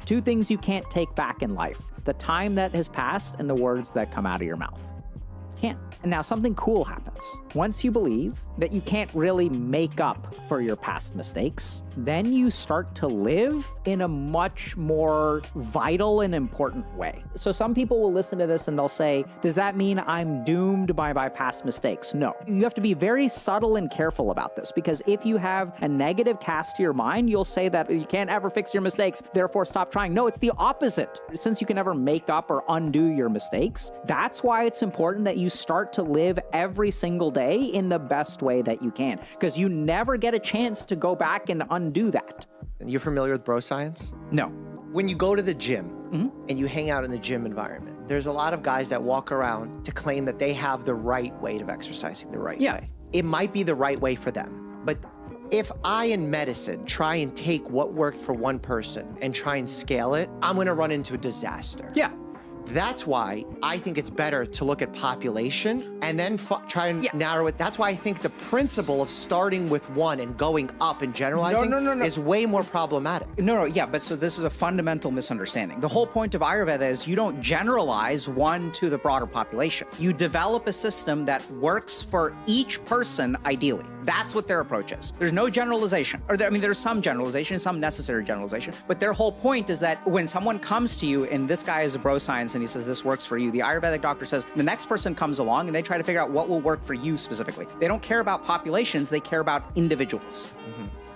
two things you can't take back in life: the time that has passed and the words that come out of your mouth. Can't. And now something cool happens. Once you believe that you can't really make up for your past mistakes, then you start to live in a much more vital and important way. So some people will listen to this and they'll say, does that mean I'm doomed by my past mistakes? No. You have to be very subtle and careful about this, because if you have a negative cast to your mind, you'll say that you can't ever fix your mistakes, therefore stop trying. No, it's the opposite. Since you can never make up or undo your mistakes, that's why it's important that you start to live every single day in the best way that you can, because you never get a chance to go back and undo that. And you're familiar with bro science? No. When you go to the gym and you hang out in the gym environment, there's a lot of guys that walk around to claim that they have the right way of exercising the right way. It might be the right way for them, but if I in medicine try and take what worked for one person and try and scale it, I'm gonna run into a disaster. Yeah. That's why I think it's better to look at population and then try and narrow it. That's why I think the principle of starting with one and going up and generalizing is way more problematic. But so this is a fundamental misunderstanding. The whole point of Ayurveda is you don't generalize one to the broader population. You develop a system that works for each person ideally. That's what their approach is. There's no generalization. There's some generalization, some necessary generalization, but their whole point is that when someone comes to you, and this guy is a bro science and he says this works for you, the Ayurvedic doctor says the next person comes along and they try to figure out what will work for you specifically. They don't care about populations, they care about individuals.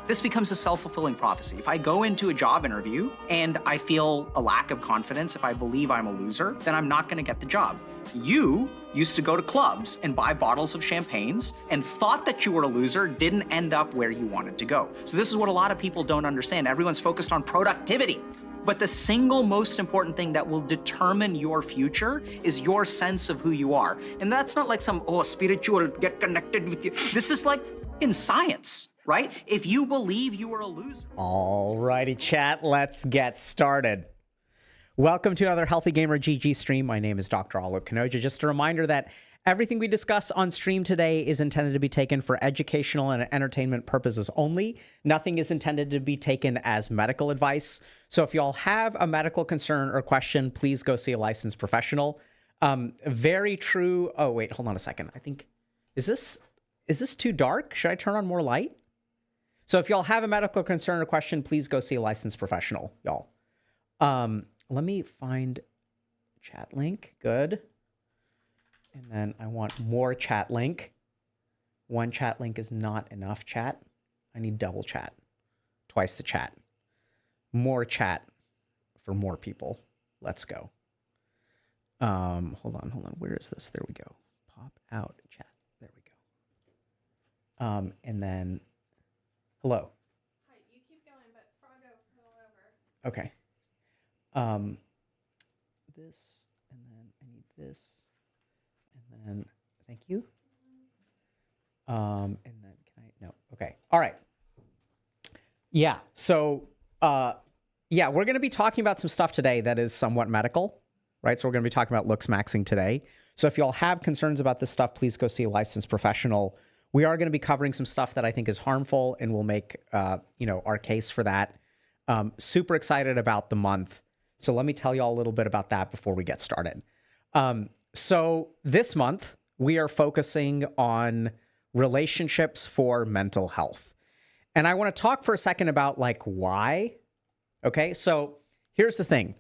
This becomes a self-fulfilling prophecy. If I go into a job interview and I feel a lack of confidence, if I believe I'm a loser, then I'm not gonna get the job. You used to go to clubs and buy bottles of champagnes and thought that you were a loser, didn't end up where you wanted to go. So this is what a lot of people don't understand. Everyone's focused on productivity. But the single most important thing that will determine your future is your sense of who you are. And that's not like some, spiritual, get connected with you. This is like in science, right? If you believe you are a loser. Alrighty, chat, let's get started. Welcome to another Healthy Gamer GG stream. My name is Dr. Alok Kanoja. Just a reminder that everything we discuss on stream today is intended to be taken for educational and entertainment purposes only. Nothing is intended to be taken as medical advice. So if y'all have a medical concern or question, please go see a licensed professional. Very true. Oh, wait, hold on a second. I think, is this too dark? Should I turn on more light? So if y'all have a medical concern or question, please go see a licensed professional, y'all. Let me find chat link. Good. And then I want more chat link. One chat link is not enough chat. I need double chat. Twice the chat. More chat for more people. Let's go. Hold on. Where is this? There we go. Pop out chat. There we go. And then, hello. Hi, you keep going, but Froggo fell over. Okay. This, and then I need this. And then, thank you. And then, can I, no, okay. All right. Yeah, so, yeah, we're going to be talking about some stuff today that is somewhat medical, right? So we're going to be talking about Looksmaxxing today. So if y'all have concerns about this stuff, please go see a licensed professional. We are going to be covering some stuff that I think is harmful, and we'll make, our case for that. Super excited about the month. So let me tell y'all a little bit about that before we get started. So this month, we are focusing on relationships for mental health. And I want to talk for a second about why. Okay, so here's the thing.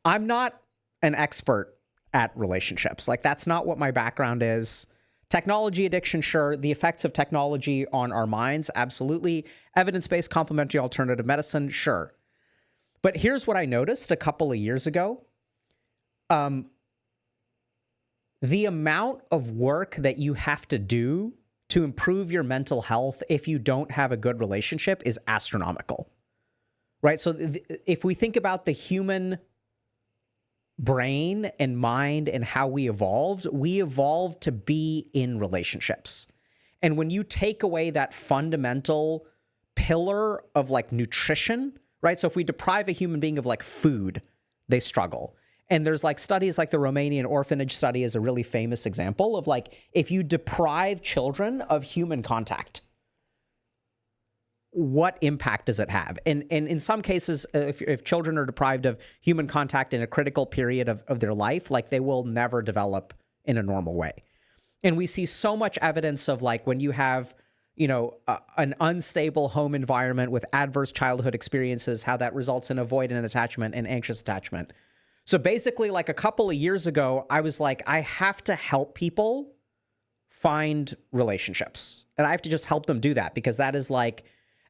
I'm not an expert at relationships. That's not what my background is. Technology addiction, sure. The effects of technology on our minds, absolutely. Evidence-based complementary alternative medicine, sure. But here's what I noticed a couple of years ago. The amount of work that you have to do to improve your mental health if you don't have a good relationship is astronomical, right? So if we think about the human brain and mind and how we evolved to be in relationships. And when you take away that fundamental pillar of nutrition, right? So if we deprive a human being of food, they struggle. And there's studies like the Romanian orphanage study is a really famous example of if you deprive children of human contact, what impact does it have? And in some cases, if children are deprived of human contact in a critical period of their life, like they will never develop in a normal way. And we see so much evidence of like when you have, an unstable home environment with adverse childhood experiences, how that results in avoidant attachment and anxious attachment. So basically, like a couple of years ago, I was like, I have to help people find relationships. And I have to just help them do that, because that is like,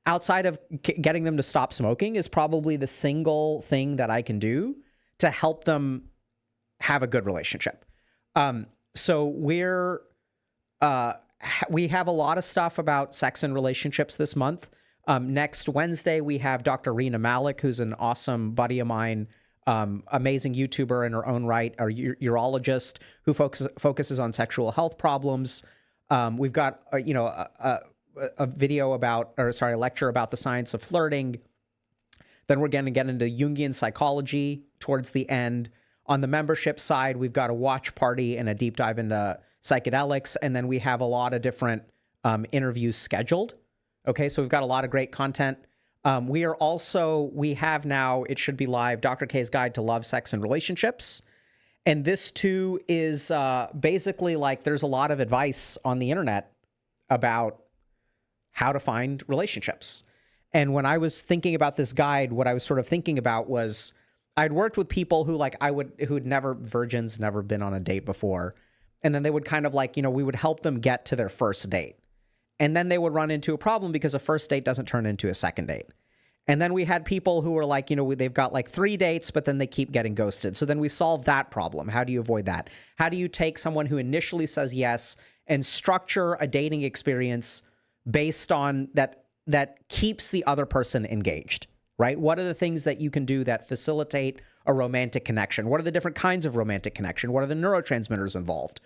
outside of getting them to stop smoking, is probably the single thing that I can do to help them have a good relationship. So we have a lot of stuff about sex and relationships this month. Next Wednesday, we have Dr. Rena Malik, who's an awesome buddy of mine, amazing YouTuber in her own right, a urologist who focuses on sexual health problems. We've got, a video about, a lecture about the science of flirting. Then we're going to get into Jungian psychology towards the end. On the membership side, we've got a watch party and a deep dive into psychedelics. And then we have a lot of different interviews scheduled. Okay, so we've got a lot of great content. We have now, it should be live, Dr. K's Guide to Love, Sex, and Relationships. And this too is basically like there's a lot of advice on the internet about how to find relationships. And when I was thinking about this guide, what I was sort of thinking about was I'd worked with people who'd never, virgins, never been on a date before. And then they would kind of like, we would help them get to their first date. And then they would run into a problem because a first date doesn't turn into a second date. And then we had people who were like, they've got like 3 dates, but then they keep getting ghosted. So then we solved that problem. How do you avoid that? How do you take someone who initially says yes and structure a dating experience based on that keeps the other person engaged, right? What are the things that you can do that facilitate a romantic connection? What are the different kinds of romantic connection? What are the neurotransmitters involved?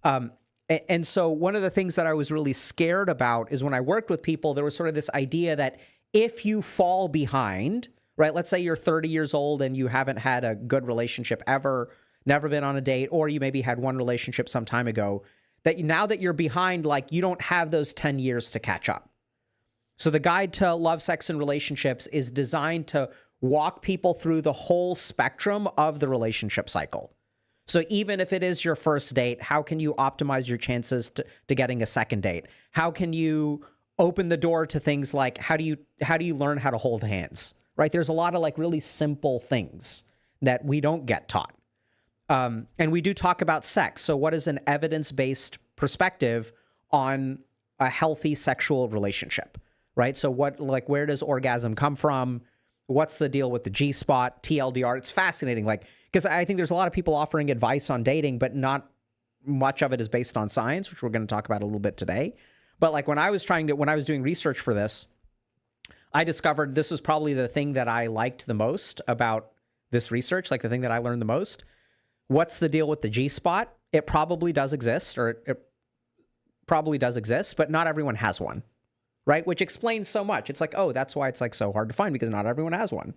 And so one of the things that I was really scared about is when I worked with people, there was sort of this idea that if you fall behind, right? Let's say you're 30 years old and you haven't had a good relationship ever, never been on a date, or you maybe had one relationship some time ago, that now that you're behind, like you don't have those 10 years to catch up. So the Guide to Love, Sex, and Relationships is designed to walk people through the whole spectrum of the relationship cycle. So even if it is your first date, how can you optimize your chances to getting a second date? How can you open the door to things like how do you learn how to hold hands, right? There's a lot of like really simple things that we don't get taught. And we do talk about sex. So what is an evidence-based perspective on a healthy sexual relationship, right? So where does orgasm come from? What's the deal with the G-spot, TLDR? It's fascinating, because I think there's a lot of people offering advice on dating, but not much of it is based on science, which we're going to talk about a little bit today. But like when I was doing research for this, I discovered this was probably the thing that I liked the most about this research, like the thing that I learned the most. What's the deal with the G-spot? It probably does exist, but not everyone has one, right? Which explains so much. It's like, oh, that's why it's like so hard to find, because not everyone has one.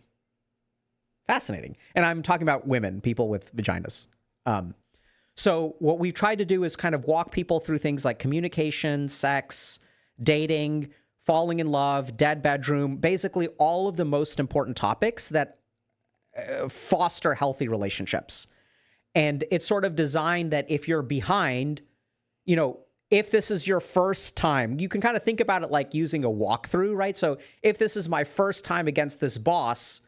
Fascinating. And I'm talking about women, people with vaginas. So what we've tried to do is kind of walk people through things like communication, sex, dating, falling in love, dead bedroom, basically all of the most important topics that foster healthy relationships. And it's sort of designed that if you're behind, if this is your first time, you can kind of think about it like using a walkthrough, right? So if this is my first time against this boss,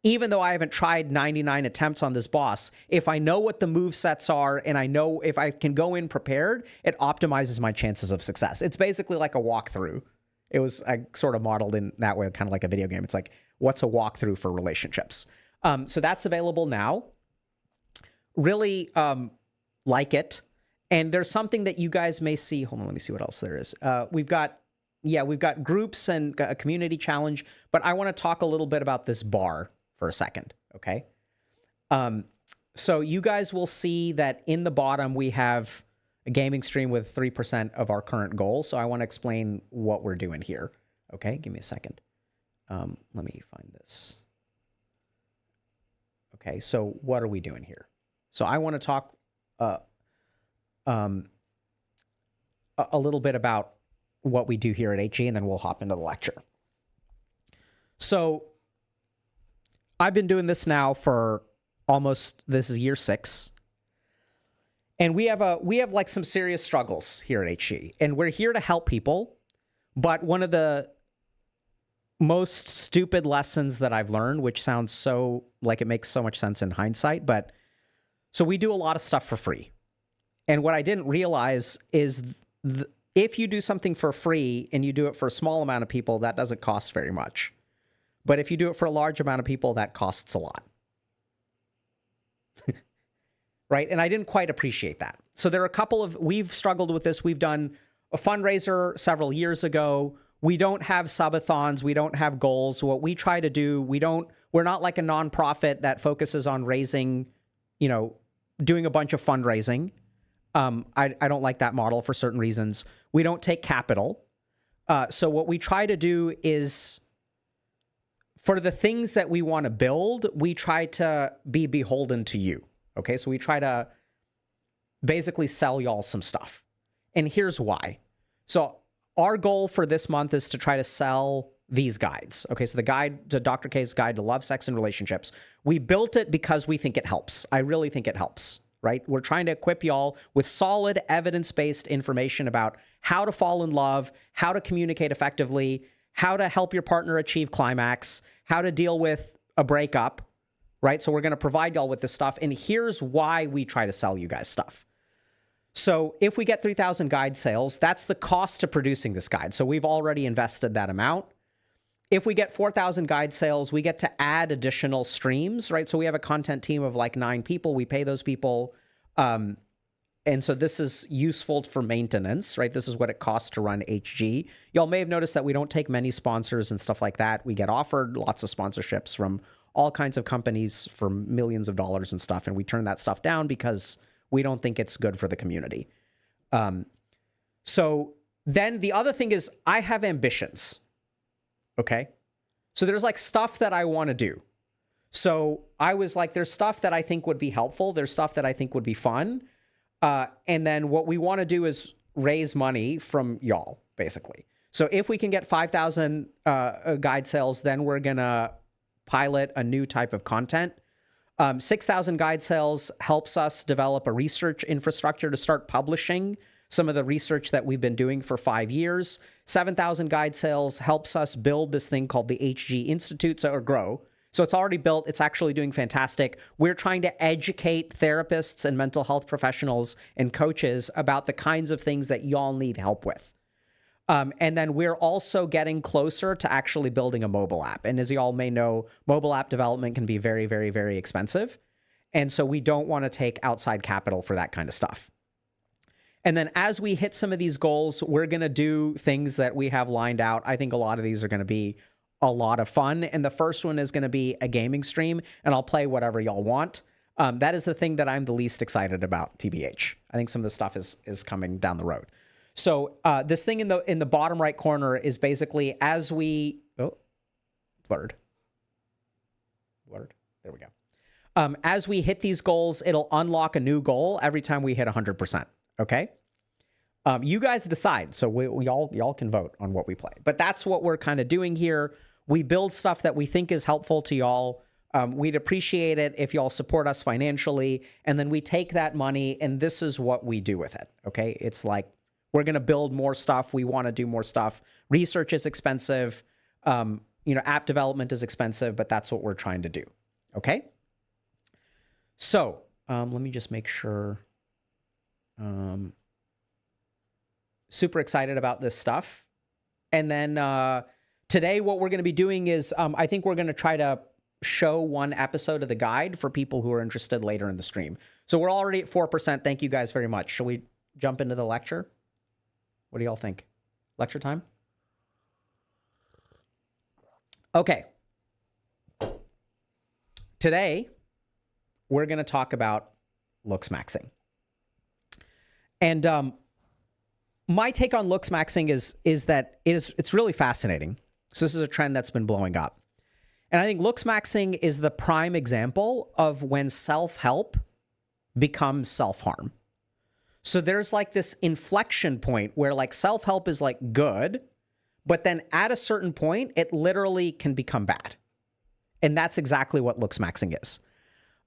even though I haven't tried 99 attempts on this boss, if I know what the move sets are and I know if I can go in prepared, it optimizes my chances of success. It's basically like a walkthrough. I sort of modeled in that way, kind of like a video game. It's like, what's a walkthrough for relationships? So that's available now. Really like it. And there's something that you guys may see. Hold on, let me see what else there is. We've got groups and a community challenge, but I want to talk a little bit about this bar for a second, okay? So you guys will see that in the bottom, we have a gaming stream with 3% of our current goal. So I want to explain what we're doing here. Okay, give me a second. Let me find this. Okay, so what are we doing here? So I want to talk a little bit about what we do here at HG, and then we'll hop into the lecture. So I've been doing this now for this is year 6. And we have like some serious struggles here at HG, and we're here to help people. But one of the most stupid lessons that I've learned, which sounds so like it makes so much sense in hindsight, but so we do a lot of stuff for free. And what I didn't realize is if you do something for free and you do it for a small amount of people, that doesn't cost very much. But if you do it for a large amount of people, that costs a lot. Right? And I didn't quite appreciate that. So there are we've struggled with this. We've done a fundraiser several years ago. We don't have subathons. We don't have goals. What we try to do, we're not like a nonprofit that focuses on raising, doing a bunch of fundraising. I don't like that model for certain reasons. We don't take capital. So what we try to do is, for the things that we want to build, we try to be beholden to you. Okay, so we try to basically sell y'all some stuff. And here's why. So our goal for this month is to try to sell these guides. Okay, so the Dr. K's Guide to Love, Sex, and Relationships. We built it because we think it helps. I really think it helps, right? We're trying to equip y'all with solid evidence-based information about how to fall in love, how to communicate effectively, how to help your partner achieve climax, how to deal with a breakup, right? So we're going to provide y'all with this stuff. And here's why we try to sell you guys stuff. So if we get 3,000 guide sales, that's the cost to producing this guide. So we've already invested that amount. If we get 4,000 guide sales, we get to add additional streams, right? So we have a content team of like 9 people. We pay those people. And so this is useful for maintenance, right? This is what it costs to run HG. Y'all may have noticed that we don't take many sponsors and stuff like that. We get offered lots of sponsorships from all kinds of companies for millions of dollars and stuff. And we turn that stuff down because we don't think it's good for the community. So then the other thing is I have ambitions. Okay. So there's like stuff that I want to do. So I was like, there's stuff that I think would be helpful. There's stuff that I think would be fun. And then what we want to do is raise money from y'all, basically. So if we can get 5,000 guide sales, then we're going to pilot a new type of content. 6,000 guide sales helps us develop a research infrastructure to start publishing some of the research that we've been doing for 5 years. 7,000 guide sales helps us build this thing called the HG Institute, or grow. So it's already built. It's actually doing fantastic. We're trying to educate therapists and mental health professionals and coaches about the kinds of things that y'all need help with. And then we're also getting closer to actually building a mobile app. And as you all may know, mobile app development can be very, very, very expensive. And so we don't want to take outside capital for that kind of stuff. And then as we hit some of these goals, we're going to do things that we have lined out. I think a lot of these are going to be a lot of fun. And the first one is going to be a gaming stream, and I'll play whatever y'all want. That is the thing that I'm the least excited about, TBH. I think some of the stuff is coming down the road. So this thing in the bottom right corner is basically as we blurred. There we go. As we hit these goals, it'll unlock a new goal every time we hit 100%. Okay. You guys decide. So y'all can vote on what we play. But that's what we're kind of doing here. We build stuff that we think is helpful to y'all. We'd appreciate it if y'all support us financially, and then we take that money and this is what we do with it. Okay. It's like, we're going to build more stuff. We want to do more stuff. Research is expensive. App development is expensive, but that's what we're trying to do. Okay. So let me just make sure. Super excited about this stuff. And then today what we're going to be doing is I think we're going to try to show one episode of the guide for people who are interested later in the stream. So we're already at 4%. Thank you guys very much. Shall we jump into the lecture? What do y'all think? Lecture time? Okay. Today, we're going to talk about Looksmaxxing. And my take on Looksmaxxing is that it's really fascinating. So this is a trend that's been blowing up. And I think Looksmaxxing is the prime example of when self-help becomes self-harm. So there's like this inflection point where like self-help is like good, But then at a certain point, it literally can become bad. And that's exactly what looksmaxxing is.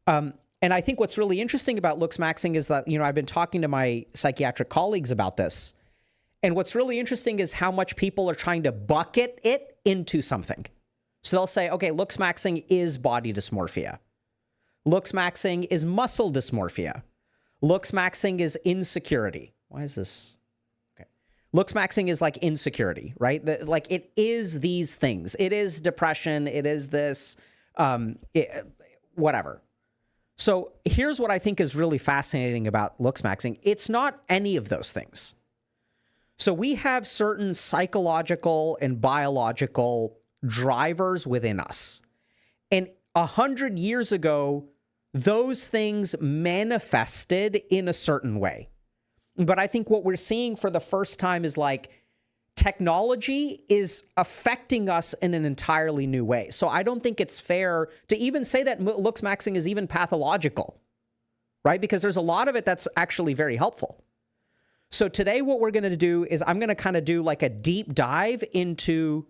And I think what's really interesting about looksmaxxing is that, I've been talking to my psychiatric colleagues about this. And what's really interesting is how much people are trying to bucket it into something. So they'll say, okay, looksmaxxing is body dysmorphia. Looksmaxxing is muscle dysmorphia. Looksmaxxing is insecurity. Why is this? Okay. Looksmaxxing is like insecurity, right? Like it is these things. It is depression. It is this, whatever. So here's what I think is really fascinating about looksmaxxing. It's not any of those things. So we have certain psychological and biological drivers within us. And 100 years ago, those things manifested in a certain way. But I think what we're seeing for the first time is like technology is affecting us in an entirely new way. So I don't think it's fair to even say that looksmaxxing is even pathological, right? Because there's a lot of it that's actually very helpful. So today what we're going to do is I'm going to kind of do like a deep dive into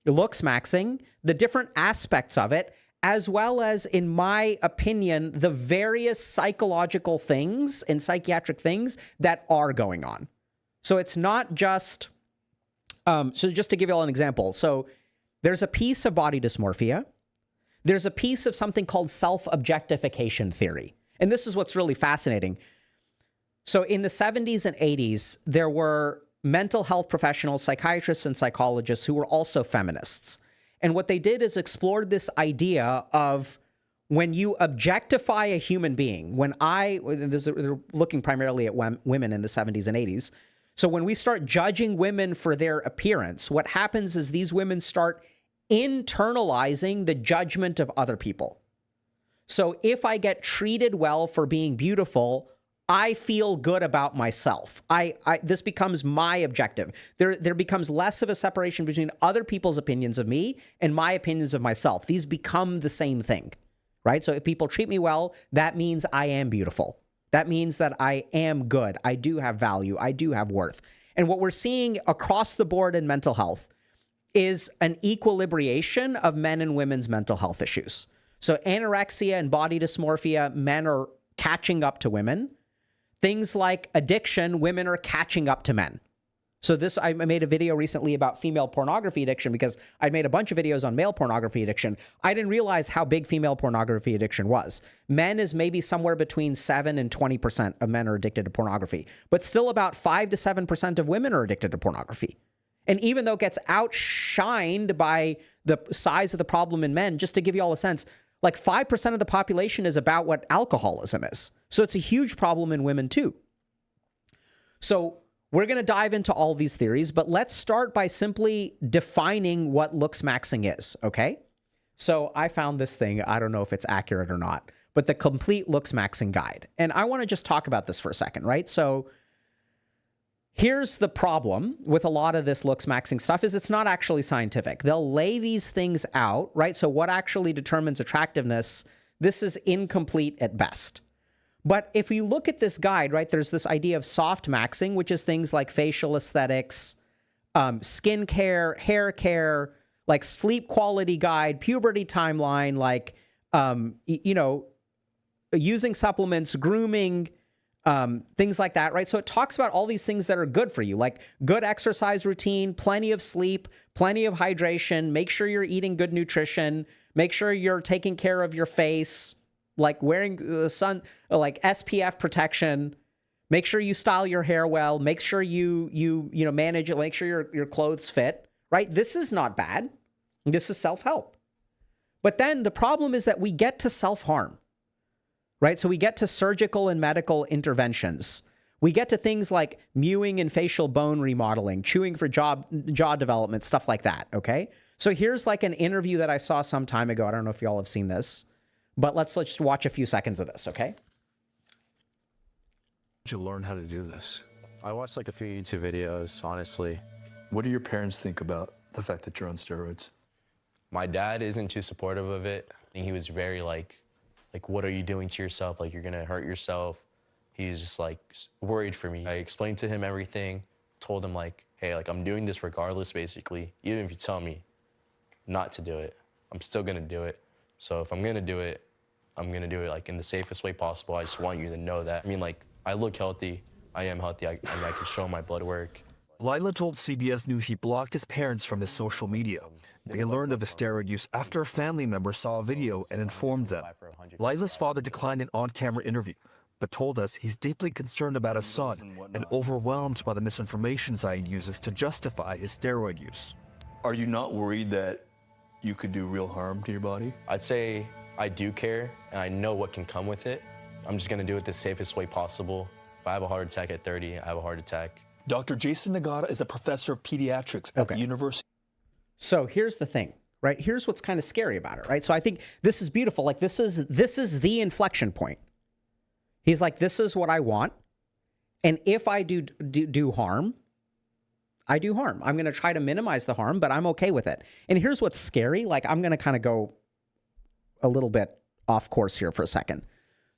looksmaxxing, the different aspects of it, as well as, in my opinion, the various psychological things and psychiatric things that are going on. So it's not just, so just to give you all an example. So there's a piece of body dysmorphia. There's a piece of something called self-objectification theory. And this is what's really fascinating. So in the 70s and 80s, there were mental health professionals, psychiatrists and psychologists who were also feminists. And what they did is explored this idea of when you objectify a human being, they're looking primarily at women in the 70s and 80s. So when we start judging women for their appearance, what happens is these women start internalizing the judgment of other people. So if I get treated well for being beautiful, I feel good about myself. This becomes my objective. There becomes less of a separation between other people's opinions of me and my opinions of myself. These become the same thing, right? So if people treat me well, that means I am beautiful. That means that I am good. I do have value. I do have worth. And what we're seeing across the board in mental health is an equilibration of men and women's mental health issues. So anorexia and body dysmorphia, men are catching up to women. Things like addiction, women are catching up to men. So I made a video recently about female pornography addiction because I made a bunch of videos on male pornography addiction. I didn't realize how big female pornography addiction was. Men is maybe somewhere between 7 and 20% of men are addicted to pornography, but still about 5 to 7% of women are addicted to pornography. And even though it gets outshined by the size of the problem in men, just to give you all a sense, like 5% of the population is about what alcoholism is. So it's a huge problem in women too. So we're going to dive into all these theories, but let's start by simply defining what looksmaxxing is, okay? So I found this thing. I don't know if it's accurate or not, but the complete looksmaxxing guide. And I want to just talk about this for a second, right? So here's the problem with a lot of this looksmaxxing stuff is it's not actually scientific. They'll lay these things out, right? So what actually determines attractiveness, this is incomplete at best. But if you look at this guide, right, there's this idea of soft maxing, which is things like facial aesthetics, skin care, hair care, like sleep quality guide, puberty timeline, like, using supplements, grooming, things like that, right? So it talks about all these things that are good for you, like good exercise routine, plenty of sleep, plenty of hydration, make sure you're eating good nutrition, make sure you're taking care of your face, like wearing the sun, like SPF protection, make sure you style your hair well, make sure you manage it, make sure your clothes fit, right? This is not bad. This is self-help. But then the problem is that we get to self-harm. Right? So we get to surgical and medical interventions. We get to things like mewing and facial bone remodeling, chewing for jaw development, stuff like that, okay? So here's like an interview that I saw some time ago. I don't know if y'all have seen this, but let's just watch a few seconds of this, okay? Did you learn how to do this? I watched like a few YouTube videos, honestly. What do your parents think about the fact that you're on steroids? My dad isn't too supportive of it. He was very like, what are you doing to yourself? Like, you're gonna hurt yourself. He's just like worried for me. I explained to him everything, told him like, hey, like I'm doing this regardless, basically. Even if you tell me not to do it, I'm still gonna do it. So if I'm gonna do it, I'm gonna do it like in the safest way possible. I just want you to know that. I mean, like, I look healthy, I am healthy, I can show my blood work. Lila told CBS News he blocked his parents from his social media. They learned of his steroid use after a family member saw a video and informed them. Lila's father declined an on-camera interview, but told us he's deeply concerned about his son and overwhelmed by the misinformation Zaid uses to justify his steroid use. Are you not worried that you could do real harm to your body? I'd say I do care, and I know what can come with it. I'm just gonna do it the safest way possible. If I have a heart attack at 30, I have a heart attack. Dr. Jason Nagata is a professor of pediatrics at the University. So here's the thing, right? Here's what's kind of scary about it, right? So I think this is beautiful. Like this is the inflection point. He's like, this is what I want. And if I do harm, I do harm. I'm going to try to minimize the harm, but I'm okay with it. And here's what's scary. Like I'm going to kind of go a little bit off course here for a second.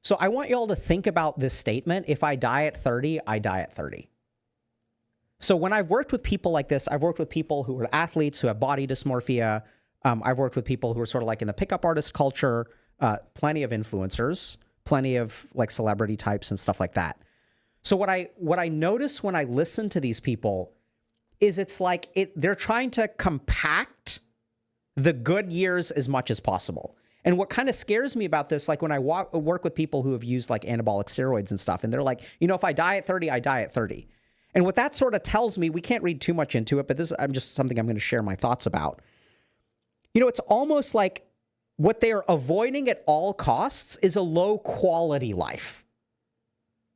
So I want you all to think about this statement. If I die at 30, I die at 30. So when I've worked with people like this, I've worked with people who are athletes who have body dysmorphia. I've worked with people who are sort of like in the pickup artist culture, plenty of influencers, plenty of like celebrity types and stuff like that. So what I notice when I listen to these people is it's like they're trying to compact the good years as much as possible. And what kind of scares me about this, like when I work with people who have used like anabolic steroids and stuff, and they're like, you know, if I die at 30, I die at 30. And what that sort of tells me, we can't read too much into it, but this is just something I'm going to share my thoughts about. You know, it's almost like what they are avoiding at all costs is a low quality life,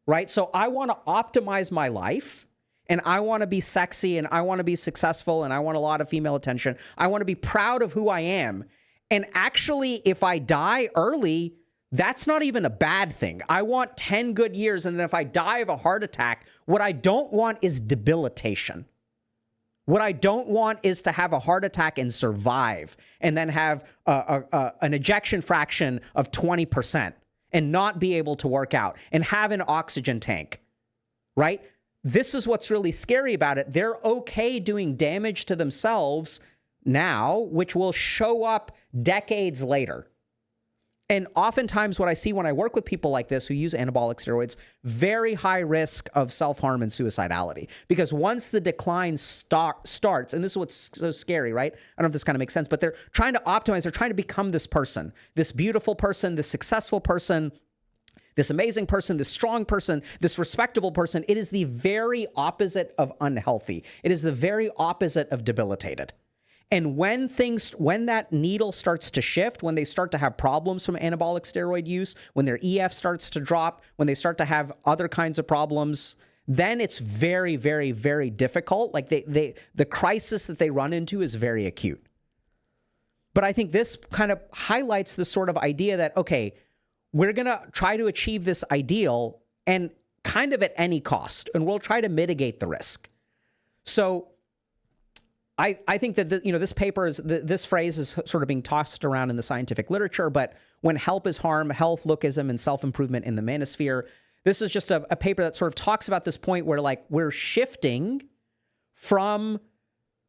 right? So I want to optimize my life, and I want to be sexy, and I want to be successful, and I want a lot of female attention. I want to be proud of who I am. And actually, if I die early, that's not even a bad thing. I want 10 good years, and then if I die of a heart attack, what I don't want is debilitation. What I don't want is to have a heart attack and survive, and then have an ejection fraction of 20% and not be able to work out and have an oxygen tank, right? This is what's really scary about it. They're okay doing damage to themselves now, which will show up decades later. And oftentimes what I see when I work with people like this who use anabolic steroids, very high risk of self-harm and suicidality. Because once the decline starts, and this is what's so scary, right? I don't know if this kind of makes sense, but they're trying to optimize, they're trying to become this person, this beautiful person, this successful person, this amazing person, this strong person, this respectable person. It is the very opposite of unhealthy. It is the very opposite of debilitated. And when that needle starts to shift, when they start to have problems from anabolic steroid use, when their EF starts to drop, when they start to have other kinds of problems, then it's very, very, very difficult. Like the crisis that they run into is very acute. But I think this kind of highlights the sort of idea that, okay, we're going to try to achieve this ideal and kind of at any cost, and we'll try to mitigate the risk. So I think that this paper is this phrase is sort of being tossed around in the scientific literature, but when help is harm, health, lookism, and self-improvement in the manosphere, this is just a paper that sort of talks about this point where like we're shifting from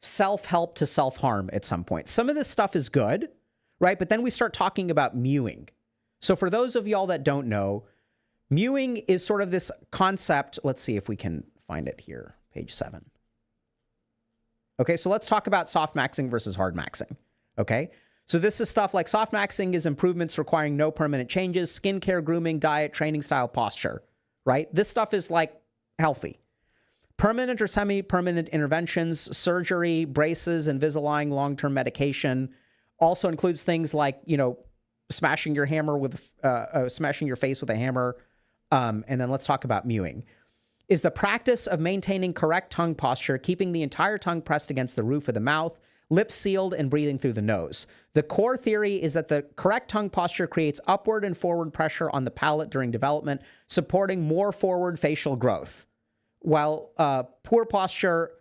self-help to self-harm at some point. Some of this stuff is good, right? But then we start talking about mewing. So for those of y'all that don't know, mewing is sort of this concept. Let's see if we can find it here, page 7. Okay, so let's talk about soft maxing versus hard maxing, okay? So this is stuff like soft maxing is improvements requiring no permanent changes, skincare, grooming, diet, training style, posture, right? This stuff is like healthy. Permanent or semi-permanent interventions, surgery, braces, Invisalign, long-term medication also includes things like, smashing your face with a hammer. And then let's talk about mewing. Is the practice of maintaining correct tongue posture, keeping the entire tongue pressed against the roof of the mouth, lips sealed, and breathing through the nose. The core theory is that the correct tongue posture creates upward and forward pressure on the palate during development, supporting more forward facial growth, while poor posture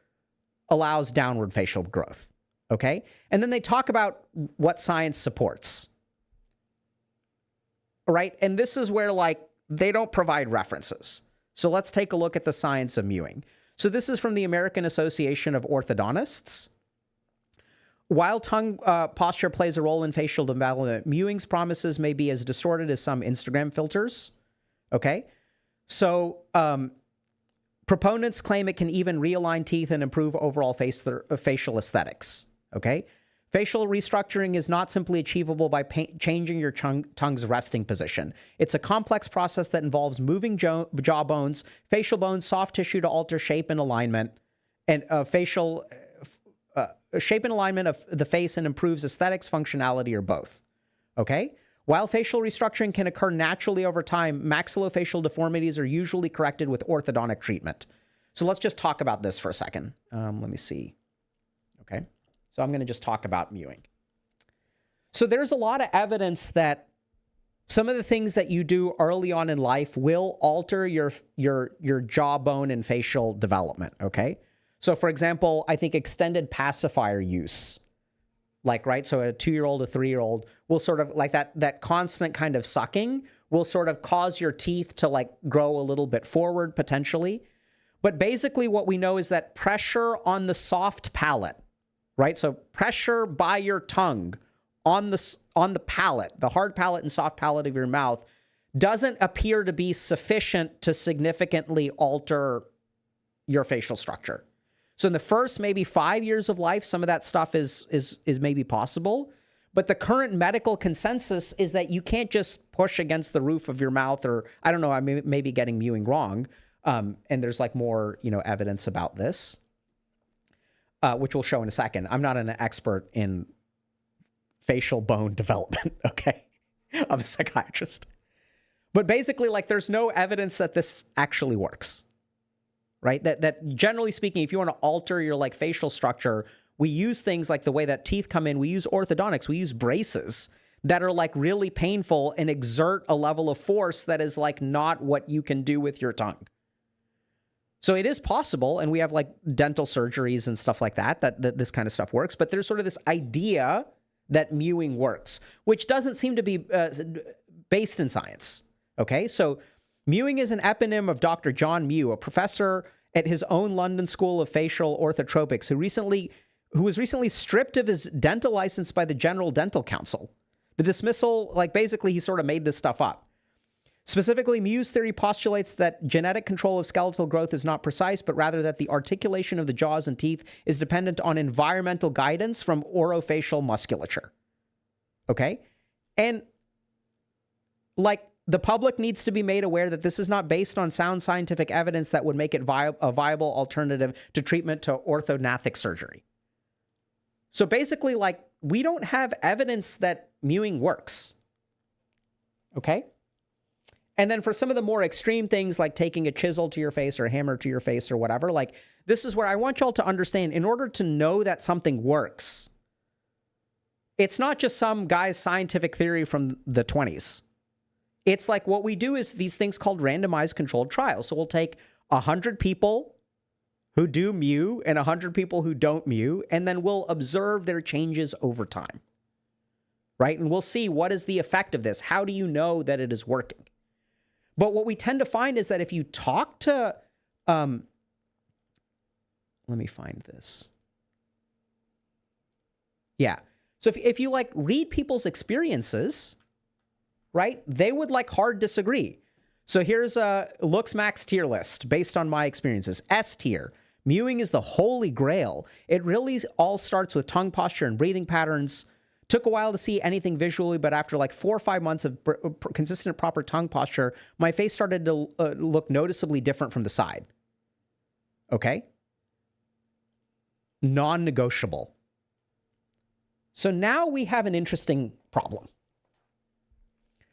allows downward facial growth, okay? And then they talk about what science supports, right? And this is where, like, they don't provide references. So let's take a look at the science of mewing. So this is from the American Association of Orthodontists. While tongue posture plays a role in facial development, mewing's promises may be as distorted as some Instagram filters. Okay? So proponents claim it can even realign teeth and improve overall facial aesthetics. Okay? Facial restructuring is not simply achievable by changing your tongue's resting position. It's a complex process that involves moving jaw bones, facial bones, soft tissue to alter shape and alignment, and shape and alignment of the face, and improves aesthetics, functionality, or both. Okay? While facial restructuring can occur naturally over time, maxillofacial deformities are usually corrected with orthodontic treatment. So let's just talk about this for a second. Let me see. Okay? So I'm going to just talk about mewing. So there's a lot of evidence that some of the things that you do early on in life will alter your jawbone and facial development, okay? So for example, I think extended pacifier use, like, right? So a 2-year-old, a 3-year-old will sort of like that constant kind of sucking will sort of cause your teeth to like grow a little bit forward potentially. But basically what we know is that pressure on the soft palate, right? So pressure by your tongue on the palate, the hard palate and soft palate of your mouth, doesn't appear to be sufficient to significantly alter your facial structure. So in the first maybe 5 years of life, some of that stuff is maybe possible. But the current medical consensus is that you can't just push against the roof of your mouth, or I don't know, I may be getting mewing wrong. And there's like more, evidence about this. Which we'll show in a second. I'm not an expert in facial bone development, okay? I'm a psychiatrist. But basically, like, there's no evidence that this actually works, right? That generally speaking, if you want to alter your, like, facial structure, we use things like the way that teeth come in. We use orthodontics. We use braces that are, like, really painful and exert a level of force that is, like, not what you can do with your tongue. So it is possible, and we have like dental surgeries and stuff like that this kind of stuff works, but there's sort of this idea that mewing works, which doesn't seem to be based in science, okay? So mewing is an eponym of Dr. John Mew, a professor at his own London School of Facial Orthotropics, who was recently stripped of his dental license by the General Dental Council. The dismissal, like basically he sort of made this stuff up. Specifically, Mew's theory postulates that genetic control of skeletal growth is not precise, but rather that the articulation of the jaws and teeth is dependent on environmental guidance from orofacial musculature. Okay? And, like, the public needs to be made aware that this is not based on sound scientific evidence that would make it a viable alternative to treatment to orthognathic surgery. So basically, like, we don't have evidence that mewing works. Okay? And then for some of the more extreme things like taking a chisel to your face or a hammer to your face or whatever, like this is where I want y'all to understand, in order to know that something works, it's not just some guy's scientific theory from the 20s. It's like what we do is these things called randomized controlled trials. So we'll take 100 people who do mew and 100 people who don't mew, and then we'll observe their changes over time, right? And we'll see what is the effect of this. How do you know that it is working? But what we tend to find is that if you talk to, let me find this. Yeah. So if you like read people's experiences, right, they would like hard disagree. So here's a Looksmaxx tier list based on my experiences. S tier, mewing is the holy grail. It really all starts with tongue posture and breathing patterns. Took a while to see anything visually, but after like 4 or 5 months of consistent proper tongue posture, my face started to look noticeably different from the side. Okay? Non-negotiable. So now we have an interesting problem,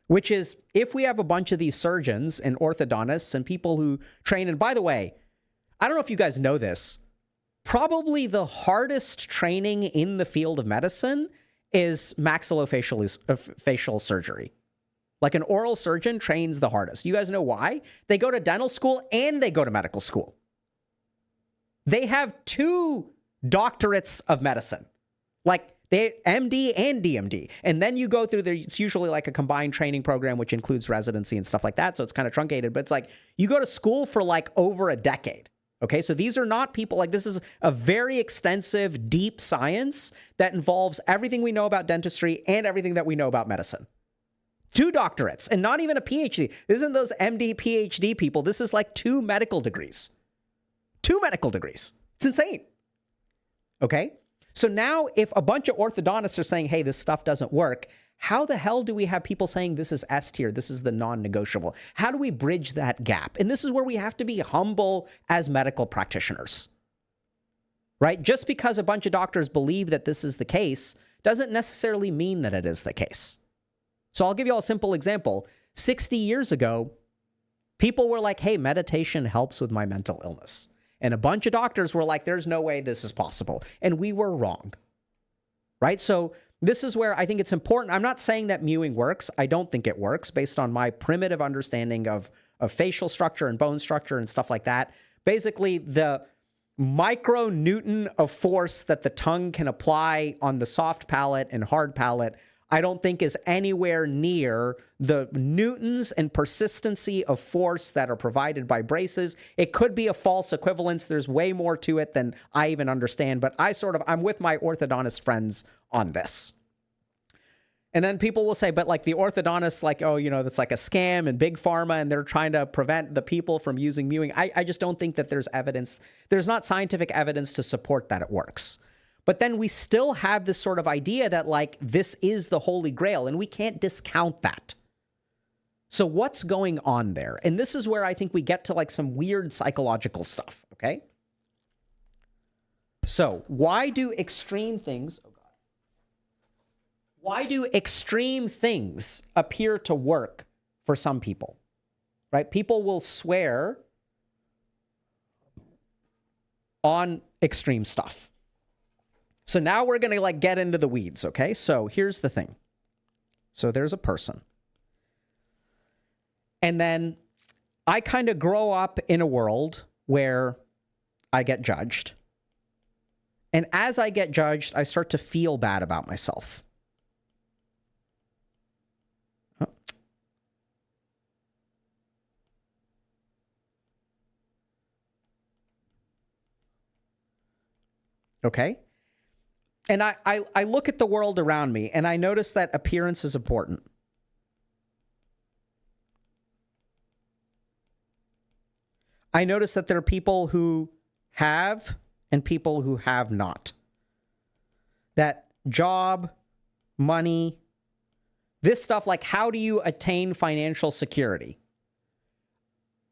which is if we have a bunch of these surgeons and orthodontists and people who train, and by the way, I don't know if you guys know this, probably the hardest training in the field of medicine is maxillofacial surgery. Like an oral surgeon trains the hardest. You guys know why? They go to dental school and they go to medical school. They have 2 doctorates of medicine. Like they MD and DMD. And then you go through it's usually like a combined training program, which includes residency and stuff like that. So it's kind of truncated, but it's like you go to school for like over a decade. Okay, so these are not people, like this is a very extensive, deep science that involves everything we know about dentistry and everything that we know about medicine. 2 doctorates, and not even a PhD. This isn't those MD, PhD people. This is like 2 medical degrees. 2 medical degrees. It's insane. Okay? So now if a bunch of orthodontists are saying, hey, this stuff doesn't work, how the hell do we have people saying this is S tier, this is the non-negotiable? How do we bridge that gap? And this is where we have to be humble as medical practitioners, right? Just because a bunch of doctors believe that this is the case doesn't necessarily mean that it is the case. So I'll give you all a simple example. 60 years ago, people were like, hey, meditation helps with my mental illness. And a bunch of doctors were like, there's no way this is possible. And we were wrong, right? So this is where I think it's important. I'm not saying that mewing works. I don't think it works based on my primitive understanding of facial structure and bone structure and stuff like that. Basically, the micronewton of force that the tongue can apply on the soft palate and hard palate, I don't think is anywhere near the newtons and persistency of force that are provided by braces. It could be a false equivalence. There's way more to it than I even understand, but I'm with my orthodontist friends on this. And then people will say, but like the orthodontists, like, oh, you know, that's like a scam and big pharma, and they're trying to prevent the people from using mewing. I just don't think that there's evidence. There's not scientific evidence to support that it works. But then we still have this sort of idea that like this is the holy grail, and we can't discount that. So what's going on there? And this is where I think we get to like some weird psychological stuff, okay? So why do extreme things, why do extreme things appear to work for some people, right? People will swear on extreme stuff. So now we're going to like get into the weeds, okay? So here's the thing. So there's a person. And then I kind of grow up in a world where I get judged. And as I get judged, I start to feel bad about myself. Oh. Okay? And I look at the world around me, and I notice that appearance is important. I notice that there are people who have and people who have not. That job, money, this stuff, like how do you attain financial security?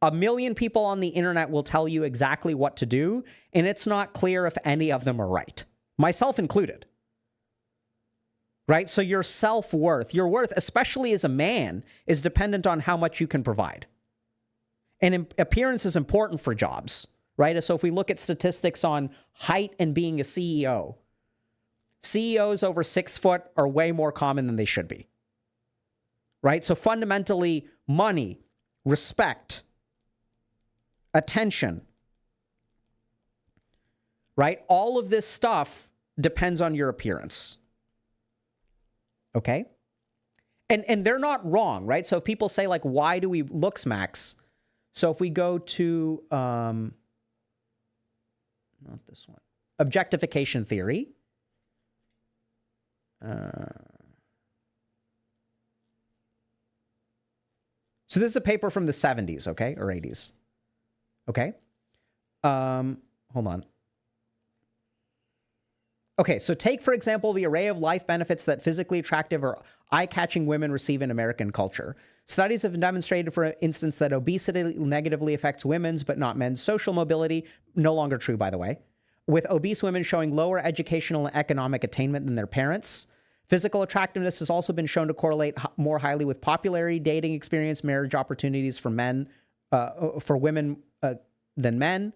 1 million people on the internet will tell you exactly what to do, and it's not clear if any of them are right. Myself included, right? So your self-worth, your worth, especially as a man, is dependent on how much you can provide. And appearance is important for jobs, right? So if we look at statistics on height and being a CEO, CEOs over 6 foot are way more common than they should be, right? So fundamentally, money, respect, attention, right? All of this stuff depends on your appearance. Okay? And they're not wrong, right? So if people say, like, why do we Looksmaxx? So if we go to, not this one, objectification theory. So this is a paper from the 70s, okay? Or 80s. Okay? Hold on. Okay, so take, for example, the array of life benefits that physically attractive or eye-catching women receive in American culture. Studies have demonstrated, for instance, that obesity negatively affects women's but not men's social mobility. No longer true, by the way. With obese women showing lower educational and economic attainment than their parents. Physical attractiveness has also been shown to correlate more highly with popularity, dating experience, marriage opportunities for men, for women than men.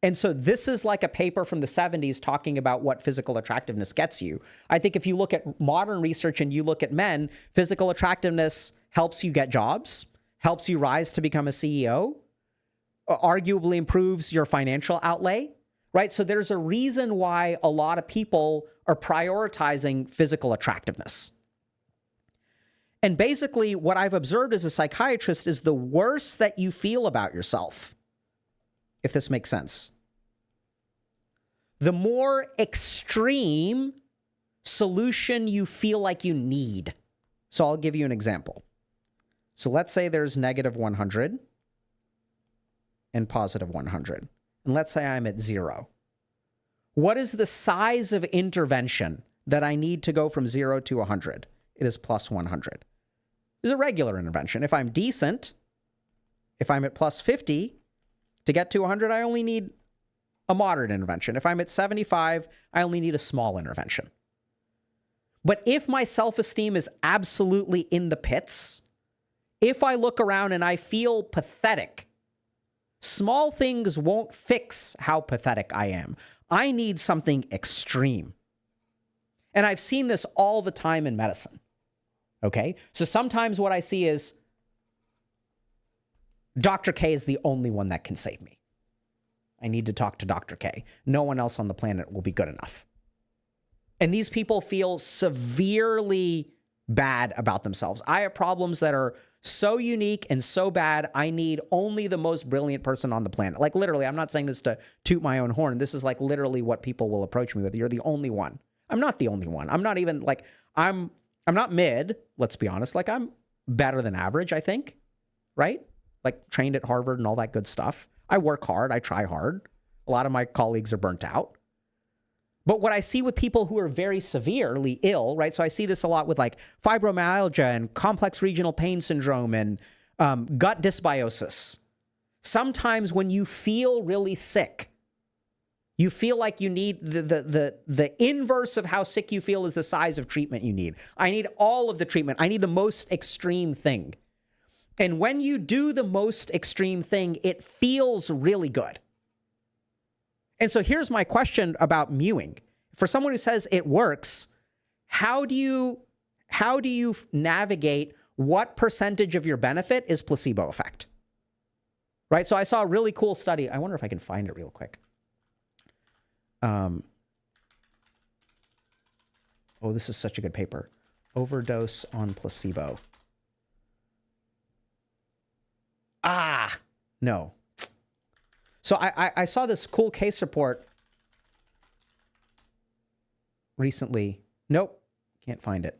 And so this is like a paper from the 70s talking about what physical attractiveness gets you. I think if you look at modern research and you look at men, physical attractiveness helps you get jobs, helps you rise to become a CEO, arguably improves your financial outlay, right? So there's a reason why a lot of people are prioritizing physical attractiveness. And basically what I've observed as a psychiatrist is the worse that you feel about yourself, if this makes sense. The more extreme solution you feel like you need. So I'll give you an example. So let's say there's negative 100 and positive 100. And let's say I'm at 0. What is the size of intervention that I need to go from 0 to 100? It is plus 100. It's a regular intervention. If I'm decent, if I'm at plus 50, to get to 100, I only need a moderate intervention. If I'm at 75, I only need a small intervention. But if my self-esteem is absolutely in the pits, if I look around and I feel pathetic, small things won't fix how pathetic I am. I need something extreme. And I've seen this all the time in medicine. Okay? So sometimes what I see is Dr. K is the only one that can save me. I need to talk to Dr. K. No one else on the planet will be good enough. And these people feel severely bad about themselves. I have problems that are so unique and so bad, I need only the most brilliant person on the planet. Like literally, I'm not saying this to toot my own horn. This is like literally what people will approach me with. You're the only one. I'm not the only one. I'm not even like, I'm not mid, let's be honest. Like I'm better than average, I think, right? Like trained at Harvard and all that good stuff. I work hard. I try hard. A lot of my colleagues are burnt out. But what I see with people who are very severely ill, right? So I see this a lot with like fibromyalgia and complex regional pain syndrome and gut dysbiosis. Sometimes when you feel really sick, you feel like you need the inverse of how sick you feel is the size of treatment you need. I need all of the treatment. I need the most extreme thing. And when you do the most extreme thing, it feels really good. And so here's my question about mewing. For someone who says it works, how do you navigate what percentage of your benefit is placebo effect? Right? So I saw a really cool study. I wonder if I can find it real quick. Oh, this is such a good paper. Overdose on placebo. No. So I saw this cool case report recently. Nope, can't find it.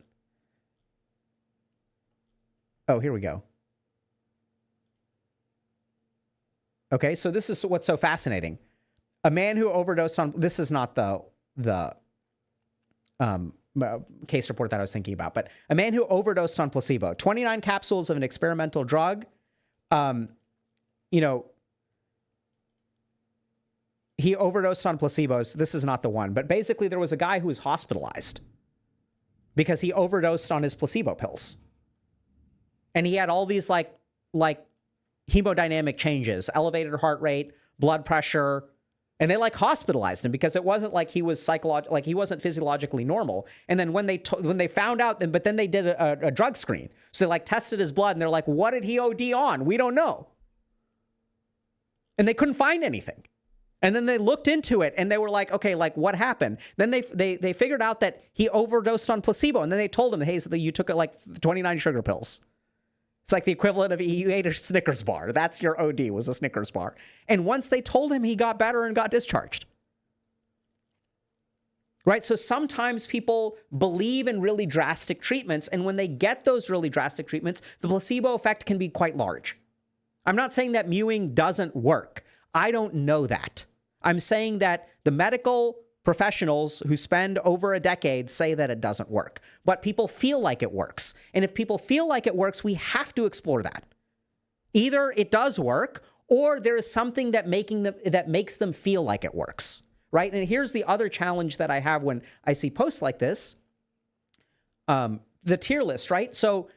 Oh, here we go. Okay, so this is what's so fascinating. A man who overdosed on, this is not the case report that I was thinking about, but a man who overdosed on placebo, 29 capsules of an experimental drug, he overdosed on placebos. This is not the one, but basically there was a guy who was hospitalized because he overdosed on his placebo pills. And he had all these like hemodynamic changes, elevated heart rate, blood pressure, and they like hospitalized him because it wasn't like he was he wasn't physiologically normal. And then when they found out, but then they did a drug screen. So they like tested his blood and they're like, what did he OD on? We don't know. And they couldn't find anything. And then they looked into it and they were like, okay, like what happened? Then they figured out that he overdosed on placebo. And then they told him, hey, so you took like 29 sugar pills. It's like the equivalent of you ate a Snickers bar. That's your OD, was a Snickers bar. And once they told him, he got better and got discharged. Right? So sometimes people believe in really drastic treatments. And when they get those really drastic treatments, the placebo effect can be quite large. I'm not saying that mewing doesn't work. I don't know that. I'm saying that the medical professionals who spend over a decade say that it doesn't work, but people feel like it works. And if people feel like it works, we have to explore that. Either it does work or there is something that makes them feel like it works, right? And here's the other challenge that I have when I see posts like this, the tier list, right? So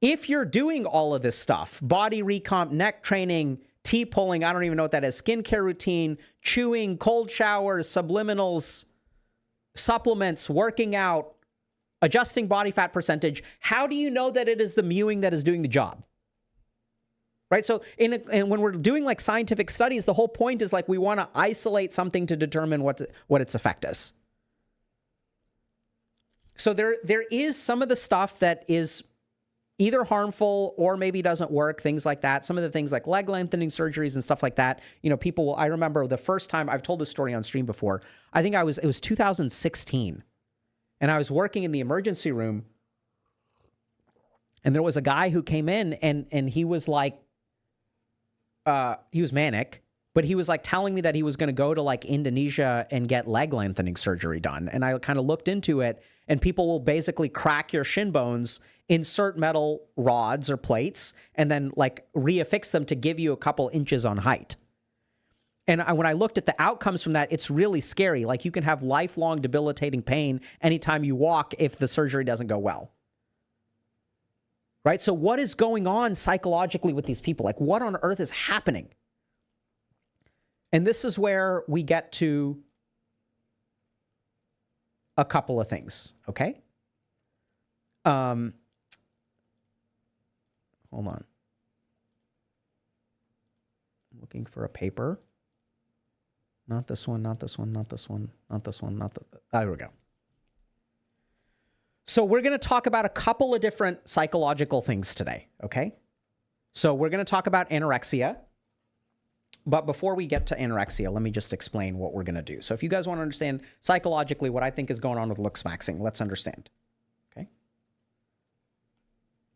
if you're doing all of this stuff, body recomp, neck training, T-pulling, I don't even know what that is, skincare routine, chewing, cold showers, subliminals, supplements, working out, adjusting body fat percentage, how do you know that it is the mewing that is doing the job? Right? So and when we're doing like scientific studies, the whole point is like we want to isolate something to determine what its effect is. So there is some of the stuff that is either harmful or maybe doesn't work, things like that. Some of the things like leg lengthening surgeries and stuff like that. You know, people will, I remember the first time, I've told this story on stream before. I think it was 2016. And I was working in the emergency room. And there was a guy who came in and he was like, he was manic, but he was like telling me that he was going to go to like Indonesia and get leg lengthening surgery done. And I kind of looked into it, and people will basically crack your shin bones, insert metal rods or plates, and then like reaffix them to give you a couple inches on height. And when I looked at the outcomes from that, it's really scary. Like you can have lifelong debilitating pain anytime you walk if the surgery doesn't go well. Right? So what is going on psychologically with these people? Like what on earth is happening? And this is where we get to a couple of things, okay? Hold on. I'm looking for a paper. Not this one, not this one, not this one, not this one, not the... There we go. So we're going to talk about a couple of different psychological things today, okay? So we're going to talk about anorexia. But before we get to anorexia, let me just explain what we're going to do. So if you guys want to understand psychologically what I think is going on with Looksmaxxing, let's understand. Okay?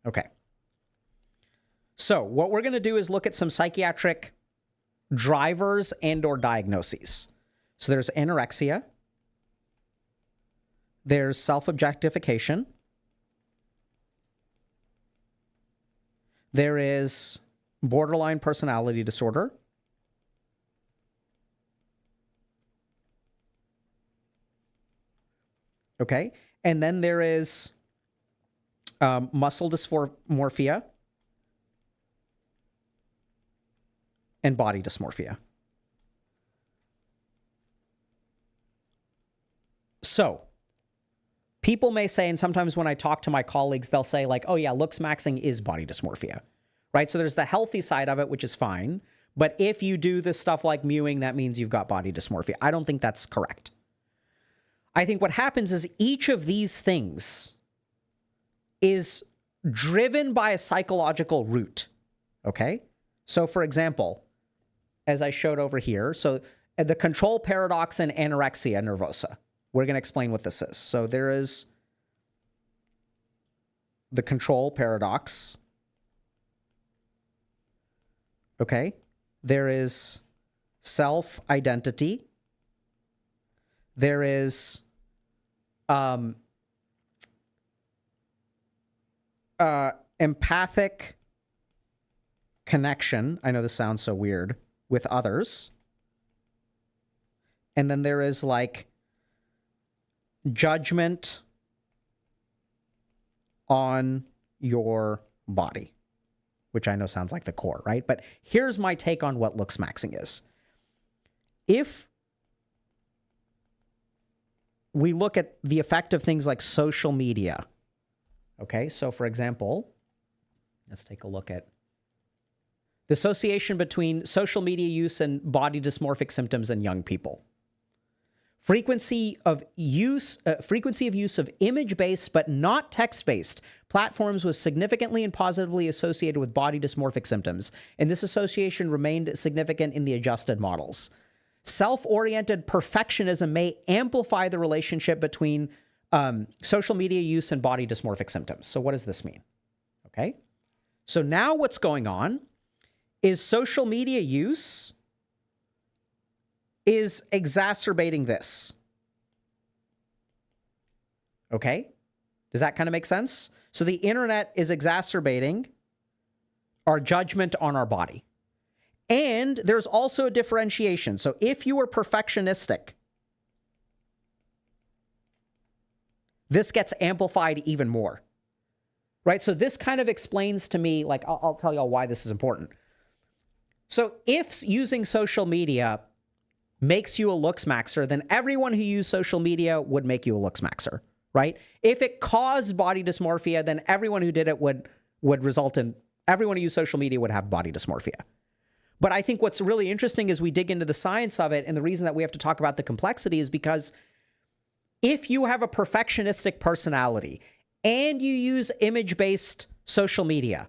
Okay. So what we're going to do is look at some psychiatric drivers and or diagnoses. So there's anorexia. There's self-objectification. There is borderline personality disorder. Okay, and then there is muscle dysmorphia and body dysmorphia. So, people may say, and sometimes when I talk to my colleagues, they'll say like, oh yeah, Looksmaxxing is body dysmorphia, right? So there's the healthy side of it, which is fine. But if you do this stuff like mewing, that means you've got body dysmorphia. I don't think that's correct. I think what happens is each of these things is driven by a psychological root, okay? So for example, as I showed over here, so the control paradox and anorexia nervosa. We're going to explain what this is. So there is the control paradox, okay? There is self-identity. There is empathic connection. I know this sounds so weird, with others. And then there is like judgment on your body, which I know sounds like the core, right? But here's my take on what Looksmaxxing is. If we look at the effect of things like social media. Okay, so for example, let's take a look at the association between social media use and body dysmorphic symptoms in young people. Frequency of use of image-based but not text-based platforms was significantly and positively associated with body dysmorphic symptoms, and this association remained significant in the adjusted models. Self-oriented perfectionism may amplify the relationship between social media use and body dysmorphic symptoms. So what does this mean? Okay. So now what's going on is social media use is exacerbating this. Okay. Does that kind of make sense? So the internet is exacerbating our judgment on our body. And there's also a differentiation. So if you are perfectionistic, this gets amplified even more, right? So this kind of explains to me, like, I'll tell y'all why this is important. So if using social media makes you a Looksmaxxer, then everyone who used social media would make you a Looksmaxxer, right? If it caused body dysmorphia, then everyone who did it would result in, everyone who used social media would have body dysmorphia. But I think what's really interesting is we dig into the science of it, and the reason that we have to talk about the complexity is because if you have a perfectionistic personality and you use image-based social media.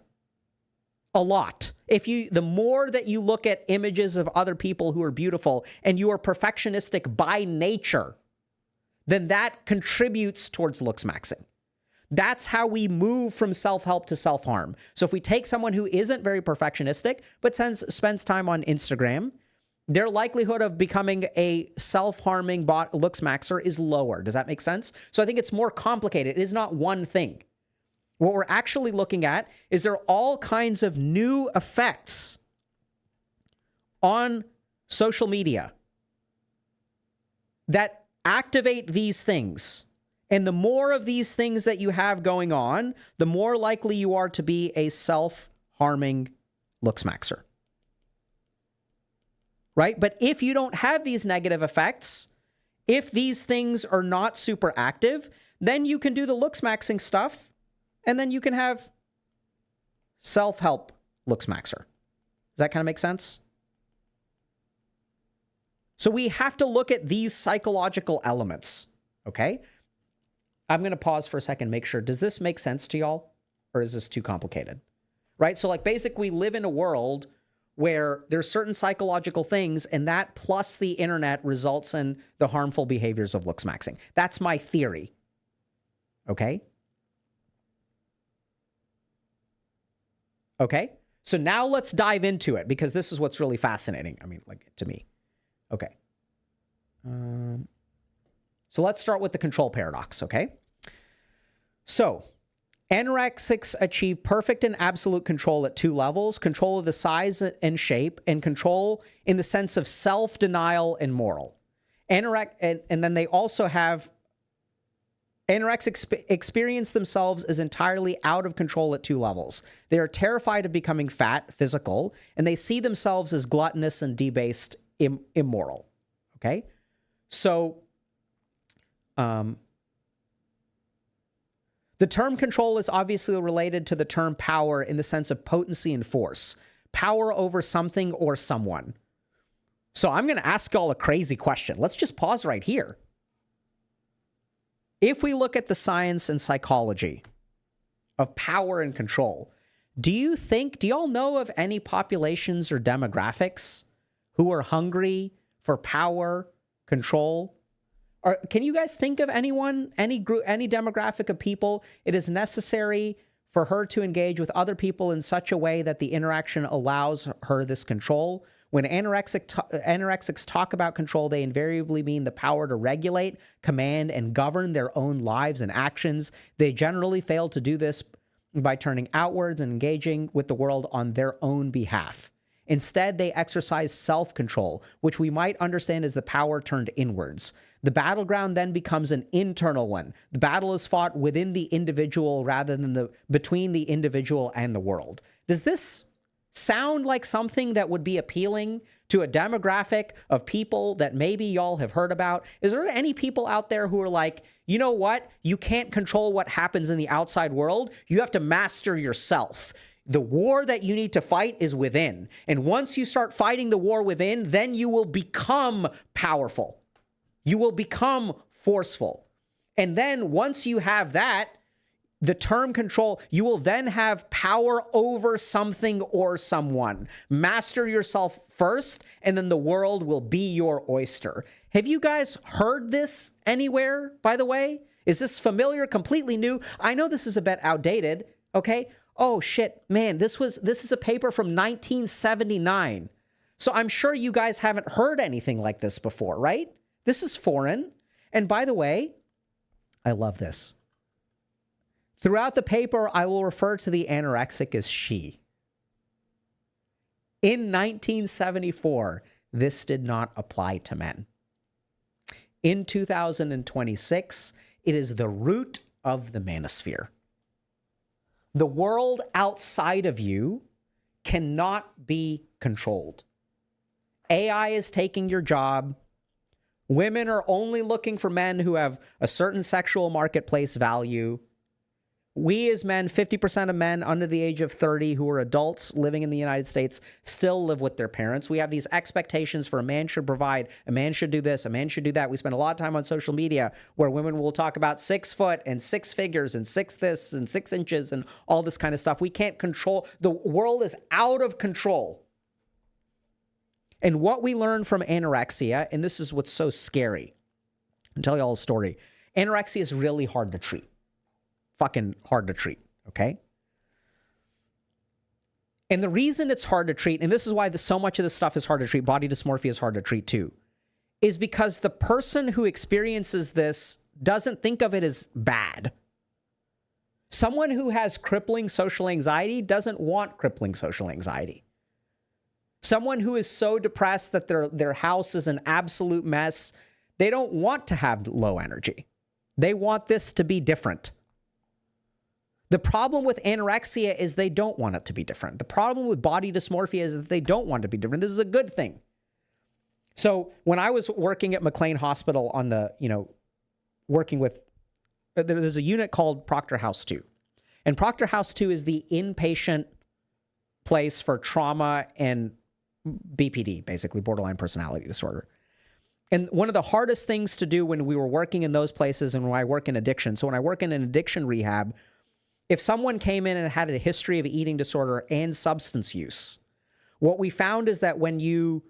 A lot. The more that you look at images of other people who are beautiful and you are perfectionistic by nature, then that contributes towards looksmaxxing. That's how we move from self-help to self-harm. So if we take someone who isn't very perfectionistic, but spends time on Instagram, their likelihood of becoming a self-harming looksmaxxer is lower. Does that make sense? So I think it's more complicated. It is not one thing. What we're actually looking at is there are all kinds of new effects on social media that activate these things. And the more of these things that you have going on, the more likely you are to be a self-harming looksmaxxer. Right? But if you don't have these negative effects, if these things are not super active, then you can do the looksmaxxing stuff, and then you can have self-help looksmaxxer. Does that kind of make sense? So we have to look at these psychological elements, okay? I'm going to pause for a second, make sure. Does this make sense to y'all? Or is this too complicated? Right? So like basically we live in a world where there's certain psychological things, and that plus the internet results in the harmful behaviors of looksmaxxing. That's my theory. Okay? Okay? So now let's dive into it, because this is what's really fascinating. I mean, like, to me. Okay. So let's start with the control paradox, okay? So, anorexics achieve perfect and absolute control at 2 levels: control of the size and shape, and control in the sense of self-denial and moral. And then they also have anorexics experience themselves as entirely out of control at 2 levels. They are terrified of becoming fat, physical, and they see themselves as gluttonous and debased, immoral. Okay? So, the term control is obviously related to the term power in the sense of potency and force. Power over something or someone. So I'm going to ask y'all a crazy question. Let's just pause right here. If we look at the science and psychology of power and control, do y'all know of any populations or demographics who are hungry for power, control? Or can you guys think of anyone, any group, any demographic of people it is necessary for her to engage with other people in such a way that the interaction allows her this control? When anorexics talk about control, they invariably mean the power to regulate, command, and govern their own lives and actions. They generally fail to do this by turning outwards and engaging with the world on their own behalf. Instead, they exercise self-control, which we might understand as the power turned inwards. The battleground then becomes an internal one. The battle is fought within the individual rather than between the individual and the world. Does this sound like something that would be appealing to a demographic of people that maybe y'all have heard about? Is there any people out there who are like, you know what? You can't control what happens in the outside world. You have to master yourself. The war that you need to fight is within. And once you start fighting the war within, then you will become powerful. You will become forceful. And then once you have that, the term control, you will then have power over something or someone. Master yourself first, and then the world will be your oyster. Have you guys heard this anywhere, by the way? Is this familiar, completely new? I know this is a bit outdated, okay? Oh shit, man, this is a paper from 1979. So I'm sure you guys haven't heard anything like this before, right? This is foreign. And by the way, I love this. Throughout the paper, I will refer to the anorexic as she. In 1974, this did not apply to men. In 2026, it is the root of the manosphere. The world outside of you cannot be controlled. AI is taking your job. Women are only looking for men who have a certain sexual marketplace value. We as men, 50% of men under the age of 30 who are adults living in the United States still live with their parents. We have these expectations for a man should provide, a man should do this, a man should do that. We spend a lot of time on social media where women will talk about 6 foot and 6 figures and 6 this and 6 inches and all this kind of stuff. We can't control. The world is out of control. And what we learn from anorexia, and this is what's so scary, I'll tell you all a story. Anorexia is really hard to treat. Fucking hard to treat, okay? And the reason it's hard to treat, and this is why so much of this stuff is hard to treat, body dysmorphia is hard to treat too, is because the person who experiences this doesn't think of it as bad. Someone who has crippling social anxiety doesn't want crippling social anxiety. Someone who is so depressed that their house is an absolute mess, they don't want to have low energy. They want this to be different. The problem with anorexia is they don't want it to be different. The problem with body dysmorphia is that they don't want it to be different. This is a good thing. So when I was working at McLean Hospital on the, working with, there's a unit called Proctor House 2. And Proctor House 2 is the inpatient place for trauma and BPD, basically borderline personality disorder. And one of the hardest things to do when we were working in those places and when I work in addiction, so when I work in an addiction rehab, if someone came in and had a history of eating disorder and substance use, what we found is that when you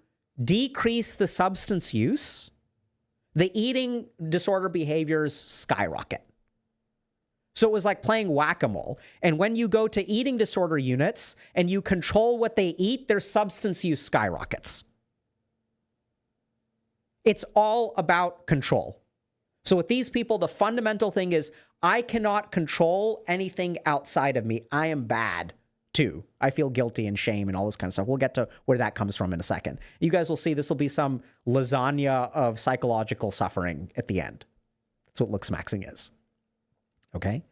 decrease the substance use, the eating disorder behaviors skyrocket. So it was like playing whack-a-mole. And when you go to eating disorder units and you control what they eat, their substance use skyrockets. It's all about control. So with these people, the fundamental thing is I cannot control anything outside of me. I am bad too. I feel guilty and shame and all this kind of stuff. We'll get to where that comes from in a second. You guys will see this will be some lasagna of psychological suffering at the end. That's what Looksmaxxing is. Okay?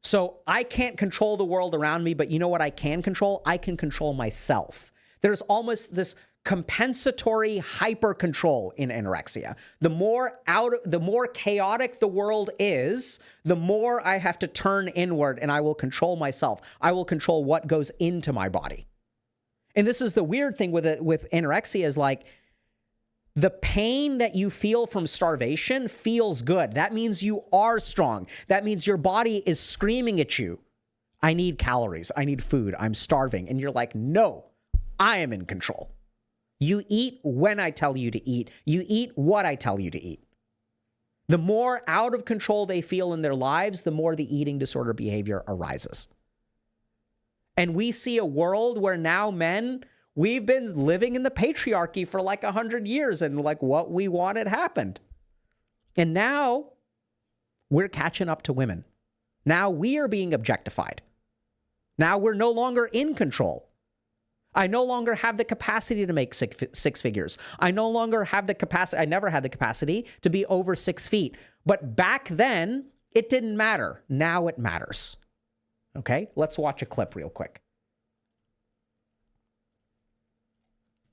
So I can't control the world around me, but you know what I can control? I can control myself. There's almost this compensatory hyper control in anorexia. The more chaotic the world is, the more I have to turn inward and I will control myself. I will control what goes into my body. And this is the weird thing with anorexia is like the pain that you feel from starvation feels good. That means you are strong. That means your body is screaming at you. I need calories. I need food. I'm starving. And you're like, no, I am in control. You eat when I tell you to eat. You eat what I tell you to eat. The more out of control they feel in their lives, the more the eating disorder behavior arises. And we see a world where now men, we've been living in the patriarchy for like 100 years and like what we wanted happened. And now we're catching up to women. Now we are being objectified. Now we're no longer in control. I no longer have the capacity to make six figures. I no longer have the capacity. I never had the capacity to be over 6 feet. But back then, it didn't matter. Now it matters. Okay, let's watch a clip real quick.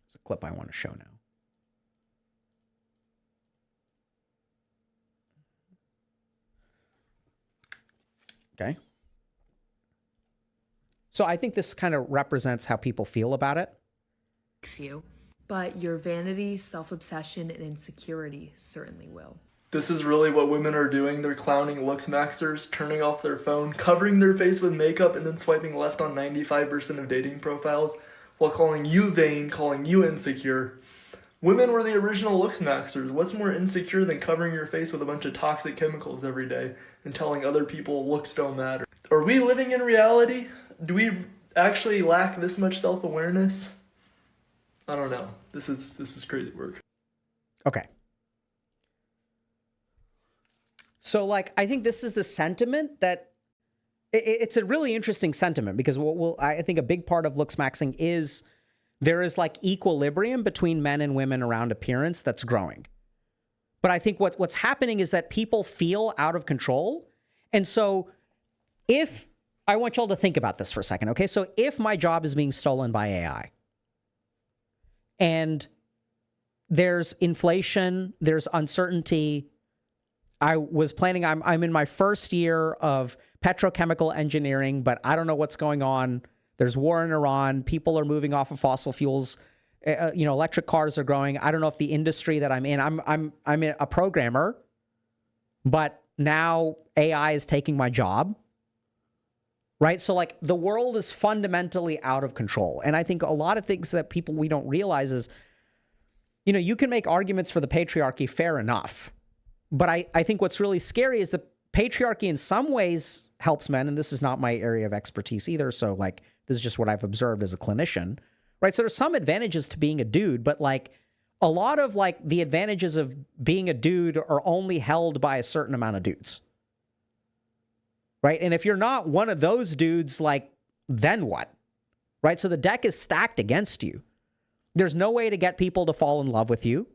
It's a clip I want to show now. Okay. So I think this kind of represents how people feel about it. You, but your vanity, self-obsession, and insecurity certainly will. This is really what women are doing. They're clowning Looksmaxxers, turning off their phone, covering their face with makeup, and then swiping left on 95% of dating profiles while calling you vain, calling you insecure. Women were the original Looksmaxxers. What's more insecure than covering your face with a bunch of toxic chemicals every day and telling other people looks don't matter? Are we living in reality? Do we actually lack this much self-awareness? I don't know. This is crazy work. Okay. So, like, I think this is the sentiment that it's a really interesting sentiment because I think a big part of Looksmaxxing is there is like equilibrium between men and women around appearance that's growing. But I think what's happening is that people feel out of control. And so if I want y'all to think about this for a second, okay? So if my job is being stolen by AI and there's inflation, there's uncertainty, I was planning, I'm in my first year of petrochemical engineering, but I don't know what's going on. There's war in Iran. People are moving off of fossil fuels. Electric cars are growing. I don't know if the industry that I'm in, I'm a programmer, but now AI is taking my job. Right? So like the world is fundamentally out of control. And I think a lot of things that we don't realize is, you can make arguments for the patriarchy, fair enough. But I think what's really scary is the patriarchy in some ways helps men, and this is not my area of expertise either. So like, this is just what I've observed as a clinician, right? So there's some advantages to being a dude, but like a lot of like the advantages of being a dude are only held by a certain amount of dudes. Right? And if you're not one of those dudes, like, then what? Right? So the deck is stacked against you. There's no way to get people to fall in love with you,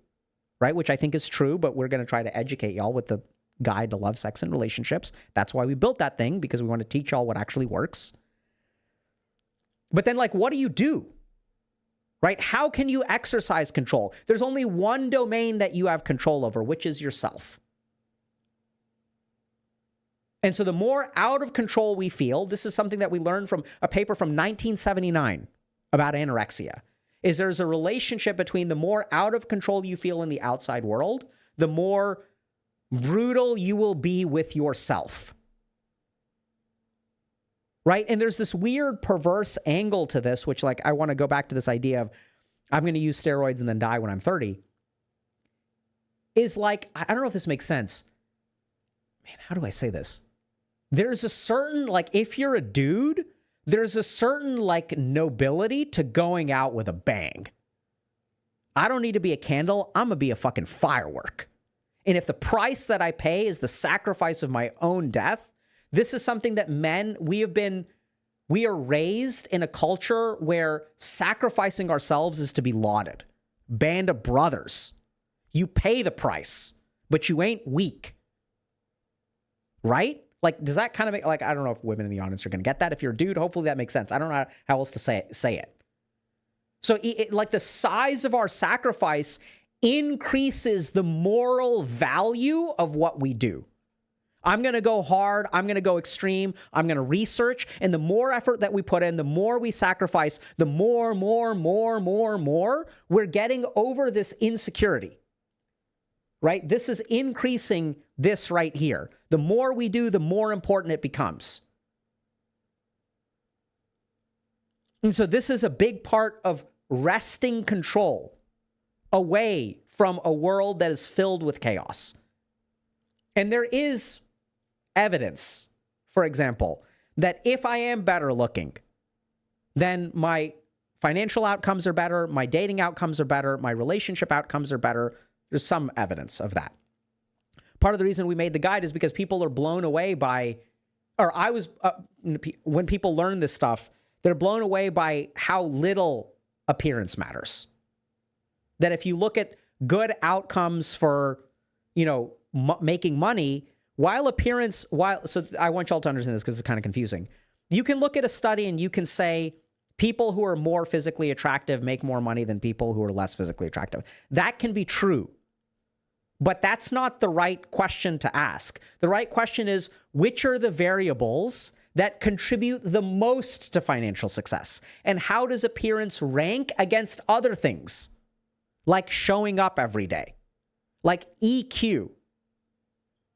right? Which I think is true, but we're going to try to educate y'all with the guide to love, sex, and relationships. That's why we built that thing, because we want to teach y'all what actually works. But then, like, what do you do? Right? How can you exercise control? There's only one domain that you have control over, which is yourself. And so the more out of control we feel, this is something that we learned from a paper from 1979 about anorexia, is there's a relationship between the more out of control you feel in the outside world, the more brutal you will be with yourself. Right? And there's this weird perverse angle to this, which like I want to go back to this idea of I'm going to use steroids and then die when I'm 30, is like, I don't know if this makes sense. Man, how do I say this? There's a certain, like, if you're a dude, there's a certain, like, nobility to going out with a bang. I don't need to be a candle. I'm going to be a fucking firework. And if the price that I pay is the sacrifice of my own death, this is something that men, we are raised in a culture where sacrificing ourselves is to be lauded. Band of brothers. You pay the price, but you ain't weak. Right? Like, does that kind of make, like, I don't know if women in the audience are going to get that. If you're a dude, hopefully that makes sense. I don't know how else to say it. So, like, the size of our sacrifice increases the moral value of what we do. I'm going to go hard. I'm going to go extreme. I'm going to research. And the more effort that we put in, the more we sacrifice, the more we're getting over this insecurity. Right? This is increasing this right here. The more we do, the more important it becomes. And so this is a big part of wresting control away from a world that is filled with chaos. And there is evidence, for example, that if I am better looking, then my financial outcomes are better, my dating outcomes are better, my relationship outcomes are better. There's some evidence of that. Part of the reason we made the guide is because people are blown away by, when people learn this stuff, they're blown away by how little appearance matters. That if you look at good outcomes for, making money, so I want y'all to understand this because it's kind of confusing. You can look at a study and you can say people who are more physically attractive make more money than people who are less physically attractive. That can be true. But that's not the right question to ask. The right question is, which are the variables that contribute the most to financial success? And how does appearance rank against other things? Like showing up every day. Like EQ.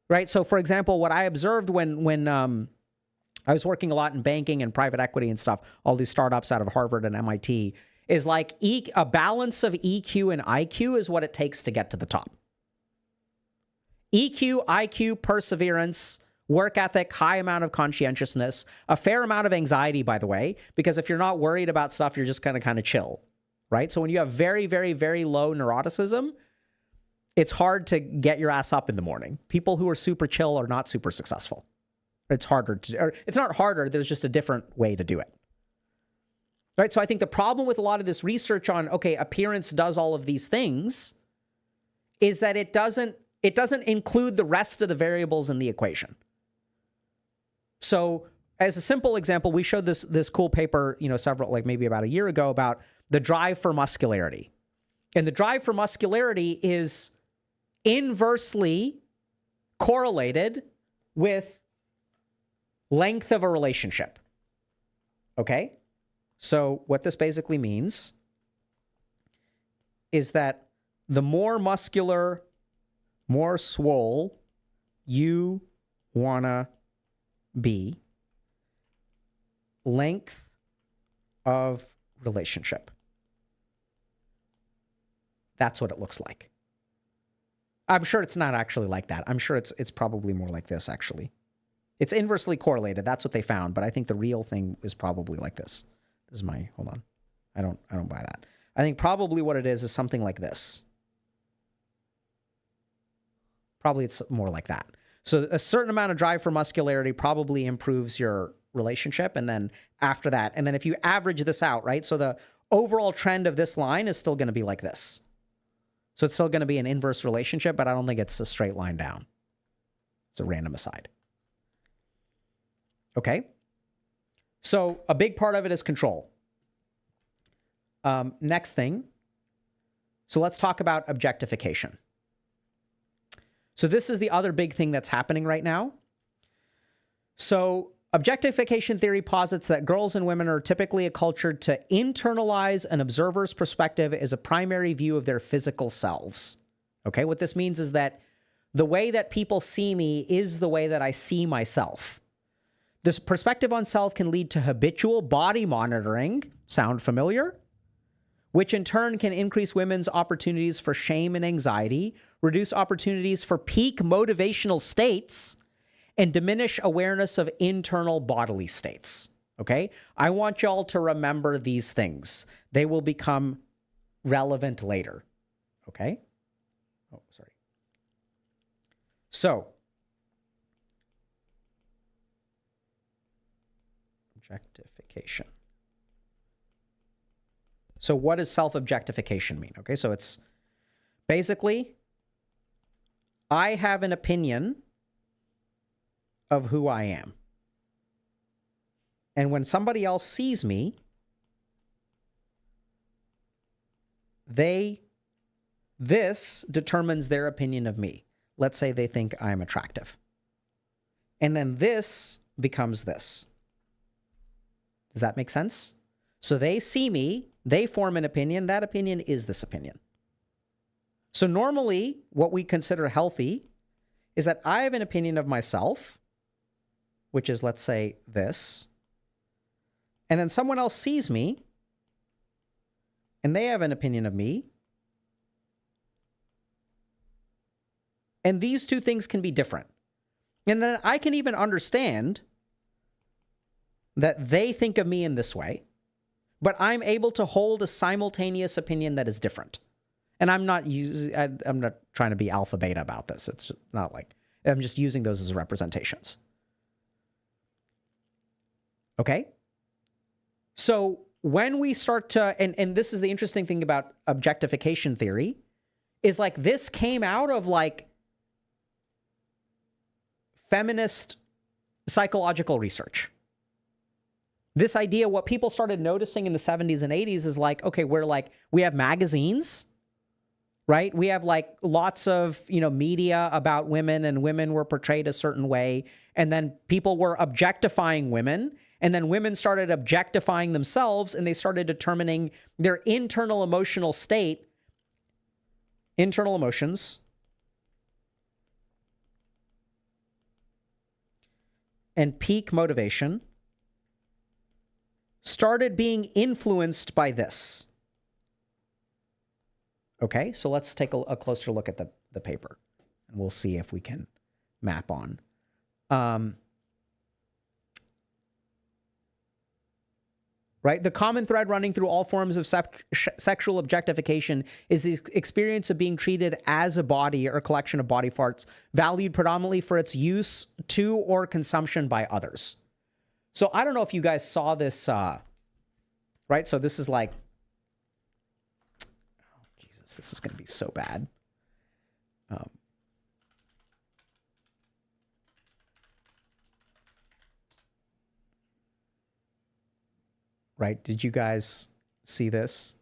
Right? So, for example, what I observed when I was working a lot in banking and private equity and stuff, all these startups out of Harvard and MIT, is like a balance of EQ and IQ is what it takes to get to the top. EQ, IQ, perseverance, work ethic, high amount of conscientiousness, a fair amount of anxiety, by the way, because if you're not worried about stuff, you're just kind of chill, right? So when you have very, very, very low neuroticism, it's hard to get your ass up in the morning. People who are super chill are not super successful. It's harder to, or it's not harder, there's just a different way to do it. Right? So I think the problem with a lot of this research on, okay, appearance does all of these things, is that it doesn't include the rest of the variables in the equation. So as a simple example, we showed this cool paper, maybe about a year ago, about the drive for muscularity. And the drive for muscularity is inversely correlated with length of a relationship. Okay? So what this basically means is that the more muscular, more swole you wanna be, length of relationship. That's what it looks like. I'm sure it's not actually like that. I'm sure it's probably more like this, actually. It's inversely correlated. That's what they found, but I think the real thing is probably like this. This is my, hold on. I don't buy that. I think probably what it is something like this. Probably it's more like that. So a certain amount of drive for muscularity probably improves your relationship, and then after that, and then if you average this out, right? So the overall trend of this line is still going to be like this. So it's still going to be an inverse relationship, but I don't think it's a straight line down. It's a random aside. Okay? So a big part of it is control. Next thing. So let's talk about objectification. So this is the other big thing that's happening right now. So objectification theory posits that girls and women are typically accultured to internalize an observer's perspective as a primary view of their physical selves. Okay, what this means is that the way that people see me is the way that I see myself. This perspective on self can lead to habitual body monitoring, sound familiar? Which in turn can increase women's opportunities for shame and anxiety, reduce opportunities for peak motivational states, and diminish awareness of internal bodily states. Okay? I want y'all to remember these things. They will become relevant later. Okay? Oh, sorry. So, objectification. So what does self-objectification mean? Okay, so it's basically, I have an opinion of who I am. And when somebody else sees me, this determines their opinion of me. Let's say they think I'm attractive. And then this becomes this. Does that make sense? So they see me, they form an opinion, that opinion is this opinion. So normally, what we consider healthy is that I have an opinion of myself, which is, let's say, this, and then someone else sees me, and they have an opinion of me, and these two things can be different. And then I can even understand that they think of me in this way, but I'm able to hold a simultaneous opinion that is different. And I'm not trying to be alpha beta about this. It's not like, I'm just using those as representations. Okay? So when we start to, and this is the interesting thing about objectification theory, is like this came out of like feminist psychological research. This idea, what people started noticing in the 70s and 80s is like, okay, we have magazines, right? We have like lots of, media about women, and women were portrayed a certain way. And then people were objectifying women, and then women started objectifying themselves, and they started determining their internal emotional state, internal emotions, and peak motivation started being influenced by this. Okay, so let's take a closer look at the paper, and we'll see if we can map on. Right? The common thread running through all forms of sexual objectification is the experience of being treated as a body or a collection of body parts, valued predominantly for its use to or consumption by others. So I don't know if you guys saw this, right? So this is like, oh, Jesus, this is going to be so bad. Right? Did you guys see this?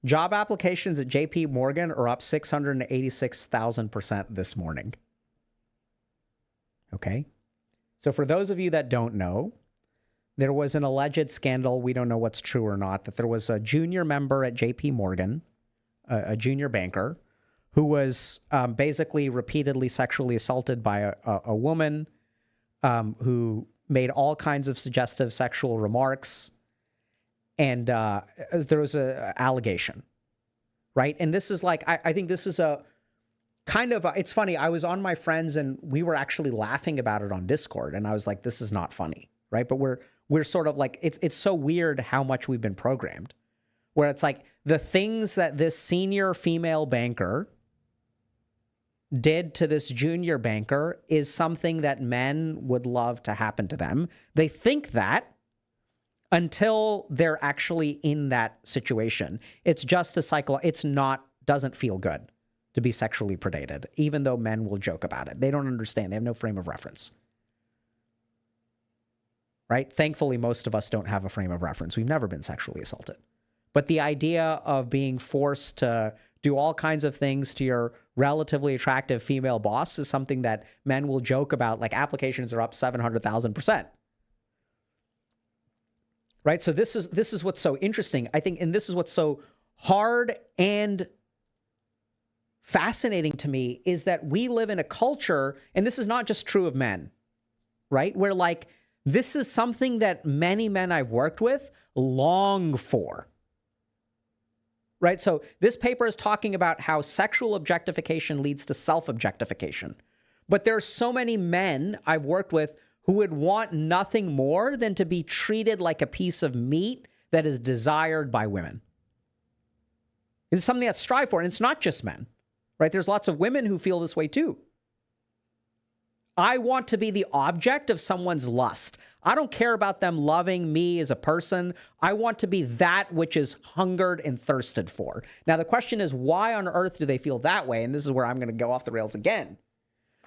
Job applications at JP Morgan are up 686,000% this morning. Okay. So for those of you that don't know, there was an alleged scandal, we don't know what's true or not, that there was a junior member at JP Morgan, a junior banker, who was basically repeatedly sexually assaulted by a woman who made all kinds of suggestive sexual remarks. And there was an allegation, right? And this is like, I think this is a kind of, it's funny. I was on my friends and we were actually laughing about it on Discord. And I was like, this is not funny, right? But we're sort of like, it's so weird how much we've been programmed, where it's like the things that this senior female banker did to this junior banker is something that men would love to happen to them. They think that until they're actually in that situation. It's just a cycle. It's not, doesn't feel good to be sexually predated, even though men will joke about it. They don't understand. They have no frame of reference. Right? Thankfully, most of us don't have a frame of reference. We've never been sexually assaulted. But the idea of being forced to do all kinds of things to your relatively attractive female boss is something that men will joke about, like applications are up 700,000%. Right? So this is what's so interesting, I think, and this is what's so hard and fascinating to me, is that we live in a culture, and this is not just true of men, right? Where like, this is something that many men I've worked with long for. Right? So this paper is talking about how sexual objectification leads to self-objectification. But there are so many men I've worked with who would want nothing more than to be treated like a piece of meat that is desired by women. It's something that's strived for, and it's not just men, right? There's lots of women who feel this way too. I want to be the object of someone's lust. I don't care about them loving me as a person. I want to be that which is hungered and thirsted for. Now, the question is, why on earth do they feel that way? And this is where I'm going to go off the rails again,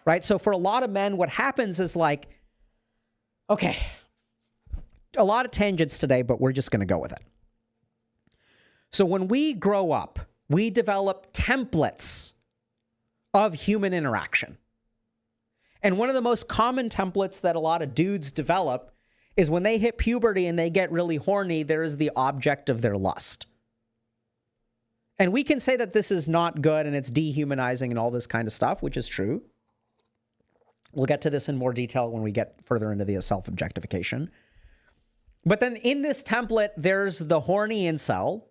right? So for a lot of men, what happens is like, okay, a lot of tangents today, but we're just going to go with it. So when we grow up, we develop templates of human interaction. And one of the most common templates that a lot of dudes develop is when they hit puberty and they get really horny, there is the object of their lust. And we can say that this is not good and it's dehumanizing and all this kind of stuff, which is true. We'll get to this in more detail when we get further into the self-objectification. But then in this template, there's the horny incel,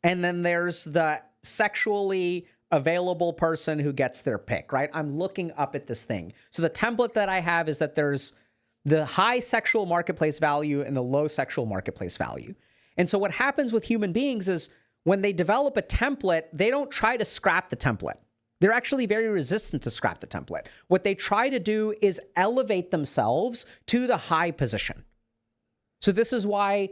and then there's the sexually available person who gets their pick, right? I'm looking up at this thing. So the template that I have is that there's the high sexual marketplace value and the low sexual marketplace value. And so what happens with human beings is when they develop a template, they don't try to scrap the template. They're actually very resistant to scrap the template. What they try to do is elevate themselves to the high position. So this is why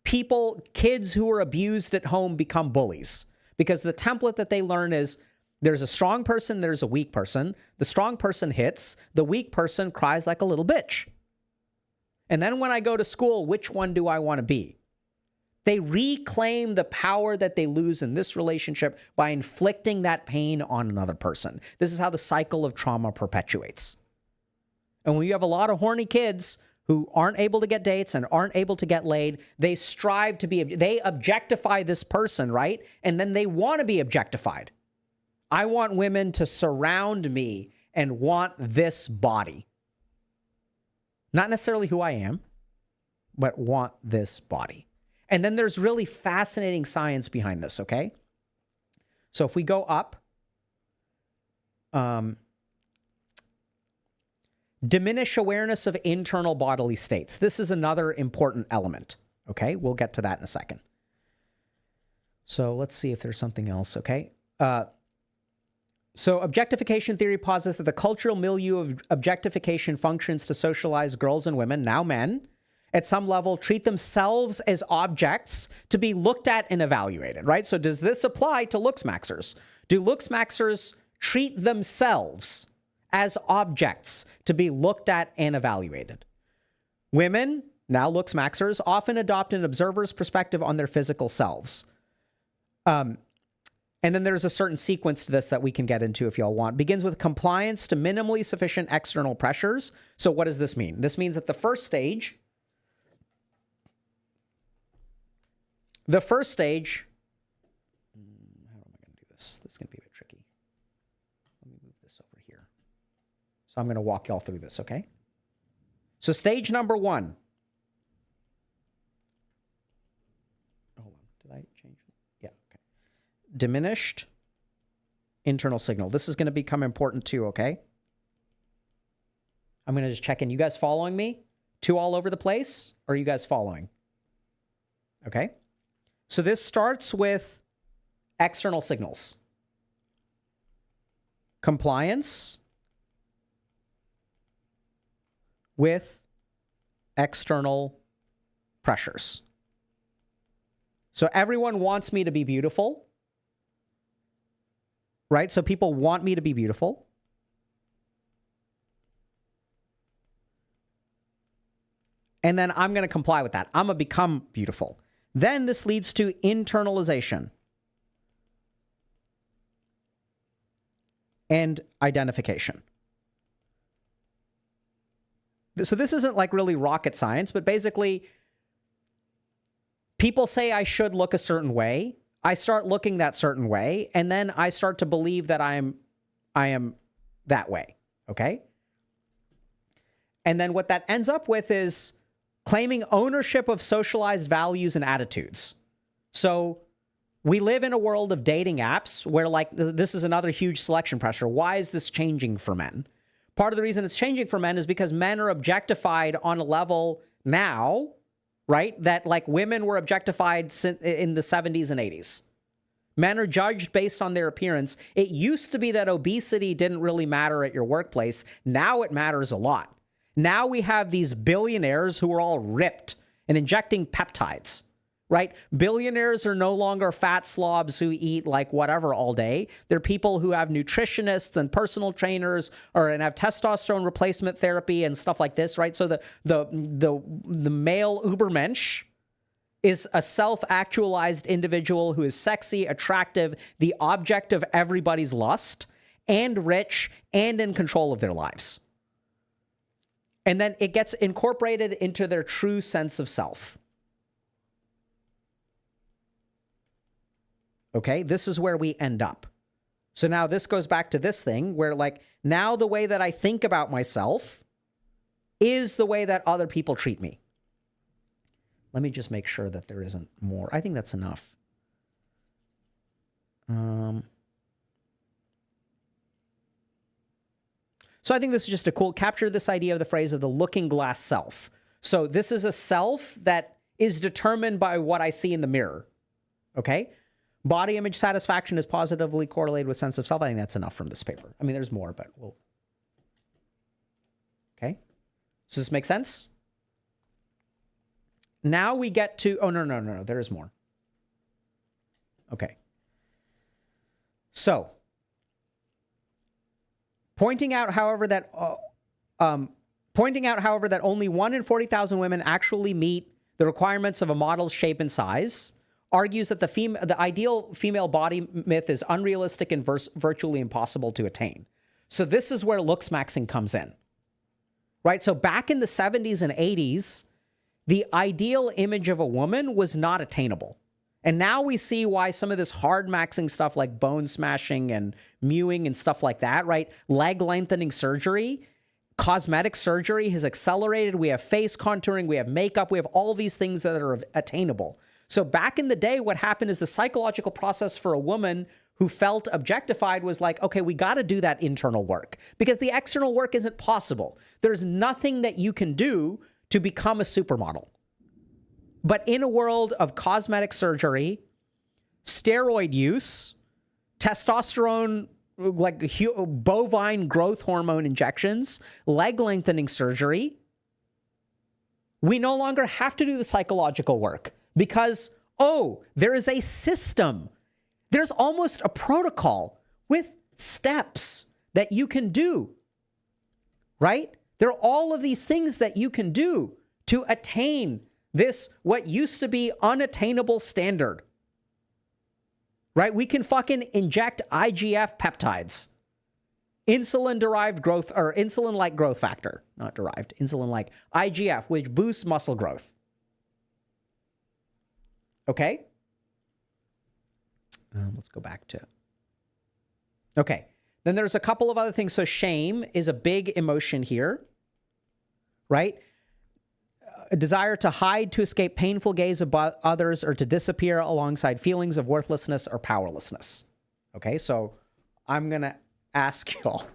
kids who are abused at home become bullies. Because the template that they learn is there's a strong person, there's a weak person. The strong person hits, the weak person cries like a little bitch. And then when I go to school, which one do I want to be? They reclaim the power that they lose in this relationship by inflicting that pain on another person. This is how the cycle of trauma perpetuates. And when you have a lot of horny kids who aren't able to get dates and aren't able to get laid, they strive to be, they objectify this person, right? And then they want to be objectified. I want women to surround me and want this body. Not necessarily who I am, but want this body. And then there's really fascinating science behind this, okay? So if we go up, diminish awareness of internal bodily states. This is another important element, okay? We'll get to that in a second. So let's see if there's something else, okay? So objectification theory posits that the cultural milieu of objectification functions to socialize girls and women, now men, at some level, treat themselves as objects to be looked at and evaluated, right? So does this apply to Looksmaxxers? Do Looksmaxxers treat themselves as objects to be looked at and evaluated? Women, now Looksmaxxers, often adopt an observer's perspective on their physical selves. And then there's a certain sequence to this that we can get into if y'all want. Begins with compliance to minimally sufficient external pressures. So what does this mean? This means that the first stage, how am I going to do this? This is going to be a bit tricky. Let me move this over here. So I'm going to walk y'all through this, okay? So stage number 1. Hold on. Did I change it? Yeah, okay. Diminished internal signal. This is going to become important too, okay? I'm going to just check in. You guys following me? Too all over the place? Or are you guys following? Okay. So this starts with external signals. Compliance with external pressures. So everyone wants me to be beautiful, right? So people want me to be beautiful. And then I'm going to comply with that. I'm going to become beautiful. Then this leads to internalization and identification. So this isn't like really rocket science, but basically people say I should look a certain way. I start looking that certain way, and then I start to believe that I am that way, okay? And then what that ends up with is claiming ownership of socialized values and attitudes. So we live in a world of dating apps where, like, this is another huge selection pressure. Why is this changing for men? Part of the reason it's changing for men is because men are objectified on a level now, right, that like women were objectified in the 70s and 80s. Men are judged based on their appearance. It used to be that obesity didn't really matter at your workplace. Now it matters a lot. Now we have these billionaires who are all ripped and injecting peptides, right? Billionaires are no longer fat slobs who eat like whatever all day. They're people who have nutritionists and personal trainers and have testosterone replacement therapy and stuff like this, right? So the male Ubermensch is a self-actualized individual who is sexy, attractive, the object of everybody's lust, and rich, and in control of their lives. And then it gets incorporated into their true sense of self. Okay, this is where we end up. So now this goes back to this thing where, like, now the way that I think about myself is the way that other people treat me. Let me just make sure that there isn't more. I think that's enough. So I think this is just a cool, capture this idea of the phrase of the looking glass self. So this is a self that is determined by what I see in the mirror. Okay? Body image satisfaction is positively correlated with sense of self. I think that's enough from this paper. I mean, there's more, but we'll... Okay? Does this make sense? Now we get to... Oh, no. There is more. Okay. So... Pointing out, however, that only 1 in 40,000 women actually meet the requirements of a model's shape and size argues that the ideal female body myth is unrealistic and virtually impossible to attain. So this is where looksmaxxing comes in, right? So back in the 70s and 80s, the ideal image of a woman was not attainable. And now we see why some of this hard maxing stuff like bone smashing and mewing and stuff like that, right? Leg lengthening surgery, cosmetic surgery has accelerated. We have face contouring, we have makeup, we have all these things that are attainable. So back in the day, what happened is the psychological process for a woman who felt objectified was like, okay, we got to do that internal work because the external work isn't possible. There's nothing that you can do to become a supermodel. But in a world of cosmetic surgery, steroid use, testosterone, like bovine growth hormone injections, leg lengthening surgery, we no longer have to do the psychological work because, oh, there is a system. There's almost a protocol with steps that you can do, right? There are all of these things that you can do to attain this, what used to be unattainable standard, right? We can fucking inject IGF peptides, insulin-derived growth, or insulin-like growth factor, not derived, insulin-like IGF, which boosts muscle growth. Okay? Let's go back to... Okay. Then there's a couple of other things. So shame is a big emotion here, right? A desire to hide, to escape painful gaze of others, or to disappear alongside feelings of worthlessness or powerlessness. Okay, so I'm going to ask y'all.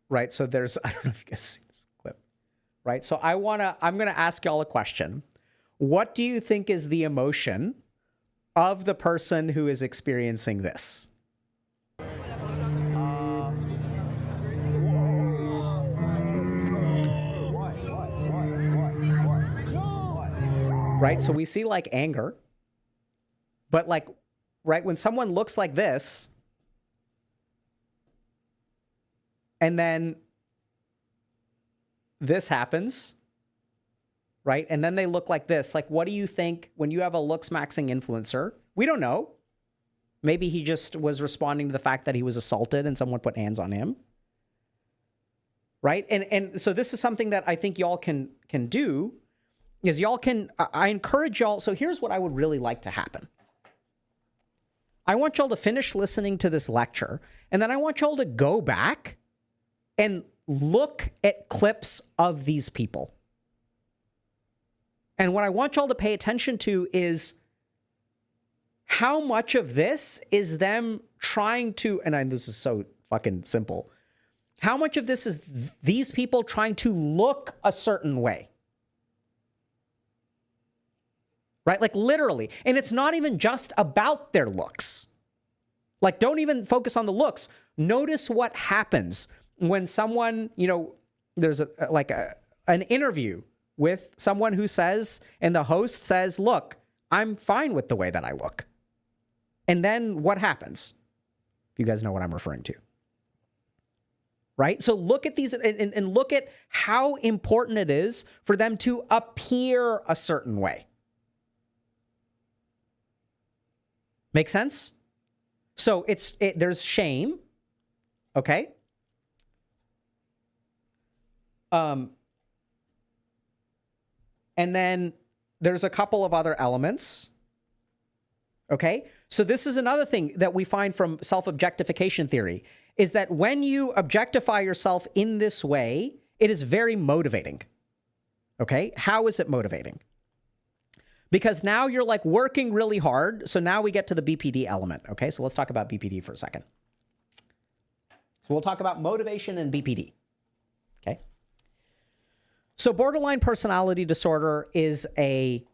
Right, so there's, I don't know if you guys see this clip, right? So I'm going to ask y'all a question. What do you think is the emotion of the person who is experiencing this? Right, so we see like anger, but like, right, when someone looks like this, and then this happens, right? And then they look like this. Like, what do you think when you have a Looksmaxxing influencer? We don't know. Maybe he just was responding to the fact that he was assaulted and someone put hands on him, right? And so this is something that I think y'all can do, is y'all can, I encourage y'all. So here's what I would really like to happen. I want y'all to finish listening to this lecture, and then I want y'all to go back and look at clips of these people. And what I want y'all to pay attention to is how much of this is them trying to, and this is so fucking simple, how much of this is these people trying to look a certain way? Right? Like literally. And it's not even just about their looks. Like, don't even focus on the looks. Notice what happens when someone, you know, there's an interview with someone who says, and the host says, look, I'm fine with the way that I look. And then what happens? If you guys know what I'm referring to. Right? So look at these and look at how important it is for them to appear a certain way. Make sense? So there's shame. Okay? And then there's a couple of other elements. Okay? So this is another thing that we find from self-objectification theory, is that when you objectify yourself in this way, it is very motivating. Okay? How is it motivating? Because now you're like working really hard. So now we get to the BPD element. Okay? So let's talk about BPD for a second. So we'll talk about motivation and BPD. Okay? So borderline personality disorder is a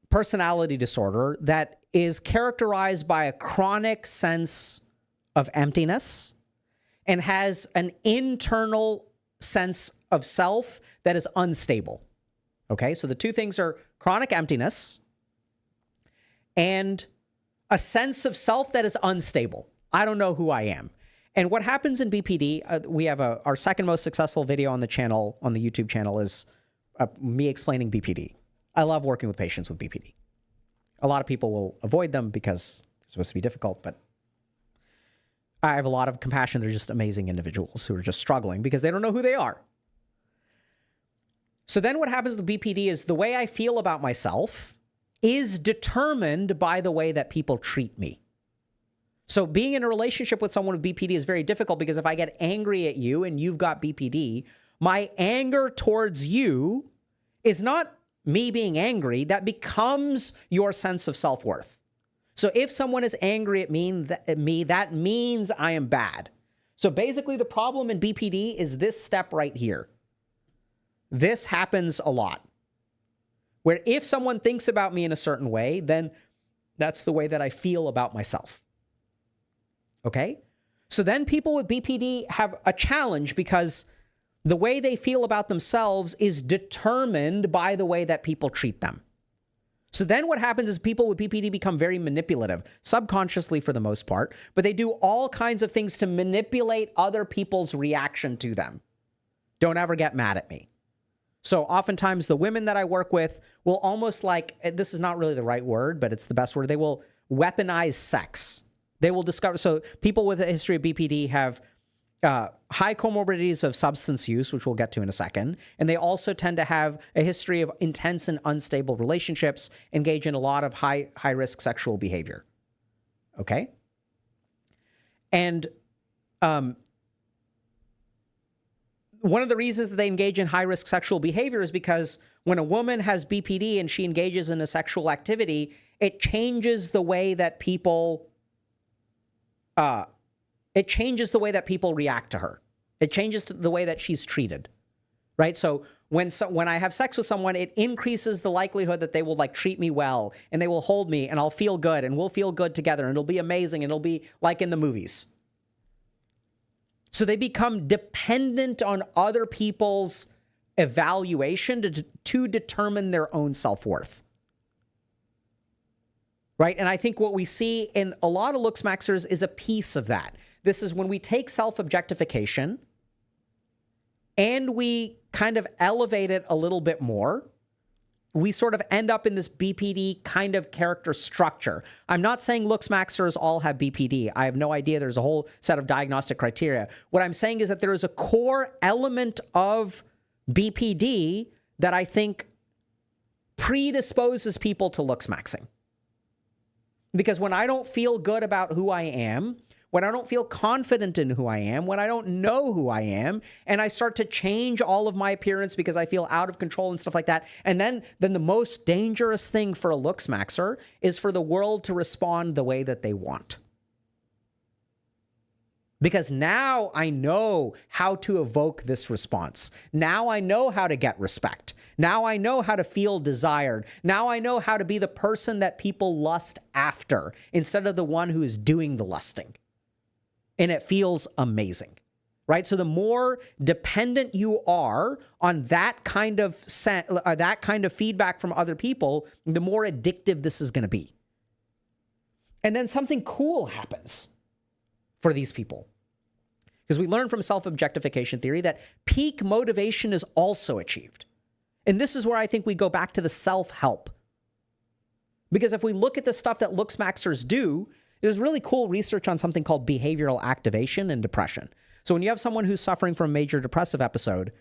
personality disorder that is characterized by a chronic sense of emptiness and has an internal sense of self that is unstable. Okay, so the two things are chronic emptiness and a sense of self that is unstable. I don't know who I am. And what happens in BPD, we have our second most successful video on the channel, on the YouTube channel, is me explaining BPD. I love working with patients with BPD. A lot of people will avoid them because they're supposed to be difficult, but I have a lot of compassion. They're just amazing individuals who are just struggling because they don't know who they are. So then what happens with BPD is the way I feel about myself is determined by the way that people treat me. So being in a relationship with someone with BPD is very difficult because if I get angry at you and you've got BPD, my anger towards you is not me being angry. That becomes your sense of self-worth. So if someone is angry at me, that means I am bad. So basically the problem in BPD is this step right here. This happens a lot. Where if someone thinks about me in a certain way, then that's the way that I feel about myself. Okay? So then people with BPD have a challenge because the way they feel about themselves is determined by the way that people treat them. So then what happens is people with BPD become very manipulative, subconsciously for the most part, but they do all kinds of things to manipulate other people's reaction to them. Don't ever get mad at me. So oftentimes the women that I work with will almost like, this is not really the right word, but it's the best word, they will weaponize sex. They will discover, so people with a history of BPD have high comorbidities of substance use, which we'll get to in a second. And they also tend to have a history of intense and unstable relationships, engage in a lot of high-risk sexual behavior. Okay? And one of the reasons that they engage in high-risk sexual behavior is because when a woman has BPD and she engages in a sexual activity, it changes the way that people react to her. It changes the way that she's treated, right? So when I have sex with someone, it increases the likelihood that they will like treat me well and they will hold me and I'll feel good and we'll feel good together and it'll be amazing and it'll be like in the movies. So they become dependent on other people's evaluation to determine their own self-worth. Right? And I think what we see in a lot of Looksmaxxers is a piece of that. This is when we take self-objectification and we kind of elevate it a little bit more, we sort of end up in this BPD kind of character structure. I'm not saying Looksmaxxers all have BPD. I have no idea. There's a whole set of diagnostic criteria. What I'm saying is that there is a core element of BPD that I think predisposes people to Looksmaxxing. Because when I don't feel good about who I am, when I don't feel confident in who I am, when I don't know who I am, and I start to change all of my appearance because I feel out of control and stuff like that, and then the most dangerous thing for a Looksmaxxer is for the world to respond the way that they want. Because now I know how to evoke this response. Now I know how to get respect. Now I know how to feel desired. Now I know how to be the person that people lust after instead of the one who is doing the lusting. And it feels amazing, right? So the more dependent you are on that kind of feedback from other people, the more addictive this is going to be. And then something cool happens for these people. Because we learn from self-objectification theory that peak motivation is also achieved. And this is where I think we go back to the self-help. Because if we look at the stuff that Looksmaxxers do, there's really cool research on something called behavioral activation and depression. So when you have someone who's suffering from a major depressive episode,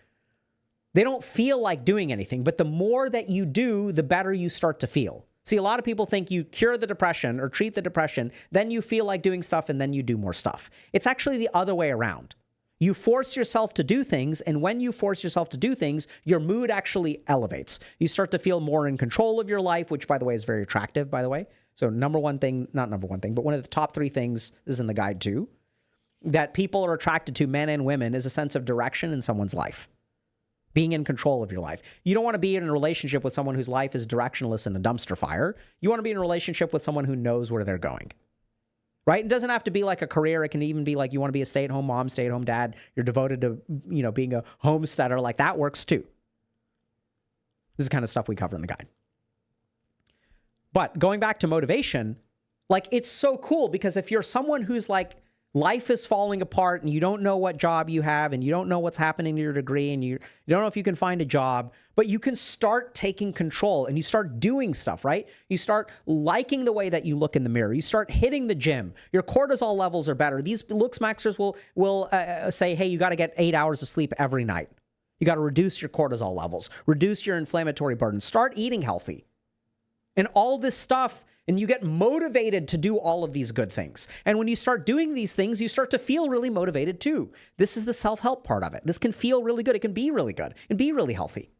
they don't feel like doing anything, but the more that you do, the better you start to feel. See, a lot of people think you cure the depression or treat the depression, then you feel like doing stuff, and then you do more stuff. It's actually the other way around. You force yourself to do things, and when you force yourself to do things, your mood actually elevates. You start to feel more in control of your life, which, by the way, is very attractive, by the way. So not number one thing, but one of the top 3 things, this is in the guide too, that people are attracted to, men and women, is a sense of direction in someone's life. Being in control of your life. You don't want to be in a relationship with someone whose life is directionless and a dumpster fire. You want to be in a relationship with someone who knows where they're going. Right? It doesn't have to be like a career. It can even be like you want to be a stay-at-home mom, stay-at-home dad. You're devoted to, being a homesteader. Like that works too. This is the kind of stuff we cover in the guide. But going back to motivation, like it's so cool because if you're someone who's like, life is falling apart and you don't know what job you have and you don't know what's happening to your degree and you don't know if you can find a job, but you can start taking control and you start doing stuff, right? You start liking the way that you look in the mirror. You start hitting the gym. Your cortisol levels are better. These Looksmaxxers will say, hey, you got to get 8 hours of sleep every night. You got to reduce your cortisol levels, reduce your inflammatory burden, start eating healthy. And all this stuff, and you get motivated to do all of these good things. And when you start doing these things, you start to feel really motivated too. This is the self-help part of it. This can feel really good. It can be really good and be really healthy.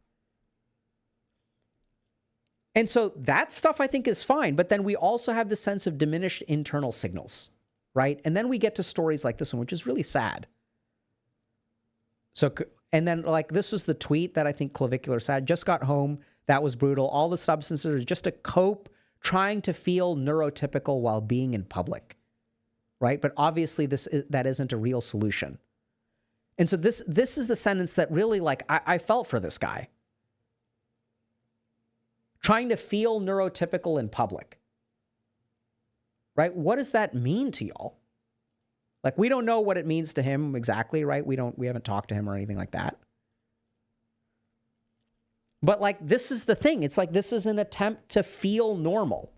And so that stuff I think is fine. But then we also have the sense of diminished internal signals, right? And then we get to stories like this one, which is really sad. So, and then like this was the tweet that I think Clavicular said, just got home. That was brutal. All the substances are just to cope, trying to feel neurotypical while being in public, right? But obviously that isn't a real solution. And so this is the sentence that really like, I felt for this guy. trying to feel neurotypical in public. Right? What does that mean to y'all? Like, we don't know what it means to him exactly, right? We haven't talked to him or anything like that. But like, this is the thing. It's like, this is an attempt to feel normal,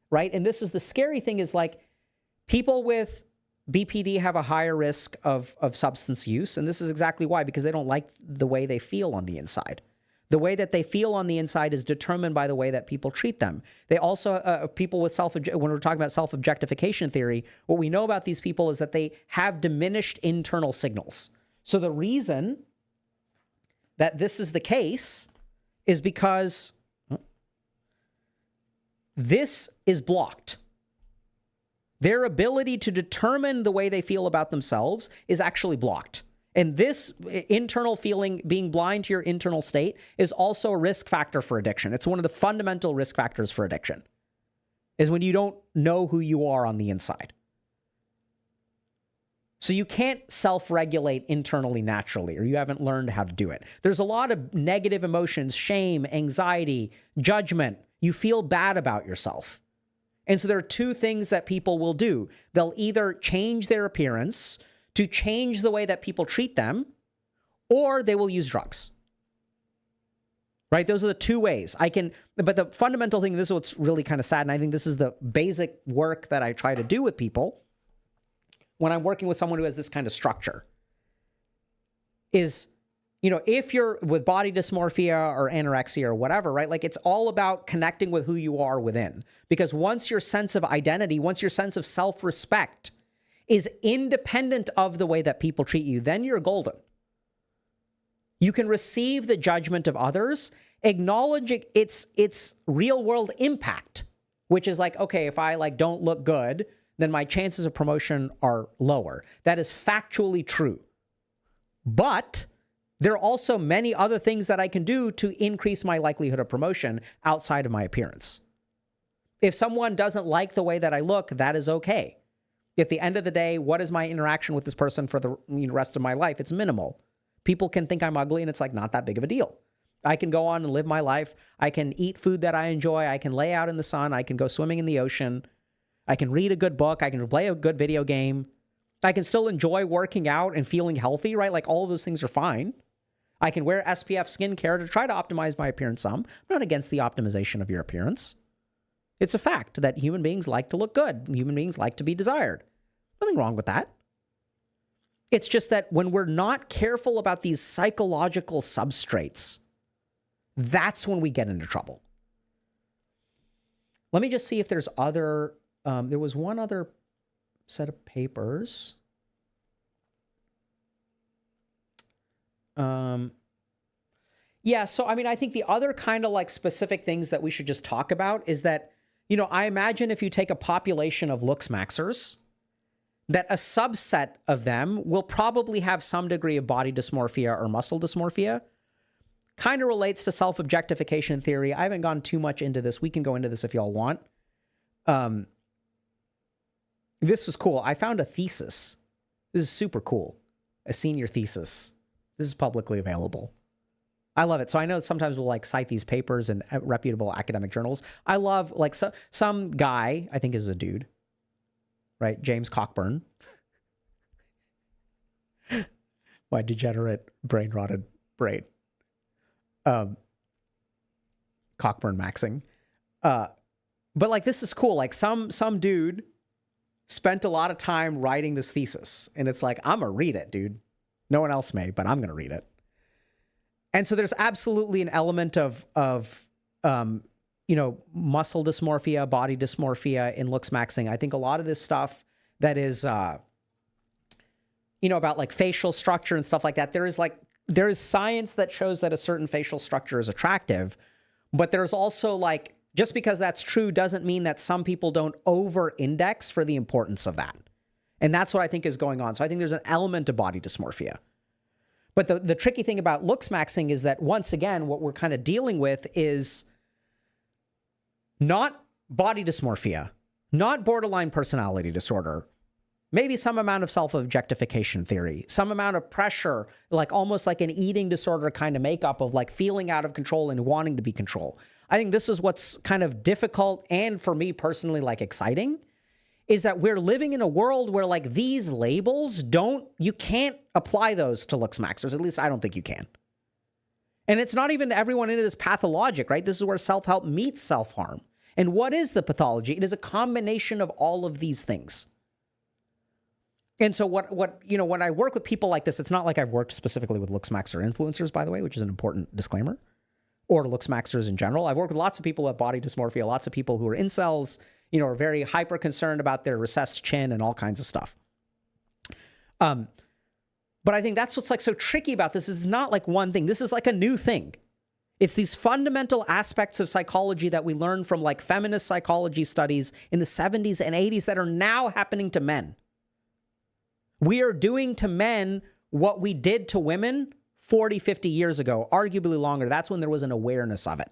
right? And this is the scary thing, is like, people with BPD have a higher risk of substance use. And this is exactly why, because they don't like the way they feel on the inside. The way that they feel on the inside is determined by the way that people treat them. They also, people with when we're talking about self-objectification theory, what we know about these people is that they have diminished internal signals. So the reason that this is the case is because this is blocked. Their ability to determine the way they feel about themselves is actually blocked. And this internal feeling, being blind to your internal state, is also a risk factor for addiction. It's one of the fundamental risk factors for addiction, is when you don't know who you are on the inside. So you can't self-regulate internally naturally, or you haven't learned how to do it. There's a lot of negative emotions, shame, anxiety, judgment. You feel bad about yourself. And so there are two things that people will do. They'll either change their appearance to change the way that people treat them, or they will use drugs. Right? Those are the two ways. But the fundamental thing, this is what's really kind of sad, and I think this is the basic work that I try to do with people when I'm working with someone who has this kind of structure, is, if you're with body dysmorphia or anorexia or whatever, right? Like, it's all about connecting with who you are within. Because once your sense of identity, once your sense of self-respect is independent of the way that people treat you, then you're golden. You can receive the judgment of others, acknowledge its real world impact, which is like, okay, if I don't look good, then my chances of promotion are lower. That is factually true. But there are also many other things that I can do to increase my likelihood of promotion outside of my appearance. If someone doesn't like the way that I look, that is okay. At the end of the day, what is my interaction with this person for the rest of my life? It's minimal. People can think I'm ugly, and it's not that big of a deal. I can go on and live my life. I can eat food that I enjoy. I can lay out in the sun. I can go swimming in the ocean. I can read a good book. I can play a good video game. I can still enjoy working out and feeling healthy, right? Like, all of those things are fine. I can wear SPF skincare to try to optimize my appearance some. I'm not against the optimization of your appearance. It's a fact that human beings like to look good. Human beings like to be desired. Nothing wrong with that. It's just that when we're not careful about these psychological substrates, that's when we get into trouble. Let me just see if there's other... there was one other set of papers. Yeah, so I think the other kind of specific things that we should just talk about is that, I imagine if you take a population of Looksmaxxers, that a subset of them will probably have some degree of body dysmorphia or muscle dysmorphia. Kind of relates to self-objectification theory. I haven't gone too much into this. We can go into this if y'all want. This was cool. I found a thesis. This is super cool. A senior thesis. This is publicly available. I love it. So I know sometimes we'll cite these papers in reputable academic journals. I love some guy, I think is a dude, right? James Cockburn. My degenerate brain-rotted brain. Cockburn-maxing. But this is cool. Some dude spent a lot of time writing this thesis. And it's I'm going to read it, dude. No one else may, but I'm going to read it. And so there's absolutely an element of muscle dysmorphia, body dysmorphia in Looksmaxxing. I think a lot of this stuff that is, about facial structure and stuff like that, there is science that shows that a certain facial structure is attractive, but there's also just because that's true doesn't mean that some people don't over-index for the importance of that. And that's what I think is going on. So I think there's an element of body dysmorphia. But the tricky thing about Looksmaxxing is that, once again, what we're kind of dealing with is not body dysmorphia, not borderline personality disorder, Maybe some amount of self-objectification theory, some amount of pressure, like almost like an eating disorder kind of makeup of like feeling out of control and wanting to be control. I think this is what's kind of difficult and for me personally, like exciting, is that we're living in a world where like these labels you can't apply those to Looksmaxxers. At least I don't think you can. And it's not even everyone in it is pathologic, right? This is where self-help meets self-harm. And what is the pathology? It is a combination of all of these things. And so when I work with people like this, it's not like I've worked specifically with Looksmaxxer influencers, by the way, which is an important disclaimer, or Looksmaxxers in general. I've worked with lots of people who have body dysmorphia, lots of people who are incels, are very hyper concerned about their recessed chin and all kinds of stuff. But I think that's what's like so tricky about this. Is not like one thing. This is like a new thing. It's these fundamental aspects of psychology that we learned from like feminist psychology studies in the 70s and 80s that are now happening to men. We are doing to men what we did to women 40, 50 years ago, arguably longer. That's when there was an awareness of it.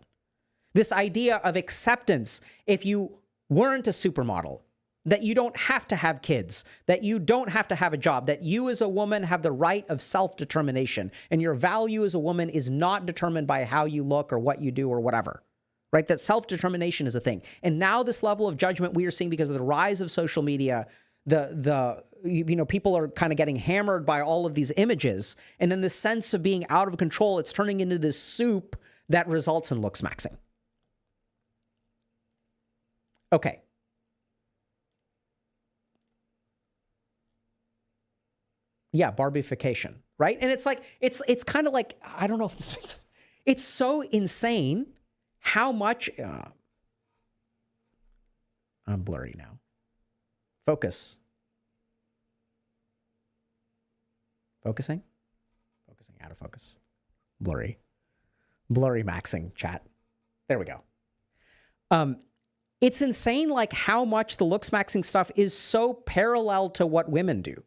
This idea of acceptance, if you weren't a supermodel, that you don't have to have kids, that you don't have to have a job, that you as a woman have the right of self-determination, and your value as a woman is not determined by how you look or what you do or whatever, right? That self-determination is a thing. And now this level of judgment we are seeing because of the rise of social media, people are kind of getting hammered by all of these images. And then the sense of being out of control, it's turning into this soup that results in Looksmaxxing. Okay. Yeah, Barbification, right? And it's like, it's kind of like, I don't know if this makes sense. It's so insane how much, I'm blurry now. Focus. Focusing? Focusing out of focus. Blurry. Blurry maxing, chat. There we go. It's insane like how much the Looksmaxxing stuff is so parallel to what women do,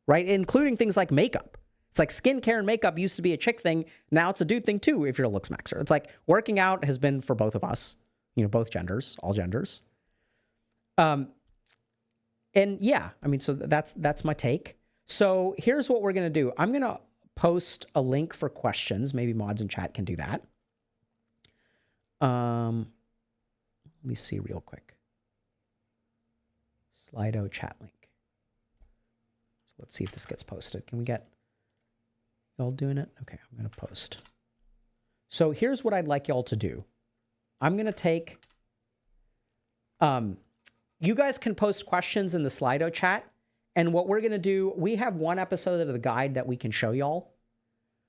right? Including things like makeup. It's like skincare and makeup used to be a chick thing. Now it's a dude thing too if you're a Looksmaxxer. It's like working out has been for both of us, both genders, all genders. And yeah, I mean, so that's my take. So here's what we're going to do. I'm going to post a link for questions. Maybe mods in chat can do that. Let me see real quick. Slido chat link. So let's see if this gets posted. Can we get y'all doing it? Okay, I'm going to post. So here's what I'd like y'all to do. I'm going to take... you guys can post questions in the Slido chat. And what we're going to do, we have one episode of the guide that we can show y'all.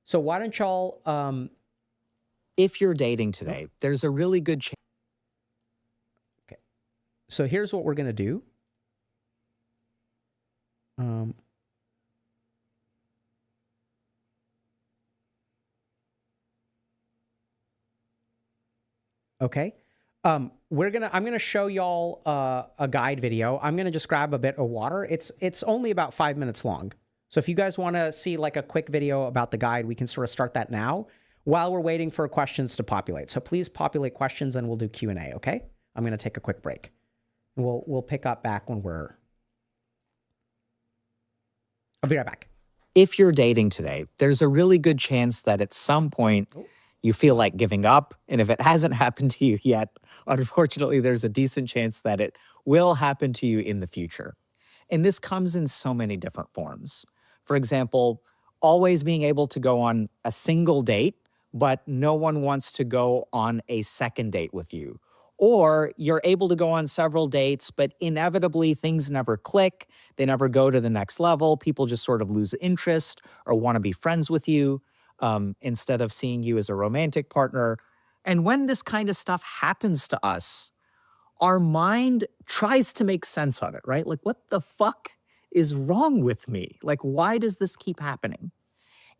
So why don't y'all... if you're dating today, there's a really good chance. Okay. So here's what we're going to do. Okay. I'm gonna show y'all a guide video. I'm gonna just grab a bit of water. It's only about 5 minutes long. So if you guys want to see like a quick video about the guide, we can sort of start that now while we're waiting for questions to populate. So please populate questions and we'll do Q&A, okay? I'm gonna take a quick break. We'll pick up back when we're... I'll be right back. If you're dating today, there's a really good chance that at some point you feel like giving up. And if it hasn't happened to you yet, unfortunately, there's a decent chance that it will happen to you in the future. And this comes in so many different forms. For example, always being able to go on a single date, but no one wants to go on a second date with you. Or you're able to go on several dates, but inevitably things never click. They never go to the next level. People just sort of lose interest or want to be friends with you instead of seeing you as a romantic partner. And when this kind of stuff happens to us, our mind tries to make sense of it, right? Like, what the fuck is wrong with me? Like, why does this keep happening?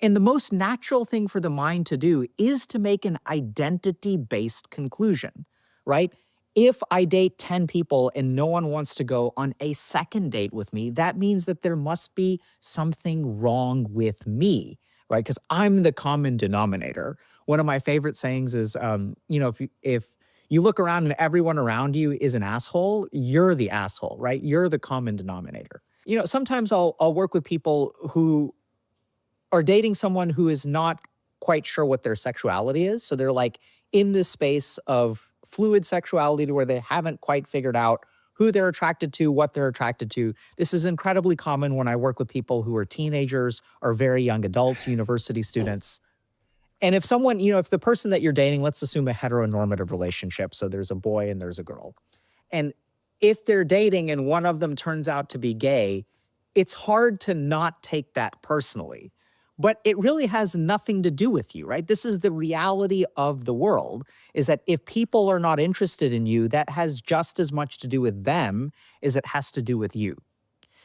And the most natural thing for the mind to do is to make an identity-based conclusion, right? If I date 10 people and no one wants to go on a second date with me, that means that there must be something wrong with me, right? Because I'm the common denominator. One of my favorite sayings is, if you look around and everyone around you is an asshole, you're the asshole, right? You're the common denominator. You know, sometimes I'll work with people who are dating someone who is not quite sure what their sexuality is. So they're like in this space of fluid sexuality to where they haven't quite figured out who they're attracted to, what they're attracted to. This is incredibly common when I work with people who are teenagers or very young adults, university students. And if someone, you know, if the person that you're dating, let's assume a heteronormative relationship, so there's a boy and there's a girl. And if they're dating and one of them turns out to be gay, it's hard to not take that personally. But it really has nothing to do with you, right? This is the reality of the world, is that if people are not interested in you, that has just as much to do with them as it has to do with you.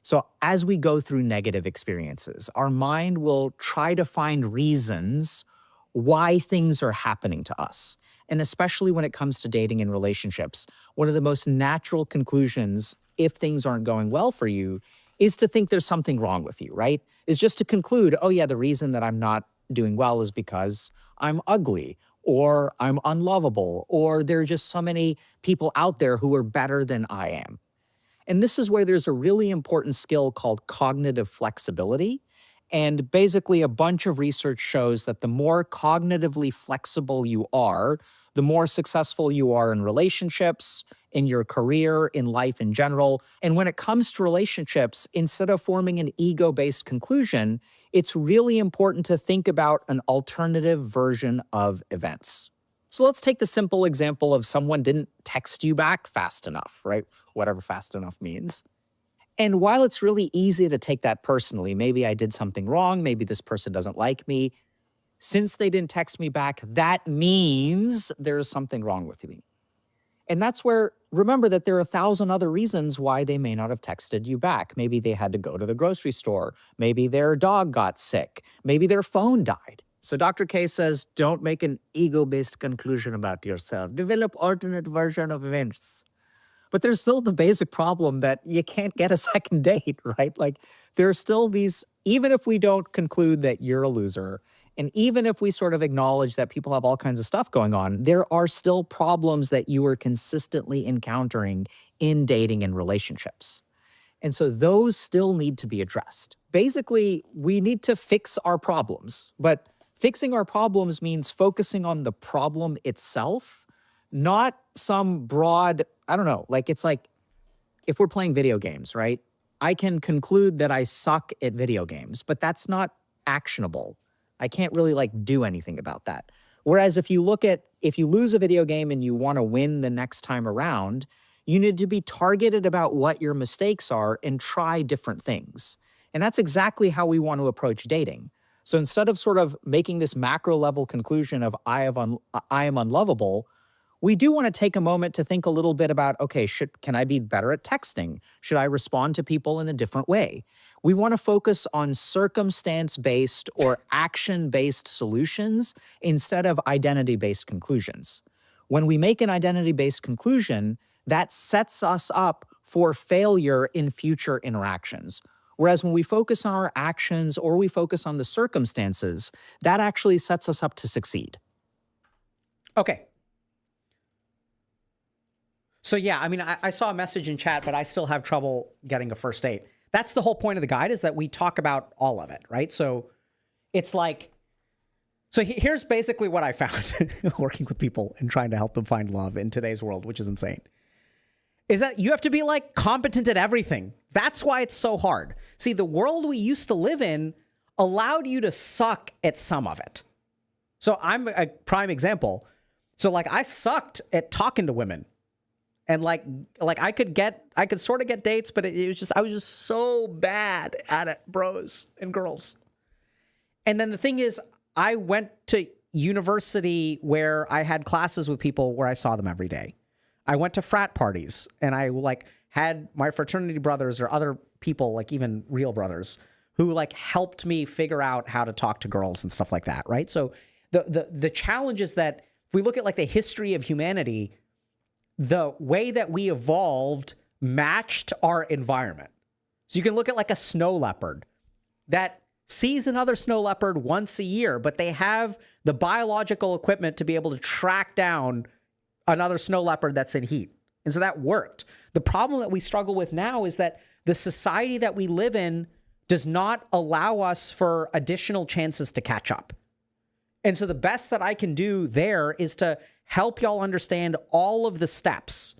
So as we go through negative experiences, our mind will try to find reasons why things are happening to us. And especially when it comes to dating and relationships, one of the most natural conclusions, if things aren't going well for you, is to think there's something wrong with you, right? Is just to conclude, oh yeah, the reason that I'm not doing well is because I'm ugly, or I'm unlovable, or there are just so many people out there who are better than I am. And this is where there's a really important skill called cognitive flexibility. And basically a bunch of research shows that the more cognitively flexible you are, the more successful you are in relationships, in your career, in life in general. And when it comes to relationships, instead of forming an ego-based conclusion, it's really important to think about an alternative version of events. So let's take the simple example of someone didn't text you back fast enough, right? Whatever fast enough means. And while it's really easy to take that personally, maybe I did something wrong, maybe this person doesn't like me, since they didn't text me back, that means there's something wrong with me. And that's where, remember that there are 1,000 other reasons why they may not have texted you back. Maybe they had to go to the grocery store. Maybe their dog got sick. Maybe their phone died. So Dr. K says, don't make an ego-based conclusion about yourself. Develop alternate version of events. But there's still the basic problem that you can't get a second date, right? Like there are still these, even if we don't conclude that you're a loser, and even if we sort of acknowledge that people have all kinds of stuff going on, there are still problems that you are consistently encountering in dating and relationships. And so those still need to be addressed. Basically, we need to fix our problems, but fixing our problems means focusing on the problem itself, not some broad, I don't know, like it's like if we're playing video games, right? I can conclude that I suck at video games, but that's not actionable. I can't really like do anything about that. Whereas if you lose a video game and you want to win the next time around, you need to be targeted about what your mistakes are and try different things. And that's exactly how we want to approach dating. So instead of sort of making this macro level conclusion of I am unlovable, we do want to take a moment to think a little bit about, okay, can I be better at texting? Should I respond to people in a different way? We want to focus on circumstance-based or action-based solutions instead of identity-based conclusions. When we make an identity-based conclusion, that sets us up for failure in future interactions. Whereas when we focus on our actions or we focus on the circumstances, that actually sets us up to succeed. Okay. So yeah, I mean, I saw a message in chat, but I still have trouble getting a first date. That's the whole point of the guide, is that we talk about all of it, right? So it's like, so here's basically what I found working with people and trying to help them find love in today's world, which is insane, is that you have to be like competent at everything. That's why it's so hard. See, the world we used to live in allowed you to suck at some of it. So I'm a prime example. So like I sucked at talking to women. And like I could sort of get dates, but it was just, I was just so bad at it, bros and girls. And then the thing is, I went to university where I had classes with people where I saw them every day. I went to frat parties and I like had my fraternity brothers or other people, like even real brothers, who like helped me figure out how to talk to girls and stuff like that, right? So the challenge is that if we look at like the history of humanity, the way that we evolved matched our environment. So you can look at like a snow leopard that sees another snow leopard once a year, but they have the biological equipment to be able to track down another snow leopard that's in heat. And so that worked. The problem that we struggle with now is that the society that we live in does not allow us for additional chances to catch up. And so the best that I can do there is to help y'all understand all of the steps.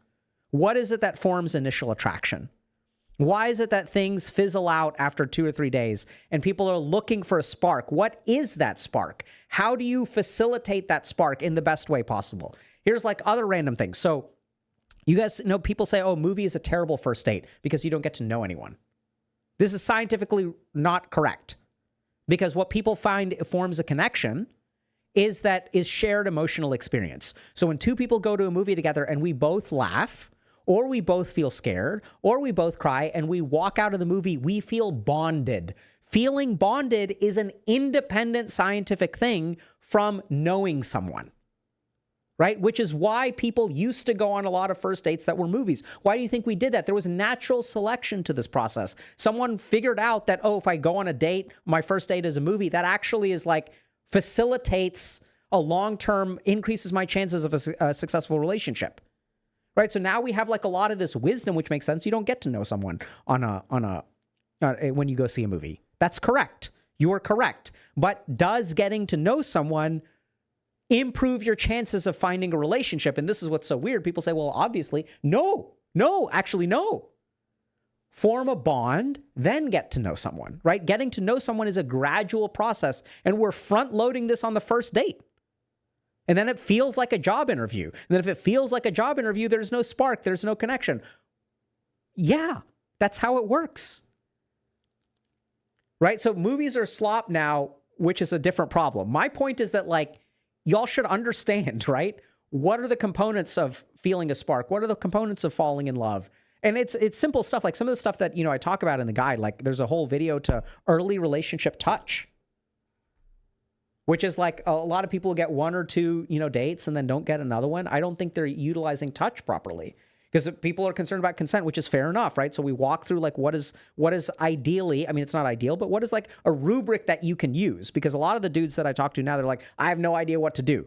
What is it that forms initial attraction? Why is it that things fizzle out after 2 or 3 days and people are looking for a spark? What is that spark? How do you facilitate that spark in the best way possible? Here's like other random things. So you guys know people say, oh, movie is a terrible first date because you don't get to know anyone. This is scientifically not correct, because what people find forms a connection is shared emotional experience. So when two people go to a movie together and we both laugh, or we both feel scared, or we both cry, and we walk out of the movie, we feel bonded. Feeling bonded is an independent scientific thing from knowing someone, right? Which is why people used to go on a lot of first dates that were movies. Why do you think we did that? There was natural selection to this process. Someone figured out that, oh, if I go on a date, my first date is a movie, that actually is like facilitates a long-term, increases my chances of a successful relationship. Right, so now we have like a lot of this wisdom, which makes sense. You don't get to know someone when you go see a movie. That's correct. You are correct. But does getting to know someone improve your chances of finding a relationship? And this is what's so weird. People say, well, obviously, no, actually, no. Form a bond, then get to know someone, right? Getting to know someone is a gradual process, and we're front-loading this on the first date. And then it feels like a job interview. And then if it feels like a job interview, there's no spark, there's no connection. Yeah, that's how it works. Right? So movies are slop now, which is a different problem. My point is that, like, y'all should understand, right? What are the components of feeling a spark? What are the components of falling in love? And it's simple stuff, like some of the stuff that, I talk about in the guide. Like, there's a whole video to early relationship touch, which is like a lot of people get 1 or 2, dates and then don't get another one. I don't think they're utilizing touch properly, because people are concerned about consent, which is fair enough, right? So we walk through like what is ideally, I mean, it's not ideal, but what is like a rubric that you can use? Because a lot of the dudes that I talk to now, they're like, I have no idea what to do.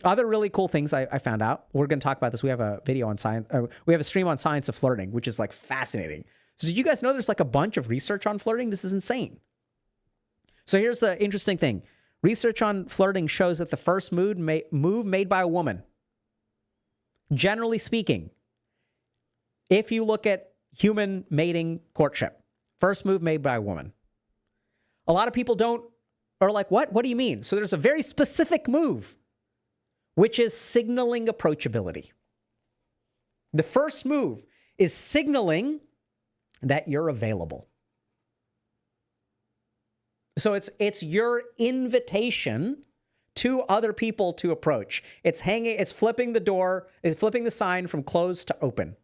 Other really cool things I found out. We're going to talk about this. We have a video on science. We have a stream on science of flirting, which is like fascinating. So did you guys know there's like a bunch of research on flirting? This is insane. So here's the interesting thing. Research on flirting shows that the first move made by a woman, generally speaking, if you look at human mating courtship, first move made by a woman. A lot of people are like, what? What do you mean? So there's a very specific move, which is signaling approachability. The first move is signaling that you're available. So it's your invitation to other people to approach. It's flipping the sign from closed to open.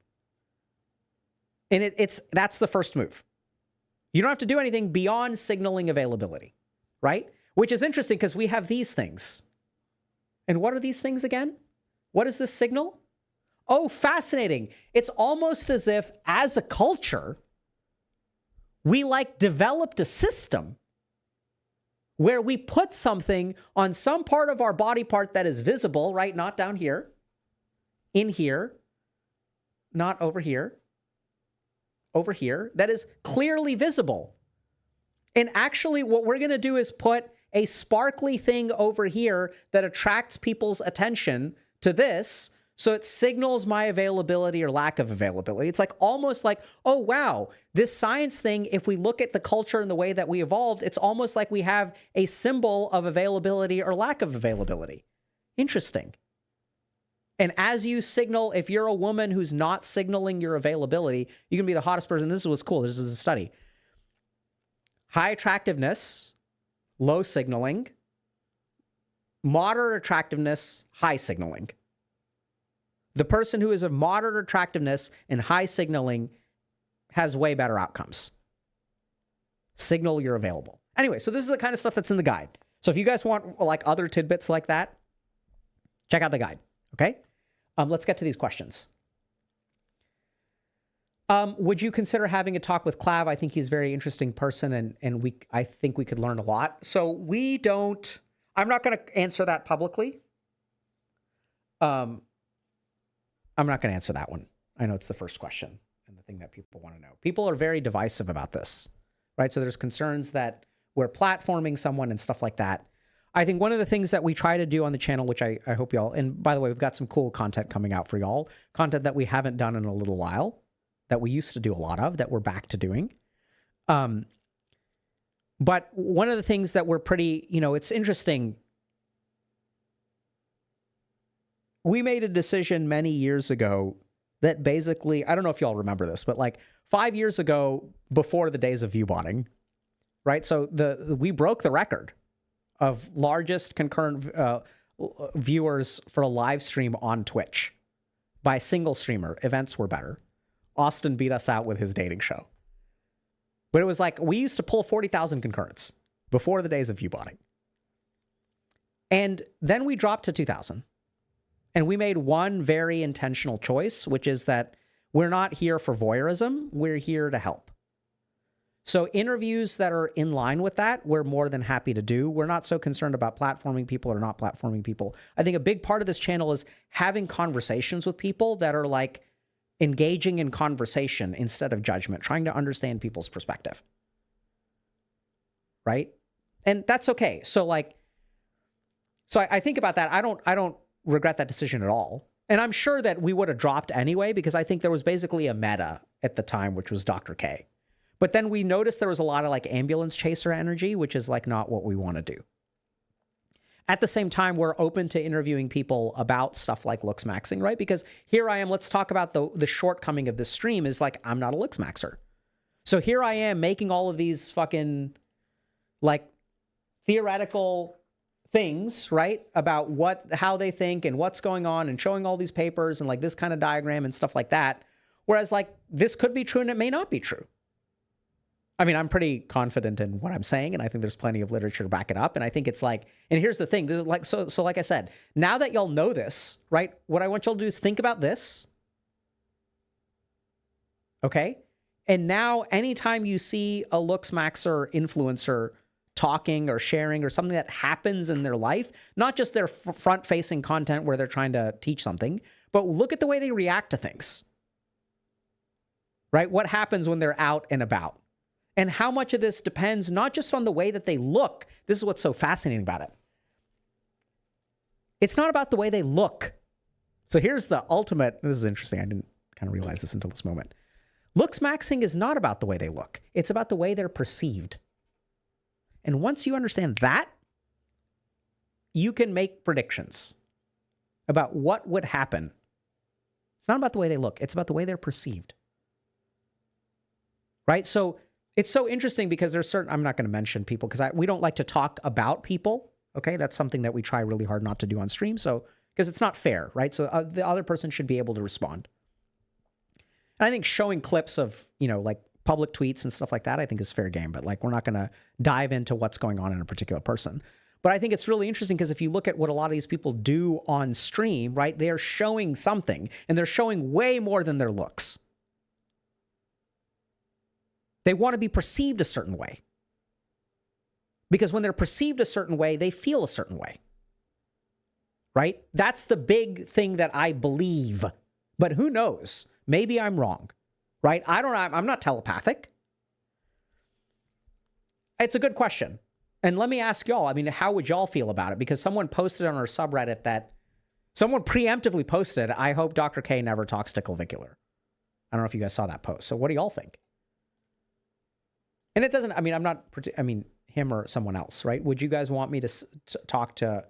And that's the first move. You don't have to do anything beyond signaling availability, right? Which is interesting because we have these things. And what are these things again? What is this signal? Oh, fascinating. It's almost as if, as a culture, we developed a system where we put something on some part of our body part that is visible, right? Not down here, in here, not over here, that is clearly visible. And actually what we're going to do is put a sparkly thing over here that attracts people's attention to this, so it signals my availability or lack of availability. It's like almost like, oh, wow, this science thing, if we look at the culture and the way that we evolved, it's almost like we have a symbol of availability or lack of availability. Interesting. And as you signal, if you're a woman who's not signaling your availability, you can be the hottest person. This is what's cool. This is a study. High attractiveness, low signaling. Moderate attractiveness, high signaling. The person who is of moderate attractiveness and high signaling has way better outcomes. Signal you're available. Anyway, so this is the kind of stuff that's in the guide. So if you guys want like other tidbits like that, check out the guide, okay? Let's get to these questions. Would you consider having a talk with Clav? I think he's a very interesting person, and I think we could learn a lot. So I'm not going to answer that publicly. I'm not going to answer that one. I know it's the first question and the thing that people want to know. People are very divisive about this, right? So there's concerns that we're platforming someone and stuff like that. I think one of the things that we try to do on the channel, which I hope y'all, and by the way, we've got some cool content coming out for y'all, content that we haven't done in a little while, that we used to do a lot of, that we're back to doing. But one of the things that we're pretty, it's interesting. We made a decision many years ago that basically, I don't know if y'all remember this, but like 5 years ago, before the days of viewbotting, right? So we broke the record of largest concurrent viewers for a live stream on Twitch by a single streamer. Events were better. Austin beat us out with his dating show. But it was like, we used to pull 40,000 concurrents before the days of viewbotting. And then we dropped to 2,000. And we made one very intentional choice, which is that we're not here for voyeurism. We're here to help. So interviews that are in line with that, we're more than happy to do. We're not so concerned about platforming people or not platforming people. I think a big part of this channel is having conversations with people that are like engaging in conversation instead of judgment, trying to understand people's perspective. Right? And that's okay. So I think about that. I don't regret that decision at all. And I'm sure that we would have dropped anyway, because I think there was basically a meta at the time, which was Dr. K. But then we noticed there was a lot of like ambulance chaser energy, which is like not what we want to do. At the same time, we're open to interviewing people about stuff like Looksmaxxing, right? Because here I am, let's talk about the shortcoming of this stream is like, I'm not a Looksmaxxer. So here I am making all of these fucking like theoretical things, right? About how they think and what's going on and showing all these papers and like this kind of diagram and stuff like that. Whereas like this could be true and it may not be true. I mean, I'm pretty confident in what I'm saying, and I think there's plenty of literature to back it up. And I think it's like, and here's the thing, like, so like I said, now that y'all know this, right? What I want y'all to do is think about this. Okay? And now anytime you see a Looksmaxxer influencer talking or sharing or something that happens in their life, not just their front-facing content where they're trying to teach something, but look at the way they react to things. Right? What happens when they're out and about? And how much of this depends not just on the way that they look. This is what's so fascinating about it. It's not about the way they look. So here's the ultimate, this is interesting. I didn't kind of realize this until this moment. Looksmaxxing is not about the way they look. It's about the way they're perceived. And once you understand that, you can make predictions about what would happen. It's not about the way they look. It's about the way they're perceived. Right? So it's so interesting because there's certain, I'm not going to mention people because we don't like to talk about people. Okay. That's something that we try really hard not to do on stream. So, because it's not fair, right? So the other person should be able to respond. And I think showing clips of, like public tweets and stuff like that, I think is fair game, but like, we're not going to dive into what's going on in a particular person. But I think it's really interesting because if you look at what a lot of these people do on stream, right, they're showing something and they're showing way more than their looks. They want to be perceived a certain way. Because when they're perceived a certain way, they feel a certain way. Right? That's the big thing that I believe. But who knows? Maybe I'm wrong. Right? I'm not telepathic. It's a good question. And let me ask y'all, I mean, how would y'all feel about it? Because someone posted on our subreddit that someone preemptively posted, I hope Dr. K never talks to Clavicular. I don't know if you guys saw that post. So what do y'all think? And it doesn't, him or someone else, right? Would you guys want me to talk to...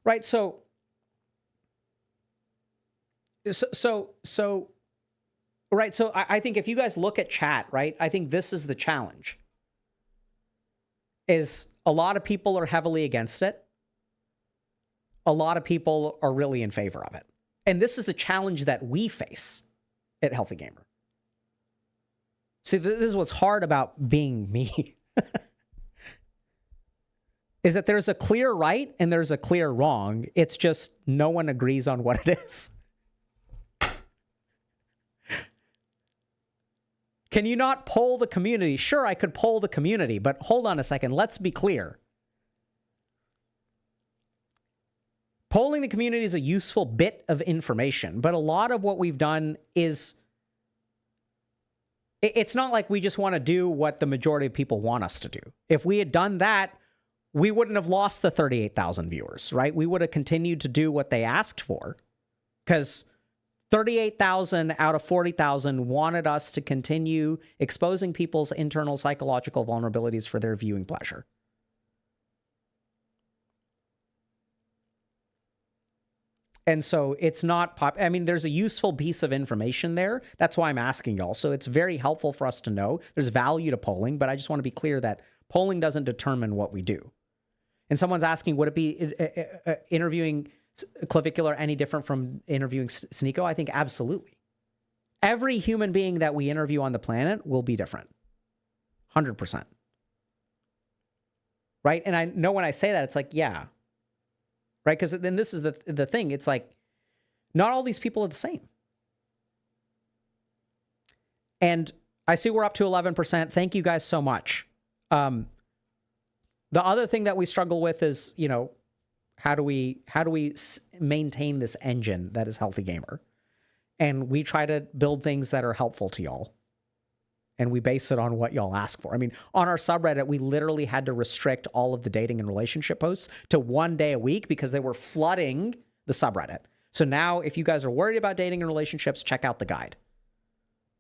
Right, so I think if you guys look at chat, right, I think this is the challenge. Is a lot of people are heavily against it. A lot of people are really in favor of it. And this is the challenge that we face at Healthy Gamer. See, this is what's hard about being me. Is that there's a clear right and there's a clear wrong. It's just no one agrees on what it is. Can you not poll the community? Sure, I could poll the community, but hold on a second. Let's be clear. Polling the community is a useful bit of information, but a lot of what we've done is, it's not like we just want to do what the majority of people want us to do. If we had done that, we wouldn't have lost the 38,000 viewers, right? We would have continued to do what they asked for, because 38,000 out of 40,000 wanted us to continue exposing people's internal psychological vulnerabilities for their viewing pleasure. And so it's not I mean, there's a useful piece of information there. That's why I'm asking y'all. So it's very helpful for us to know. There's value to polling, but I just want to be clear that polling doesn't determine what we do. And someone's asking, would it be interviewing Clavicular any different from interviewing Sneeko? I think absolutely. Every human being that we interview on the planet will be different. 100%. Right? And I know when I say that, it's like, yeah. Right? Because then this is the thing. It's like, not all these people are the same. And I see we're up to 11%. Thank you guys so much. The other thing that we struggle with is, you know, how do we maintain this engine that is Healthy Gamer? And we try to build things that are helpful to y'all. And we base it on what y'all ask for. I mean, on our subreddit, we literally had to restrict all of the dating and relationship posts to 1 day a week because they were flooding the subreddit. So now, if you guys are worried about dating and relationships, check out the guide.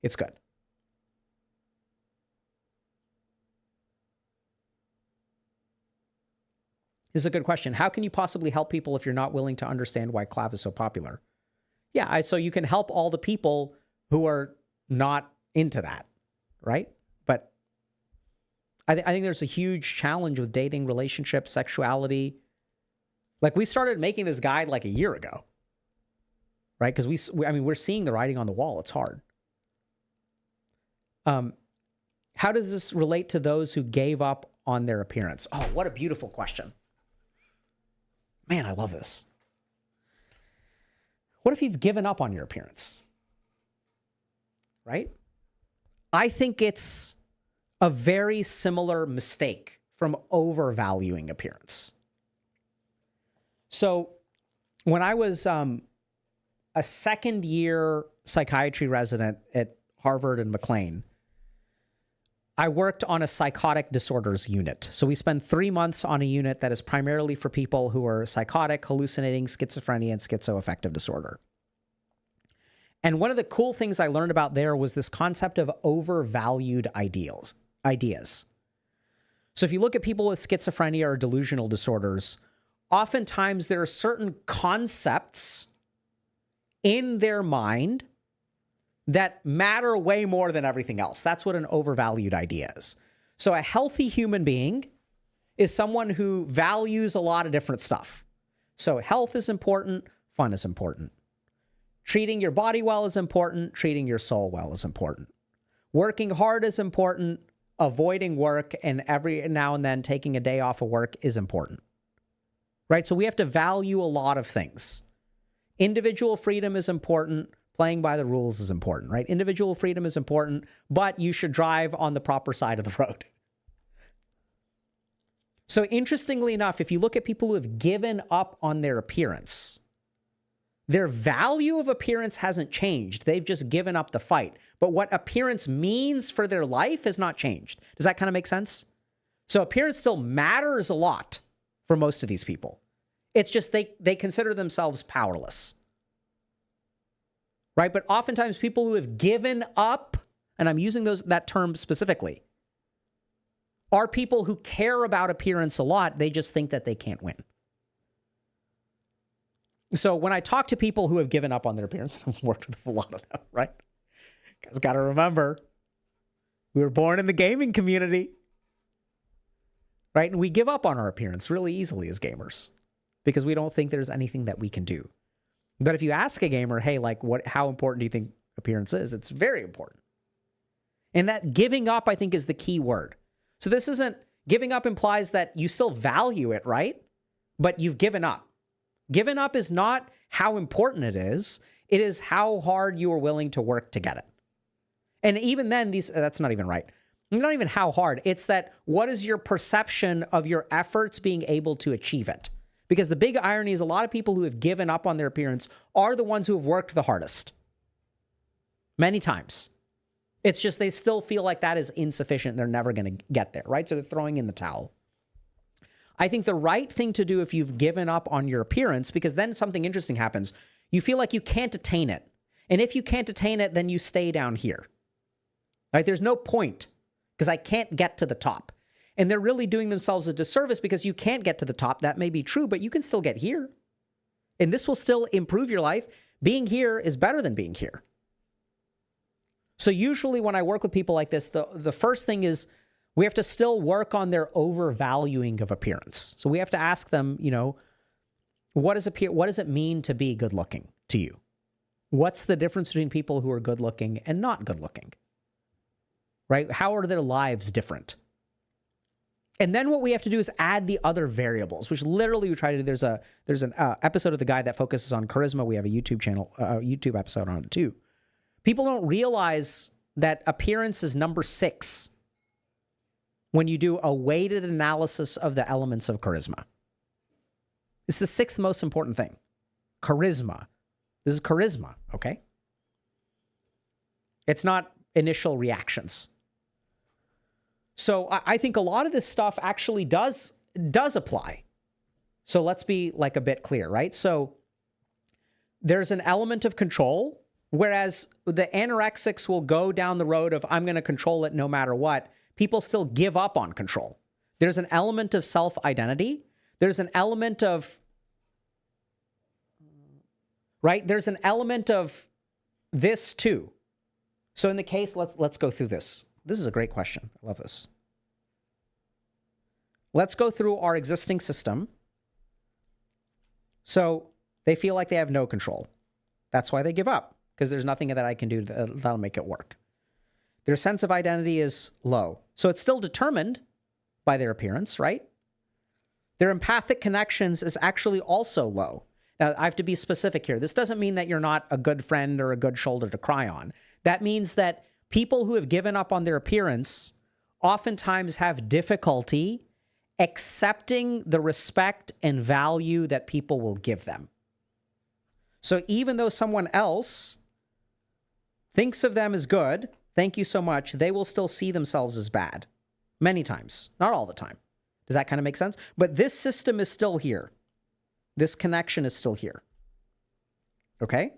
It's good. This is a good question. How can you possibly help people if you're not willing to understand why Clav is so popular? Yeah, so you can help all the people who are not into that, right? But I think there's a huge challenge with dating, relationships, sexuality. Like, we started making this guide like a year ago, right? Because we're seeing the writing on the wall. It's hard. How does this relate to those who gave up on their appearance? Oh, what a beautiful question. Man, I love this. What if you've given up on your appearance? Right? I think it's a very similar mistake from overvaluing appearance. So when I was a second-year psychiatry resident at Harvard and McLean, I worked on a psychotic disorders unit. So we spend 3 months on a unit that is primarily for people who are psychotic, hallucinating, schizophrenia, and schizoaffective disorder. And one of the cool things I learned about there was this concept of overvalued ideas. So if you look at people with schizophrenia or delusional disorders, oftentimes there are certain concepts in their mind that matter way more than everything else. That's what an overvalued idea is. So a healthy human being is someone who values a lot of different stuff. So health is important, fun is important. Treating your body well is important, treating your soul well is important. Working hard is important, avoiding work and every now and then taking a day off of work is important. Right? So we have to value a lot of things. Individual freedom is important. Playing by the rules is important, right? Individual freedom is important, but you should drive on the proper side of the road. So interestingly enough, if you look at people who have given up on their appearance, their value of appearance hasn't changed. They've just given up the fight. But what appearance means for their life has not changed. Does that kind of make sense? So appearance still matters a lot for most of these people. It's just they consider themselves powerless. Right? But oftentimes people who have given up, and I'm using that term specifically, are people who care about appearance a lot. They just think that they can't win. So when I talk to people who have given up on their appearance, I've worked with a lot of them, right? You guys got to remember, we were born in the gaming community, right? And we give up on our appearance really easily as gamers because we don't think there's anything that we can do. But if you ask a gamer, hey, like, how important do you think appearance is? It's very important. And that giving up, I think, is the key word. So this isn't, giving up implies that you still value it, right? But you've given up. Given up is not how important it is. It is how hard you are willing to work to get it. And even then, that's not even right. Not even how hard. It's that what is your perception of your efforts being able to achieve it? Because the big irony is a lot of people who have given up on their appearance are the ones who have worked the hardest. Many times. It's just they still feel like that is insufficient. They're never going to get there, right? So they're throwing in the towel. I think the right thing to do if you've given up on your appearance, because then something interesting happens. You feel like you can't attain it. And if you can't attain it, then you stay down here. Right? There's no point because I can't get to the top. And they're really doing themselves a disservice because you can't get to the top. That may be true, but you can still get here. And this will still improve your life. Being here is better than being here. So usually when I work with people like this, the first thing is we have to still work on their overvaluing of appearance. So we have to ask them, what does it mean to be good looking to you? What's the difference between people who are good looking and not good looking? Right? How are their lives different? And then what we have to do is add the other variables, which literally we try to do. There's an episode of the guy that focuses on charisma. We have a YouTube channel, YouTube episode on it too. People don't realize that appearance is number 6 when you do a weighted analysis of the elements of charisma. It's the 6th most important thing. Charisma. This is charisma, okay? It's not initial reactions. So I think a lot of this stuff actually does apply. So let's be like a bit clear, right? So there's an element of control, whereas the anorexics will go down the road of I'm going to control it no matter what. People still give up on control. There's an element of self-identity. There's an element of, right? There's an element of this too. So in the case, let's go through this. This is a great question. I love this. Let's go through our existing system. So they feel like they have no control. That's why they give up, because there's nothing that I can do that'll make it work. Their sense of identity is low. So it's still determined by their appearance, right? Their empathic connections is actually also low. Now, I have to be specific here. This doesn't mean that you're not a good friend or a good shoulder to cry on. That means that people who have given up on their appearance oftentimes have difficulty accepting the respect and value that people will give them. So even though someone else thinks of them as good, thank you so much, they will still see themselves as bad. Many times. Not all the time. Does that kind of make sense? But this system is still here. This connection is still here. Okay?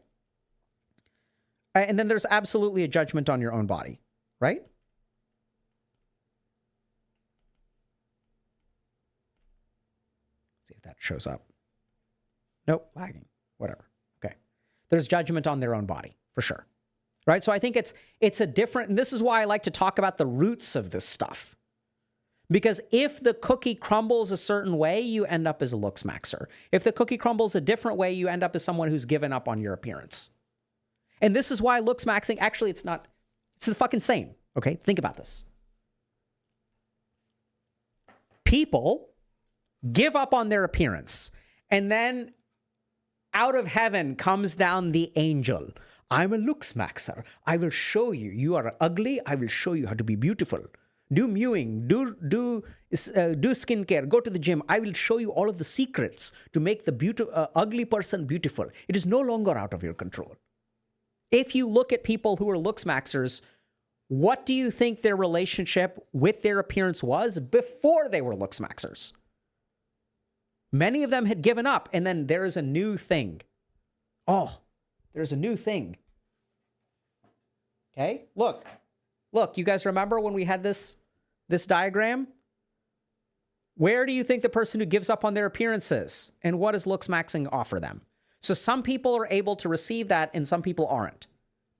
And then there's absolutely a judgment on your own body, right? See if that shows up. Nope, lagging, whatever. Okay. There's judgment on their own body, for sure. Right? So I think it's a different, and this is why I like to talk about the roots of this stuff. Because if the cookie crumbles a certain way, you end up as a looksmaxxer. If the cookie crumbles a different way, you end up as someone who's given up on your appearance. And this is why looksmaxxing, actually, it's the fucking same. Okay? Think about this. People give up on their appearance, and then out of heaven comes down the angel. I'm a looksmaxxer. I will show you. You are ugly. I will show you how to be beautiful. Do mewing, do skincare, go to the gym. I will show you all of the secrets to make the ugly person beautiful. It is no longer out of your control. If you look at people who are looksmaxxers, what do you think their relationship with their appearance was before they were looksmaxxers? Many of them had given up, and then there is a new thing. Oh, there's a new thing. Okay, look, you guys remember when we had this diagram? Where do you think the person who gives up on their appearance is? And what does looksmaxxing offer them? So some people are able to receive that and some people aren't.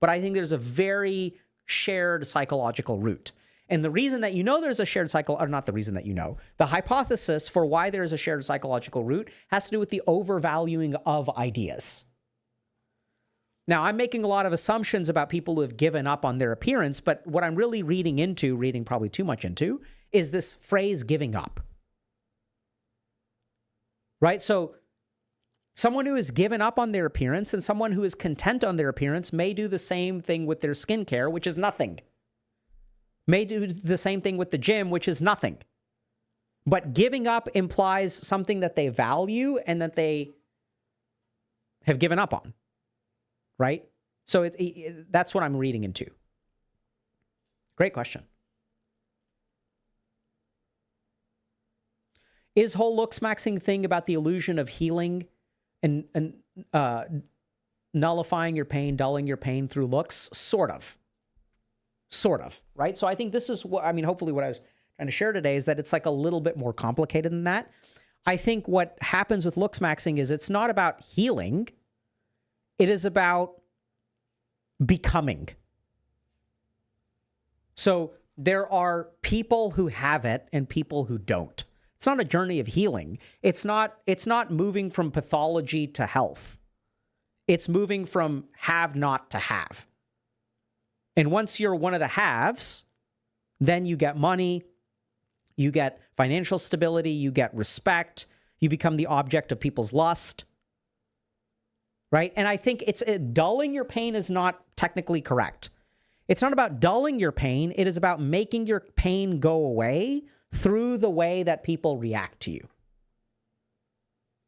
But I think there's a very shared psychological root. And the reason that you know there's a shared not the reason that you know, the hypothesis for why there is a shared psychological root has to do with the overvaluing of ideas. Now, I'm making a lot of assumptions about people who have given up on their appearance, but what I'm really reading probably too much into, is this phrase giving up. Right? So Someone who has given up on their appearance and someone who is content on their appearance may do the same thing with their skincare, which is nothing. May do the same thing with the gym, which is nothing. But giving up implies something that they value and that they have given up on, right? So that's what I'm reading into. Great question. Is whole Looksmaxxing thing about the illusion of healing and nullifying your pain, dulling your pain through looks? Sort of, right? So I think this is what, I mean, hopefully what I was trying to share today is that it's like a little bit more complicated than that. I think what happens with Looksmaxxing is it's not about healing. It is about becoming. So there are people who have it and people who don't. It's not a journey of healing. It's not moving from pathology to health. It's moving from have not to have. And once you're one of the haves, then you get money, you get financial stability, you get respect, you become the object of people's lust, right? And I think dulling your pain is not technically correct. It's not about dulling your pain. It is about making your pain go away through the way that people react to you.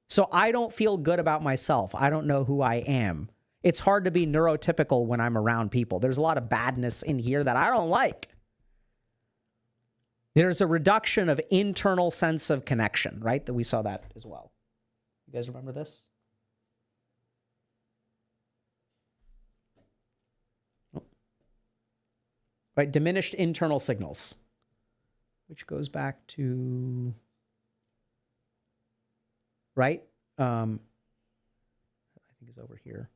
So I don't feel good about myself. I don't know who I am. It's hard to be neurotypical when I'm around people. There's a lot of badness in here that I don't like. There's a reduction of internal sense of connection, right? That we saw that as well. You guys remember this? Oh. Right, diminished internal signals, which goes back to, right? I think it's over here.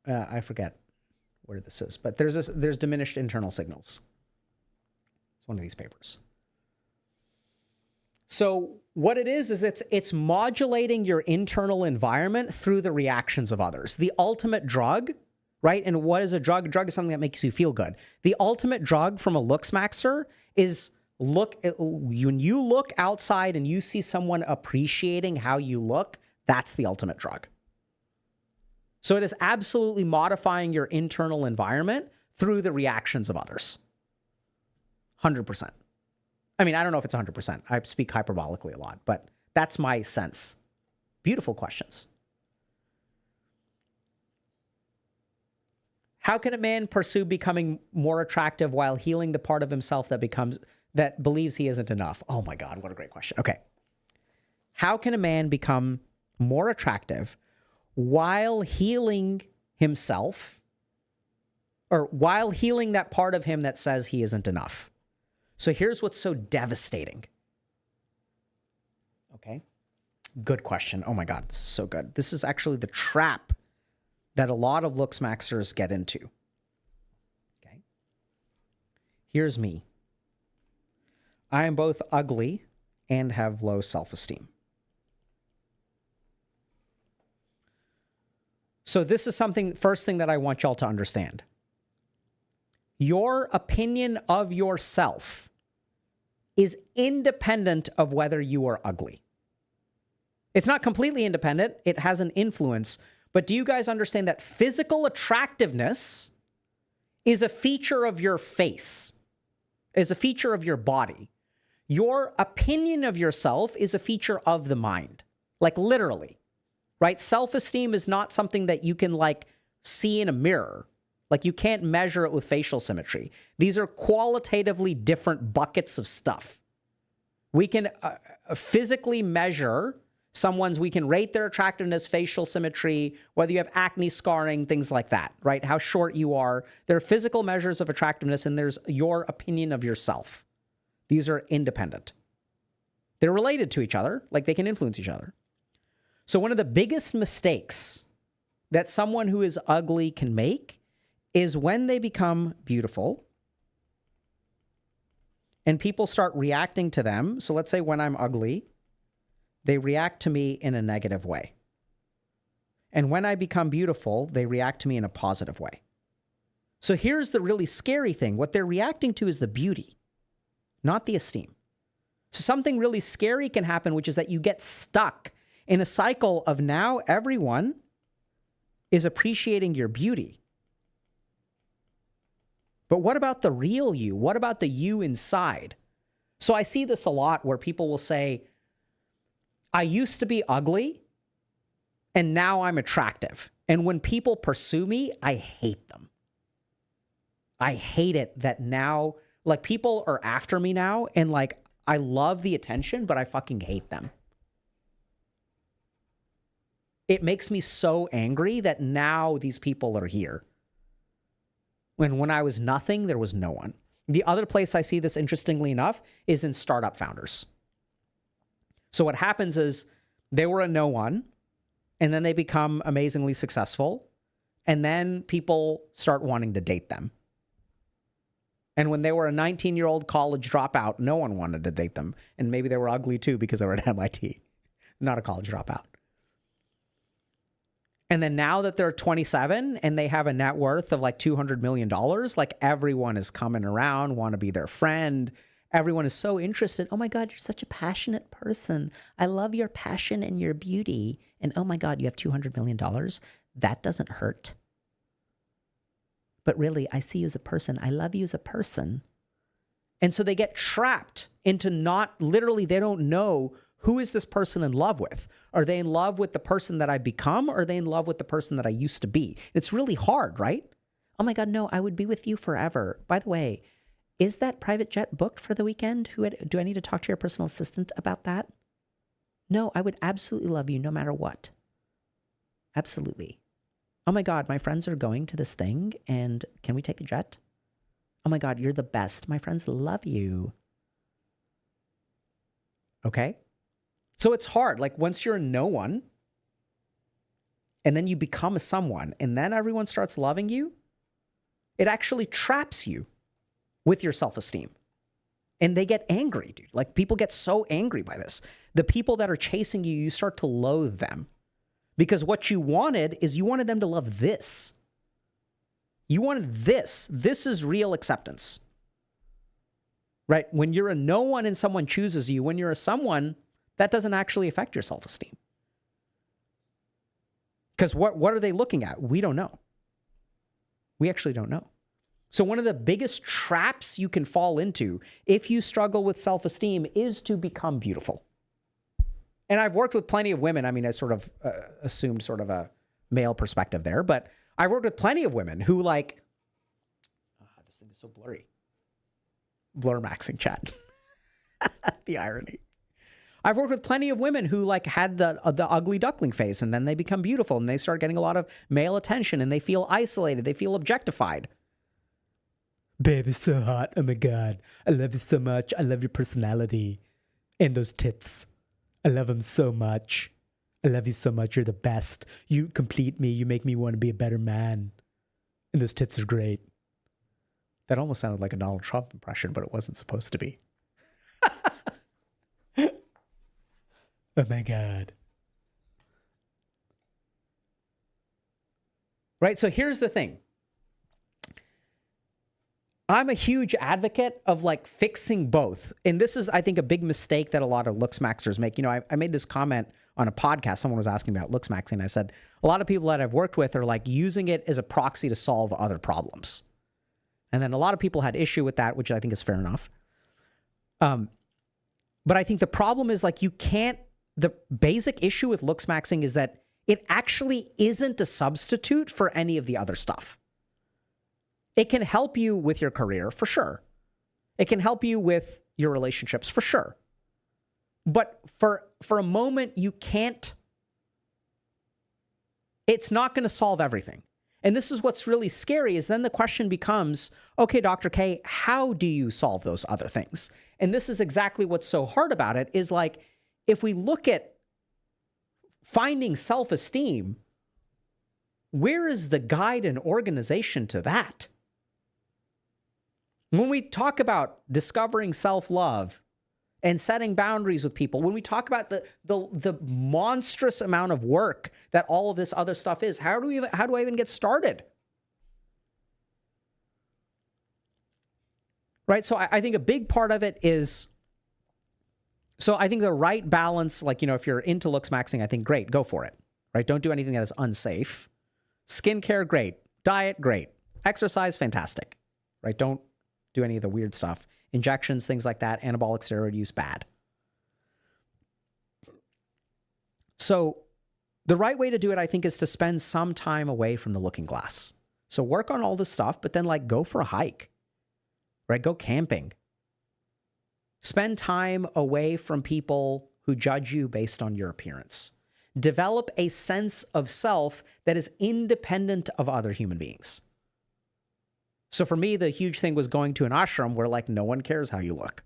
I forget where this is, but there's diminished internal signals. It's one of these papers. So what it is it's modulating your internal environment through the reactions of others. The ultimate drug, right? And what is a drug? A drug is something that makes you feel good. The ultimate drug from a Looksmaxxer is when you look outside and you see someone appreciating how you look, that's the ultimate drug. So it is absolutely modifying your internal environment through the reactions of others. 100%. I mean, I don't know if it's 100%. I speak hyperbolically a lot, but that's my sense. Beautiful questions. How can a man pursue becoming more attractive while healing the part of himself that believes he isn't enough? Oh my God, what a great question. Okay. How can a man become more attractive while healing himself, or while healing that part of him that says he isn't enough? So here's what's so devastating. Okay. Good question. Oh my God, this is so good. This is actually the trap that a lot of Looksmaxxers get into. Okay. Here's me. I am both ugly and have low self-esteem. So this is first thing that I want y'all to understand. Your opinion of yourself is independent of whether you are ugly. It's not completely independent. It has an influence. But do you guys understand that physical attractiveness is a feature of your face, is a feature of your body? Your opinion of yourself is a feature of the mind, like literally. Right? Self-esteem is not something that you can like see in a mirror. Like you can't measure it with facial symmetry. These are qualitatively different buckets of stuff. We can physically measure we can rate their attractiveness, facial symmetry, whether you have acne scarring, things like that, right? How short you are. There are physical measures of attractiveness and there's your opinion of yourself. These are independent. They're related to each other, like they can influence each other. So one of the biggest mistakes that someone who is ugly can make is when they become beautiful and people start reacting to them. So let's say when I'm ugly, they react to me in a negative way. And when I become beautiful, they react to me in a positive way. So here's the really scary thing. What they're reacting to is the beauty, not the esteem. So something really scary can happen, which is that you get stuck in a cycle of now everyone is appreciating your beauty. But what about the real you? What about the you inside? So I see this a lot where people will say, I used to be ugly and now I'm attractive. And when people pursue me, I hate them. I hate it that now, like, people are after me now, and like, I love the attention, but I fucking hate them. It makes me so angry that now these people are here. When I was nothing, there was no one. The other place I see this, interestingly enough, is in startup founders. So what happens is they were a no one, and then they become amazingly successful, and then people start wanting to date them. And when they were a 19-year-old college dropout, no one wanted to date them. And maybe they were ugly too because they were at MIT, not a college dropout. And then now that they're 27 and they have a net worth of like $200 million, like everyone is coming around, want to be their friend. Everyone is so interested. Oh my God, you're such a passionate person. I love your passion and your beauty. And oh my God, you have $200 million. That doesn't hurt. But really, I see you as a person. I love you as a person. And so they get trapped into not, literally, they don't know, who is this person in love with? Are they in love with the person that I become? Or are they in love with the person that I used to be? It's really hard, right? Oh my God, no, I would be with you forever. By the way, is that private jet booked for the weekend? Do I need to talk to your personal assistant about that? No, I would absolutely love you no matter what. Absolutely. Oh my God, my friends are going to this thing, and can we take the jet? Oh my God, you're the best. My friends love you. Okay? So it's hard. Like, once you're a no one, and then you become a someone, and then everyone starts loving you, it actually traps you with your self-esteem. And they get angry, dude. Like, people get so angry by this. The people that are chasing you, you start to loathe them. Because what you wanted is you wanted them to love this. You wanted this. This is real acceptance. Right? When you're a no one and someone chooses you, when you're a someone, that doesn't actually affect your self-esteem. Because what are they looking at? We don't know. We actually don't know. So one of the biggest traps you can fall into if you struggle with self-esteem is to become beautiful. And I've worked with plenty of women. I mean, I sort of assumed sort of a male perspective there, but I've worked with plenty of women who like, this thing is so blurry. Blur maxing chat. The irony. I've worked with plenty of women who like had the ugly duckling face, and then they become beautiful and they start getting a lot of male attention and they feel isolated. They feel objectified. Babe, you're so hot. Oh my God. I love you so much. I love your personality and those tits. I love them so much. I love you so much. You're the best. You complete me. You make me want to be a better man. And those tits are great. That almost sounded like a Donald Trump impression, but it wasn't supposed to be. Oh my God. Right? So here's the thing. I'm a huge advocate of like fixing both. And this is, I think, a big mistake that a lot of Looksmaxxers make. You know, I made this comment on a podcast. Someone was asking me about Looksmaxxing. I said, a lot of people that I've worked with are like using it as a proxy to solve other problems. And then a lot of people had issue with that, which I think is fair enough. But I think the problem is like the basic issue with Looksmaxxing is that it actually isn't a substitute for any of the other stuff. It can help you with your career, for sure. It can help you with your relationships, for sure. But for a moment, you can't. It's not going to solve everything. And this is what's really scary, is then the question becomes, okay, Dr. K, how do you solve those other things? And this is exactly what's so hard about it, is like, if we look at finding self-esteem, where is the guide and organization to that? When we talk about discovering self-love and setting boundaries with people, when we talk about the monstrous amount of work that all of this other stuff is, how do I even get started? right? So I think a big part of it is, so I think the right balance, like, you know, if you're into Looksmaxxing, I think great, go for it, right? Don't do anything that is unsafe. Skincare, great. Diet, great. Exercise, fantastic, right? Don't do any of the weird stuff. Injections, things like that, anabolic steroid use, bad. So the right way to do it, I think, is to spend some time away from the looking glass. So work on all this stuff, but then like go for a hike, right? Go camping. Spend time away from people who judge you based on your appearance. Develop a sense of self that is independent of other human beings. So for me, the huge thing was going to an ashram where like no one cares how you look.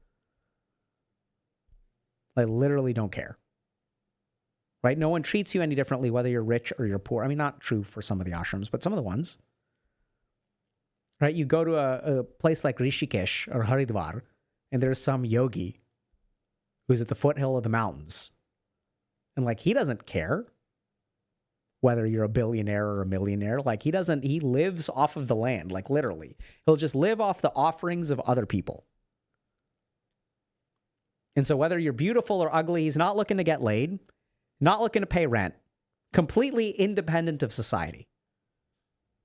They literally don't care. Right? No one treats you any differently, whether you're rich or you're poor. I mean, not true for some of the ashrams, but some of the ones. Right? You go to a place like Rishikesh or Haridwar, and there's some yogi who's at the foothill of the mountains. And like, he doesn't care whether you're a billionaire or a millionaire. Like, he lives off of the land, like literally. He'll just live off the offerings of other people. And so whether you're beautiful or ugly, he's not looking to get laid, not looking to pay rent, completely independent of society.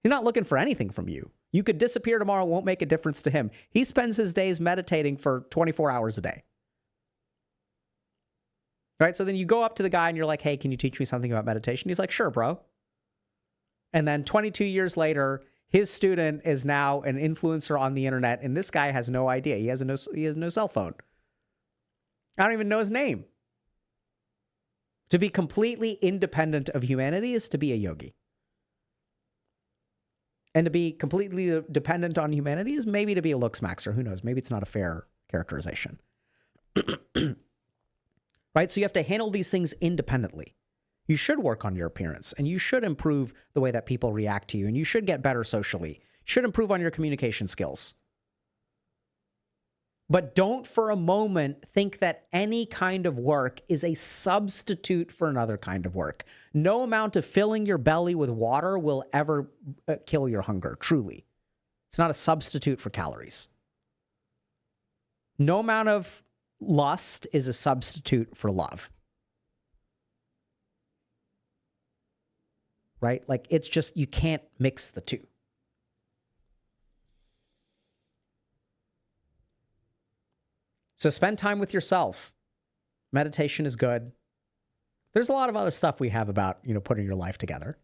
He's not looking for anything from you. You could disappear tomorrow, won't make a difference to him. He spends his days meditating for 24 hours a day. Right? So then you go up to the guy and you're like, hey, can you teach me something about meditation? He's like, sure, bro. And then 22 years later, his student is now an influencer on the internet, and this guy has no idea. He has no cell phone. I don't even know his name. To be completely independent of humanity is to be a yogi. And to be completely dependent on humanity is maybe to be a Looksmaxxer. Who knows? Maybe it's not a fair characterization. Right? So you have to handle these things independently. You should work on your appearance, and you should improve the way that people react to you, and you should get better socially. You should improve on your communication skills. But don't for a moment think that any kind of work is a substitute for another kind of work. No amount of filling your belly with water will ever kill your hunger, truly. It's not a substitute for calories. No amount of lust is a substitute for love. Right? Like, it's just, you can't mix the two. So spend time with yourself. Meditation is good. There's a lot of other stuff we have about, you know, putting your life together.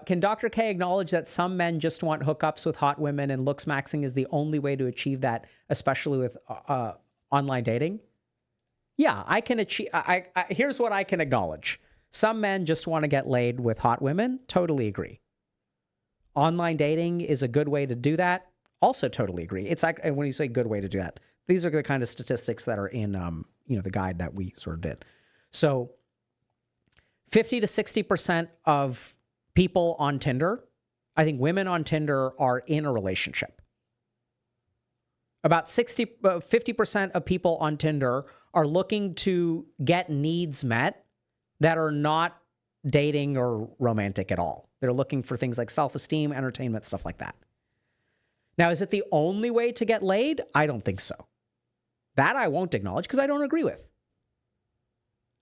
Can Dr. K acknowledge that some men just want hookups with hot women and Looksmaxxing is the only way to achieve that, especially with online dating? Yeah, I can achieve. Here's what I can acknowledge. Some men just want to get laid with hot women. Totally agree. Online dating is a good way to do that. Also totally agree. It's like, and when you say good way to do that, these are the kind of statistics that are in, the guide that we sort of did. So 50 to 60% of people on Tinder, I think women on Tinder are in a relationship. About 50% of people on Tinder are looking to get needs met that are not dating or romantic at all. They're looking for things like self-esteem, entertainment, stuff like that. Now, is it the only way to get laid? I don't think so. That I won't acknowledge because I don't agree with.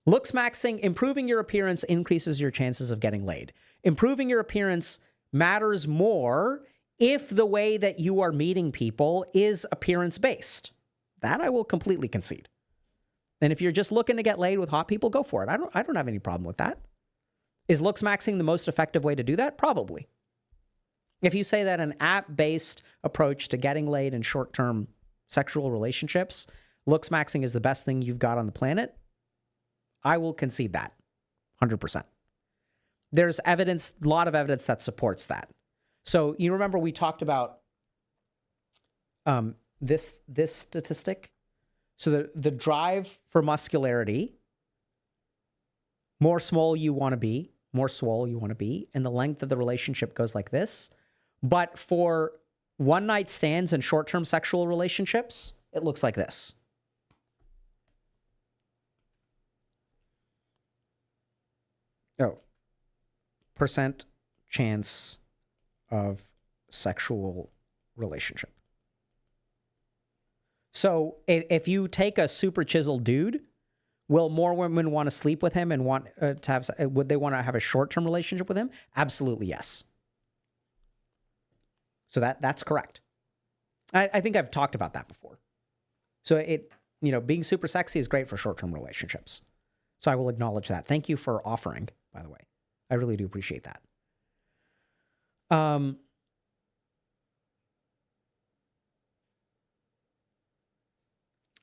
Looksmaxxing, improving your appearance increases your chances of getting laid. Improving your appearance matters more if the way that you are meeting people is appearance-based. That I will completely concede. And if you're just looking to get laid with hot people, go for it. I don't have any problem with that. Is Looksmaxxing the most effective way to do that? Probably. If you say that an app-based approach to getting laid in short-term sexual relationships, Looksmaxxing is the best thing you've got on the planet, I will concede that 100%. There's evidence, a lot of evidence that supports that. So you remember we talked about this statistic? So the drive for muscularity, more swole you want to be, and the length of the relationship goes like this. But for one-night stands and short-term sexual relationships, it looks like this. Oh, percent chance of sexual relationship. So if you take a super chiseled dude, will more women want to sleep with him and want to have, would they want to have a short-term relationship with him? Absolutely, yes. So that's correct. I think I've talked about that before. So being super sexy is great for short-term relationships. So I will acknowledge that. Thank you for offering, by the way. I really do appreciate that.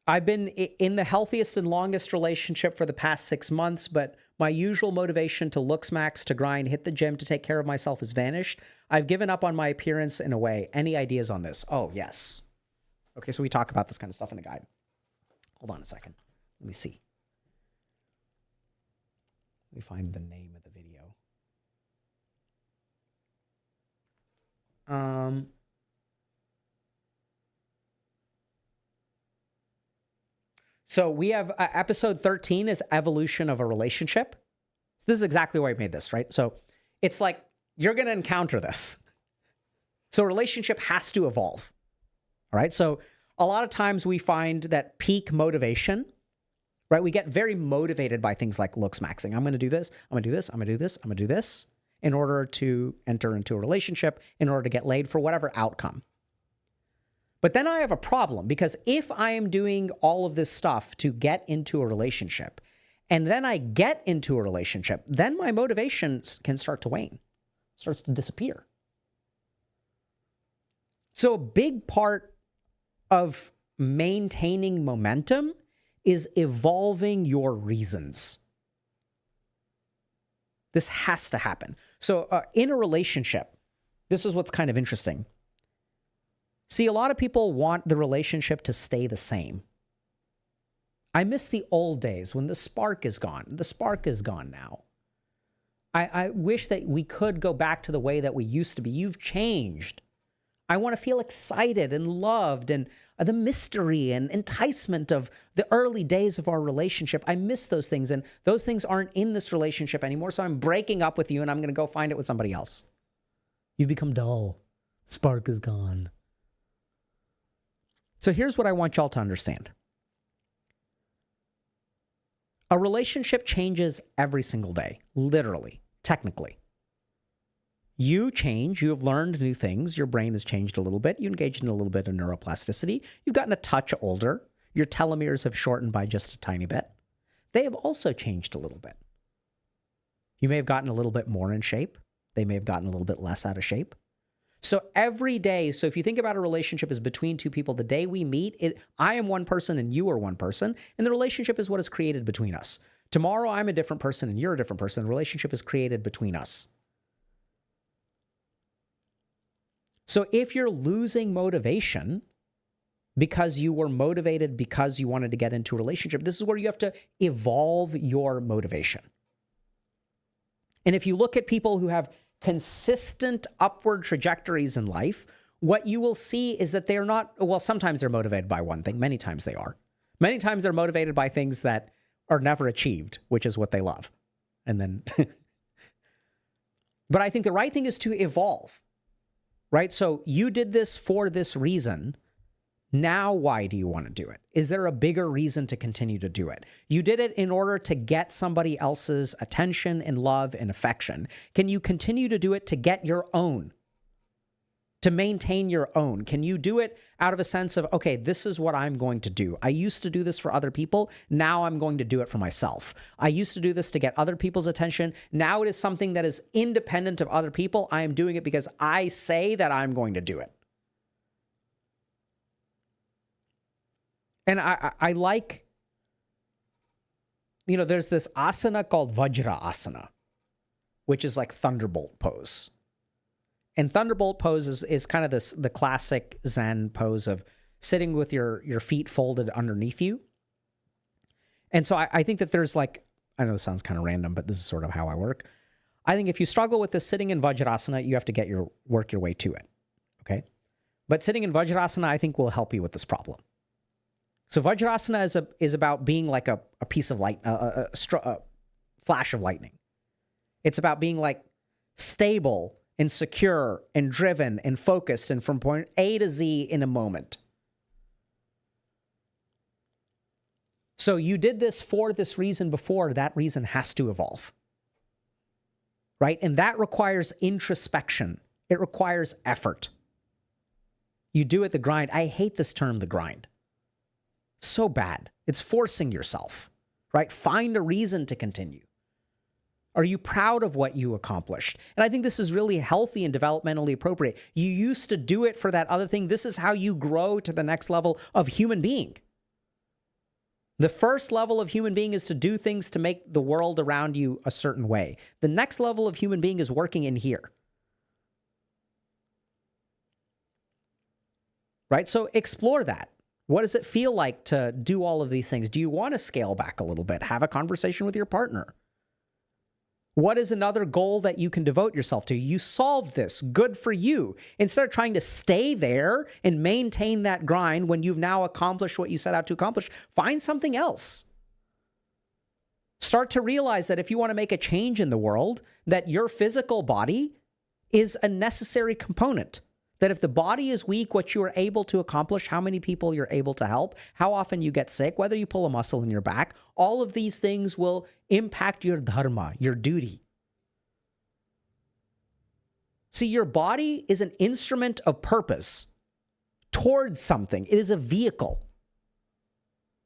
I've been in the healthiest and longest relationship for the past 6 months, but my usual motivation to Looksmaxx, to grind, hit the gym, to take care of myself has vanished. I've given up on my appearance in a way. Any ideas on this? Oh, yes. Okay, so we talk about this kind of stuff in the guide. Hold on a second. Let me see. Let me find the name of the video. So we have episode 13 is evolution of a relationship. This is exactly why I made this, right? So it's like you're going to encounter this. So a relationship has to evolve. All right. So a lot of times we find that peak motivation, right? We get very motivated by things like Looksmaxxing. I'm going to do this. I'm going to do this. I'm going to do this. I'm going to do this in order to enter into a relationship, in order to get laid for whatever outcome. But then I have a problem, because if I am doing all of this stuff to get into a relationship, and then I get into a relationship, then my motivation can start to wane, starts to disappear. So a big part of maintaining momentum is evolving your reasons. This has to happen. So in a relationship, this is what's kind of interesting. See, a lot of people want the relationship to stay the same. I miss the old days when the spark is gone. The spark is gone now. I wish that we could go back to the way that we used to be. You've changed. I want to feel excited and loved, and the mystery and enticement of the early days of our relationship. I miss those things, and those things aren't in this relationship anymore, so I'm breaking up with you, and I'm going to go find it with somebody else. You've become dull. Spark is gone. So here's what I want y'all to understand. A relationship changes every single day, literally, technically. You change, you have learned new things, your brain has changed a little bit, you engaged in a little bit of neuroplasticity, you've gotten a touch older, your telomeres have shortened by just a tiny bit. They have also changed a little bit. You may have gotten a little bit more in shape, they may have gotten a little bit less out of shape. So every day, so if you think about a relationship as between two people, the day we meet, I am one person and you are one person, and the relationship is what is created between us. Tomorrow, I'm a different person and you're a different person. The relationship is created between us. So if you're losing motivation because you were motivated because you wanted to get into a relationship, this is where you have to evolve your motivation. And if you look at people who have consistent upward trajectories in life, what you will see is that they are not, well, sometimes they're motivated by one thing. Many times they are. Many times they're motivated by things that are never achieved, which is what they love. And then, but I think the right thing is to evolve, right? So you did this for this reason. Now, why do you want to do it? Is there a bigger reason to continue to do it? You did it in order to get somebody else's attention and love and affection. Can you continue to do it to get your own? To maintain your own? Can you do it out of a sense of, okay, this is what I'm going to do. I used to do this for other people. Now I'm going to do it for myself. I used to do this to get other people's attention. Now it is something that is independent of other people. I am doing it because I say that I'm going to do it. And I like, there's this asana called Vajra asana, which is like thunderbolt pose. And thunderbolt pose is kind of the classic Zen pose of sitting with your feet folded underneath you. And so I think that there's I know this sounds kind of random, but this is sort of how I work. I think if you struggle with this sitting in Vajrasana, you have to work your way to it. Okay. But sitting in Vajrasana, I think will help you with this problem. So Vajrasana is about being like a piece of light, a flash of lightning. It's about being stable and secure and driven and focused and from point A to Z in a moment. So you did this for this reason before, that reason has to evolve. Right? And that requires introspection. It requires effort. You do it the grind. I hate this term, the grind. So bad. It's forcing yourself, right? Find a reason to continue. Are you proud of what you accomplished? And I think this is really healthy and developmentally appropriate. You used to do it for that other thing. This is how you grow to the next level of human being. The first level of human being is to do things to make the world around you a certain way. The next level of human being is working in here. Right? So explore that. What does it feel like to do all of these things? Do you want to scale back a little bit? Have a conversation with your partner. What is another goal that you can devote yourself to? You solved this. Good for you. Instead of trying to stay there and maintain that grind when you've now accomplished what you set out to accomplish, find something else. Start to realize that if you want to make a change in the world, that your physical body is a necessary component. That if the body is weak, what you are able to accomplish, how many people you're able to help, how often you get sick, whether you pull a muscle in your back, all of these things will impact your dharma, your duty. See, your body is an instrument of purpose towards something. It is a vehicle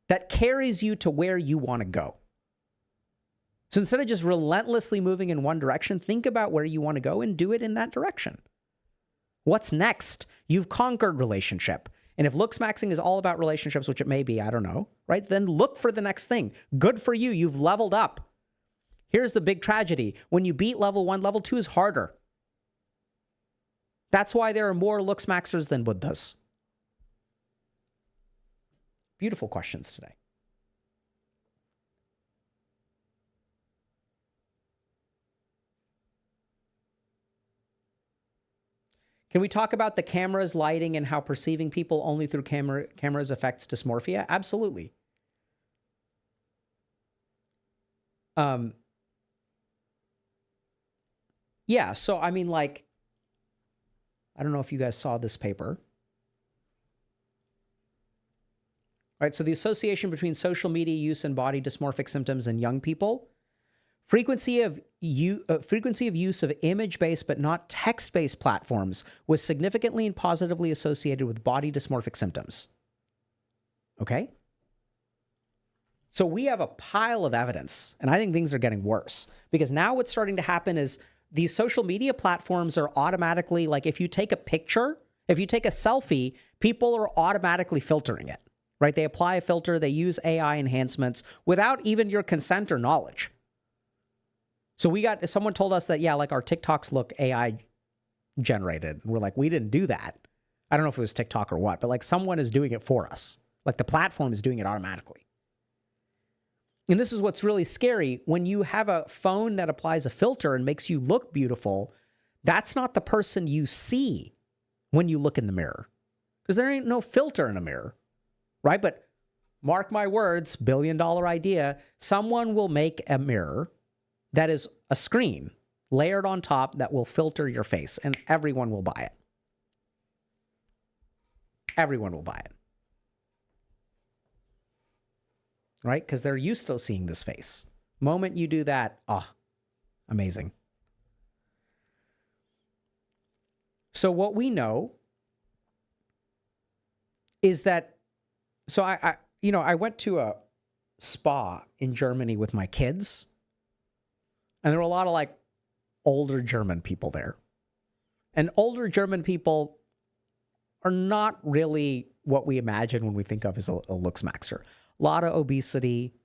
that carries you to where you want to go. So instead of just relentlessly moving in one direction, think about where you want to go and do it in that direction. What's next? You've conquered relationship. And if Looksmaxxing is all about relationships, which it may be, I don't know, right? Then look for the next thing. Good for you. You've leveled up. Here's the big tragedy. When you beat level 1, level 2 is harder. That's why there are more Looksmaxxers than Buddhas. Beautiful questions today. Can we talk about the cameras, lighting, and how perceiving people only through cameras affects dysmorphia? Absolutely. Yeah, so I mean, like, I don't know if you guys saw this paper. All right, so the association between social media use and body dysmorphic symptoms in young people. Frequency of use of image-based but not text-based platforms was significantly and positively associated with body dysmorphic symptoms. Okay? So we have a pile of evidence, and I think things are getting worse because now what's starting to happen is these social media platforms are automatically, like if you take a picture, if you take a selfie, people are automatically filtering it, right? They apply a filter, they use AI enhancements without even your consent or knowledge. So someone told us that, yeah, like our TikToks look AI generated. And we're like, we didn't do that. I don't know if it was TikTok or what, but like someone is doing it for us. Like the platform is doing it automatically. And this is what's really scary. When you have a phone that applies a filter and makes you look beautiful, that's not the person you see when you look in the mirror. Because there ain't no filter in a mirror, right? But mark my words, $1 billion idea, someone will make a mirror that is a screen layered on top that will filter your face, and everyone will buy it. Everyone will buy it. Right? Because they're used to seeing this face. Moment you do that, amazing. So what we know is that, so I went to a spa in Germany with my kids. And there were a lot of like older German people there. And older German people are not really what we imagine when we think of as a Looksmaxxer. A lot of obesity,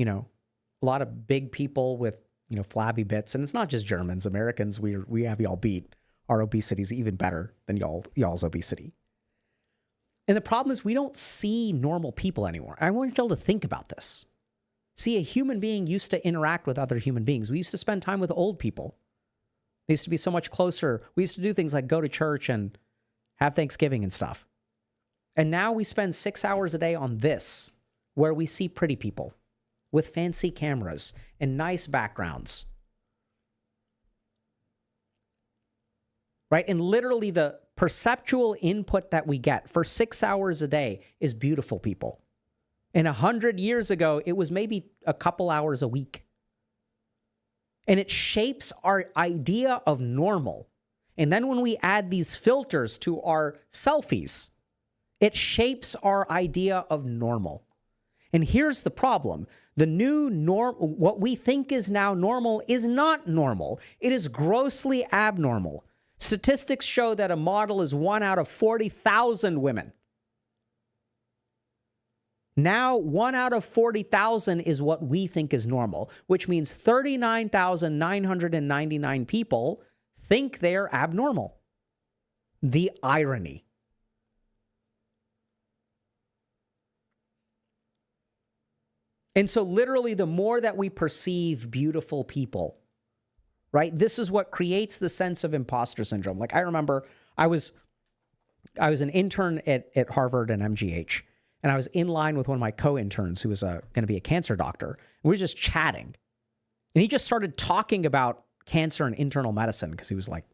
a lot of big people with, flabby bits. And it's not just Germans, Americans, we have y'all beat. Our obesity is even better than y'all's obesity. And the problem is we don't see normal people anymore. I want y'all to think about this. See, a human being used to interact with other human beings. We used to spend time with old people. They used to be so much closer. We used to do things like go to church and have Thanksgiving and stuff. And now we spend 6 hours a day on this, where we see pretty people with fancy cameras and nice backgrounds. right? And literally the perceptual input that we get for 6 hours a day is beautiful people. And 100 years ago, it was maybe a couple hours a week. And it shapes our idea of normal. And then when we add these filters to our selfies, it shapes our idea of normal. And here's the problem. The new norm, what we think is now normal, is not normal. It is grossly abnormal. Statistics show that a model is 1 out of 40,000 women. Now, 1 out of 40,000 is what we think is normal, which means 39,999 people think they're abnormal. The irony. And so literally the more that we perceive beautiful people, right? This is what creates the sense of imposter syndrome. Like I remember I was an intern at Harvard and MGH, and I was in line with one of my co-interns who was going to be a cancer doctor. And we were just chatting. And he just started talking about cancer and internal medicine because he was like,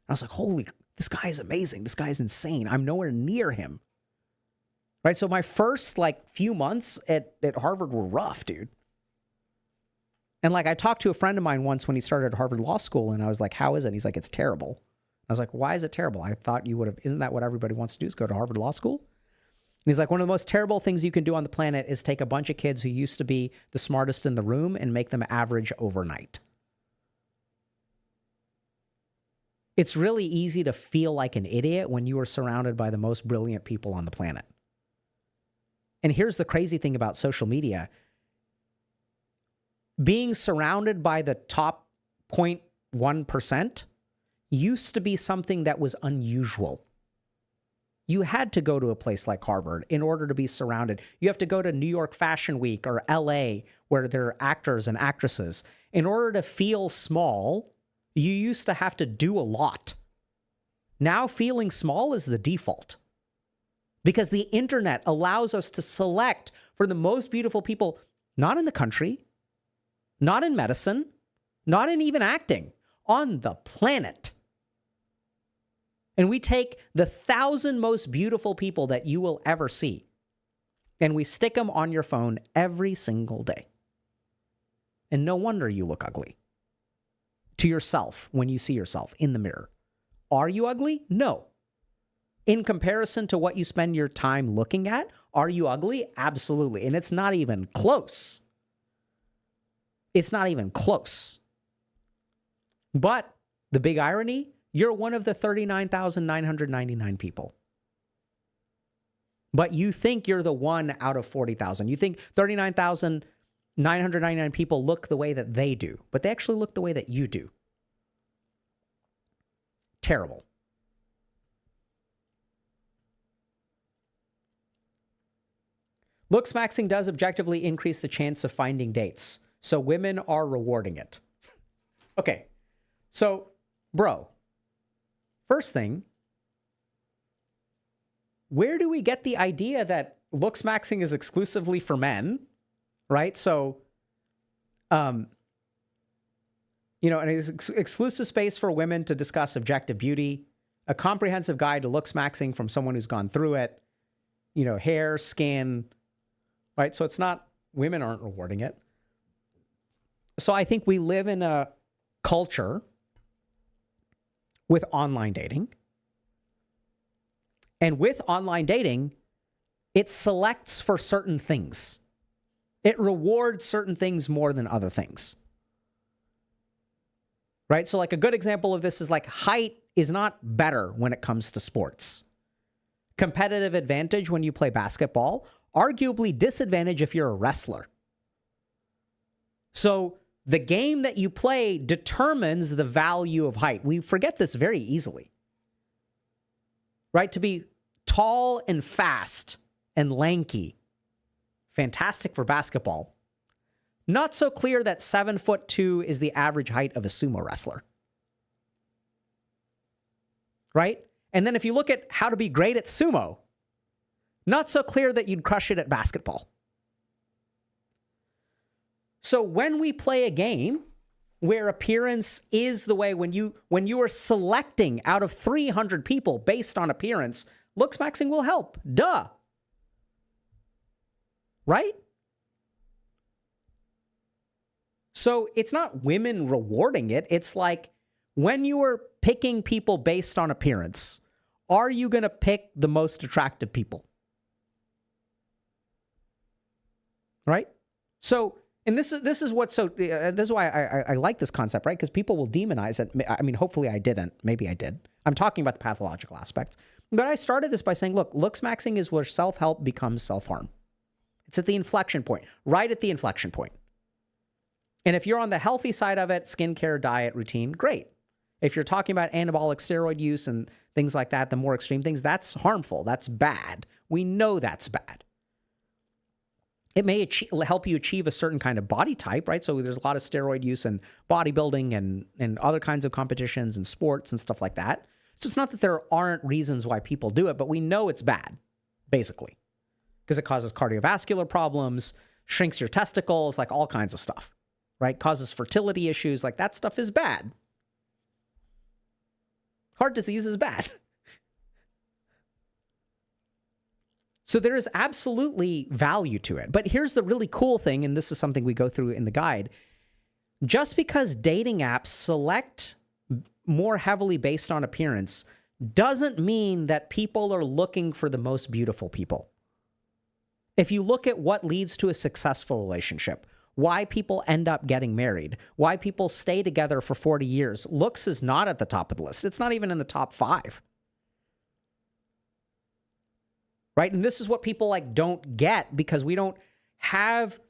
I was like, holy, this guy is amazing. This guy is insane. I'm nowhere near him. Right? So my first few months at Harvard were rough, dude. And I talked to a friend of mine once when he started at Harvard Law School, and I was like, how is it? And he's like, it's terrible. I was like, why is it terrible? I thought you would have, isn't that what everybody wants to do, is go to Harvard Law School? And he's like, one of the most terrible things you can do on the planet is take a bunch of kids who used to be the smartest in the room and make them average overnight. It's really easy to feel like an idiot when you are surrounded by the most brilliant people on the planet. And here's the crazy thing about social media. Being surrounded by the top 0.1% used to be something that was unusual. You had to go to a place like Harvard in order to be surrounded. You have to go to New York Fashion Week or LA where there are actors and actresses. In order to feel small, you used to have to do a lot. Now feeling small is the default. Because the internet allows us to select for the most beautiful people, not in the country, not in medicine, not in even acting, on the planet. And we take the 1,000 most beautiful people that you will ever see, and we stick them on your phone every single day. And no wonder you look ugly to yourself when you see yourself in the mirror. Are you ugly? No. In comparison to what you spend your time looking at, are you ugly? Absolutely. And it's not even close. It's not even close. But the big irony, you're one of the 39,999 people. But you think you're the 1 out of 40,000. You think 39,999 people look the way that they do, but they actually look the way that you do. Terrible. Looksmaxxing does objectively increase the chance of finding dates, so women are rewarding it. Okay, so, bro, first thing, where do we get the idea that Looksmaxxing is exclusively for men, right? So, an exclusive space for women to discuss objective beauty, a comprehensive guide to Looksmaxxing from someone who's gone through it, hair, skin, right? So it's not, women aren't rewarding it. So I think we live in a culture with online dating. And with online dating, it selects for certain things. It rewards certain things more than other things. Right? So a good example of this is height is not better when it comes to sports. Competitive advantage when you play basketball, arguably disadvantage if you're a wrestler. So the game that you play determines the value of height. We forget this very easily. Right? To be tall and fast and lanky, fantastic for basketball. Not so clear that 7'2" is the average height of a sumo wrestler. Right? And then if you look at how to be great at sumo, not so clear that you'd crush it at basketball. So when we play a game, where appearance is the way, when you are selecting out of 300 people based on appearance, looksmaxxing will help. Duh. Right? So it's not women rewarding it. It's like, when you are picking people based on appearance, are you going to pick the most attractive people? Right? So, and this is what's so, this is why I like this concept, right? Because people will demonize it. I mean, hopefully I didn't. Maybe I did. I'm talking about the pathological aspects. But I started this by saying, look, looksmaxxing is where self-help becomes self-harm. It's at the inflection point, right at the inflection point. And if you're on the healthy side of it, skincare, diet, routine, great. If you're talking about anabolic steroid use and things like that, the more extreme things, that's harmful. That's bad. We know that's bad. It may help you achieve a certain kind of body type, right? So there's a lot of steroid use in bodybuilding and other kinds of competitions and sports and stuff like that. So it's not that there aren't reasons why people do it, but we know it's bad, basically, because it causes cardiovascular problems, shrinks your testicles, like all kinds of stuff, right? Causes fertility issues, like that stuff is bad. Heart disease is bad. So there is absolutely value to it. But here's the really cool thing, and this is something we go through in the guide. Just because dating apps select more heavily based on appearance doesn't mean that people are looking for the most beautiful people. If you look at what leads to a successful relationship, why people end up getting married, why people stay together for 40 years, looks is not at the top of the list. It's not even in the top 5. Right? And this is what people like don't get, because we don't have,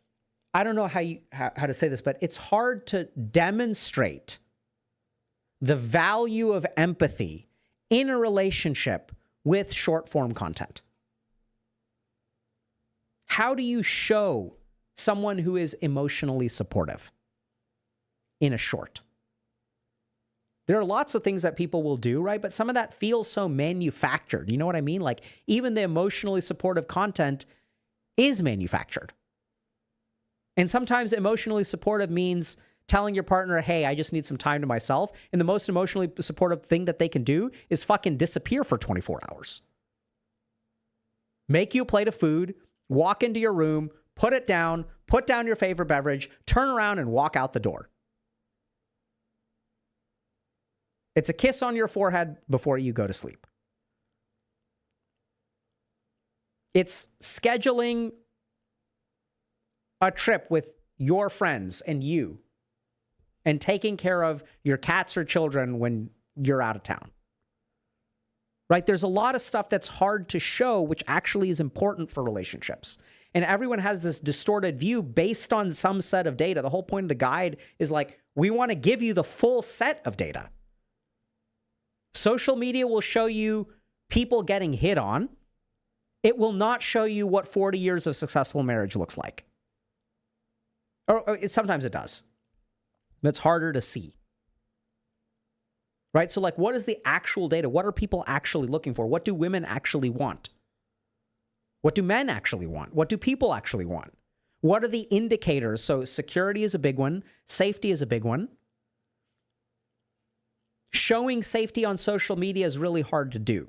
I don't know how to say this, but it's hard to demonstrate the value of empathy in a relationship with short form content. How do you show someone who is emotionally supportive in a short? There are lots of things that people will do, right? But some of that feels so manufactured. You know what I mean? Like, even the emotionally supportive content is manufactured. And sometimes emotionally supportive means telling your partner, hey, I just need some time to myself. And the most emotionally supportive thing that they can do is fucking disappear for 24 hours. Make you a plate of food, walk into your room, put down your favorite beverage, turn around and walk out the door. It's a kiss on your forehead before you go to sleep. It's scheduling a trip with your friends and you, and taking care of your cats or children when you're out of town. Right? There's a lot of stuff that's hard to show, which actually is important for relationships. And everyone has this distorted view based on some set of data. The whole point of the guide is like, we want to give you the full set of data. Social media will show you people getting hit on. It will not show you what 40 years of successful marriage looks like. Or sometimes it does. But it's harder to see. Right? So like, what is the actual data? What are people actually looking for? What do women actually want? What do men actually want? What do people actually want? What are the indicators? So security is a big one. Safety is a big one. Showing safety on social media is really hard to do.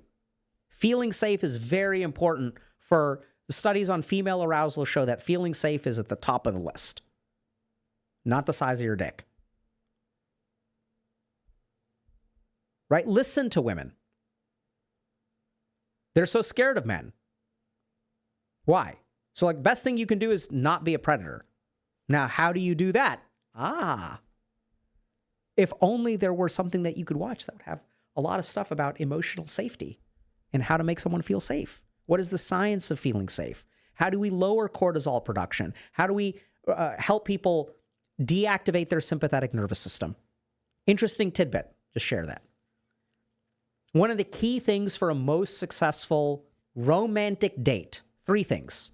Feeling safe is very important. For the studies on female arousal show that feeling safe is at the top of the list, not the size of your dick. Right? Listen to women. They're so scared of men. Why? So like, best thing you can do is not be a predator. Now, how do you do that? If only there were something that you could watch that would have a lot of stuff about emotional safety and how to make someone feel safe. What is the science of feeling safe? How do we lower cortisol production? How do we help people deactivate their sympathetic nervous system? Interesting tidbit. Just share that. One of the key things for a most successful romantic date, 3 things.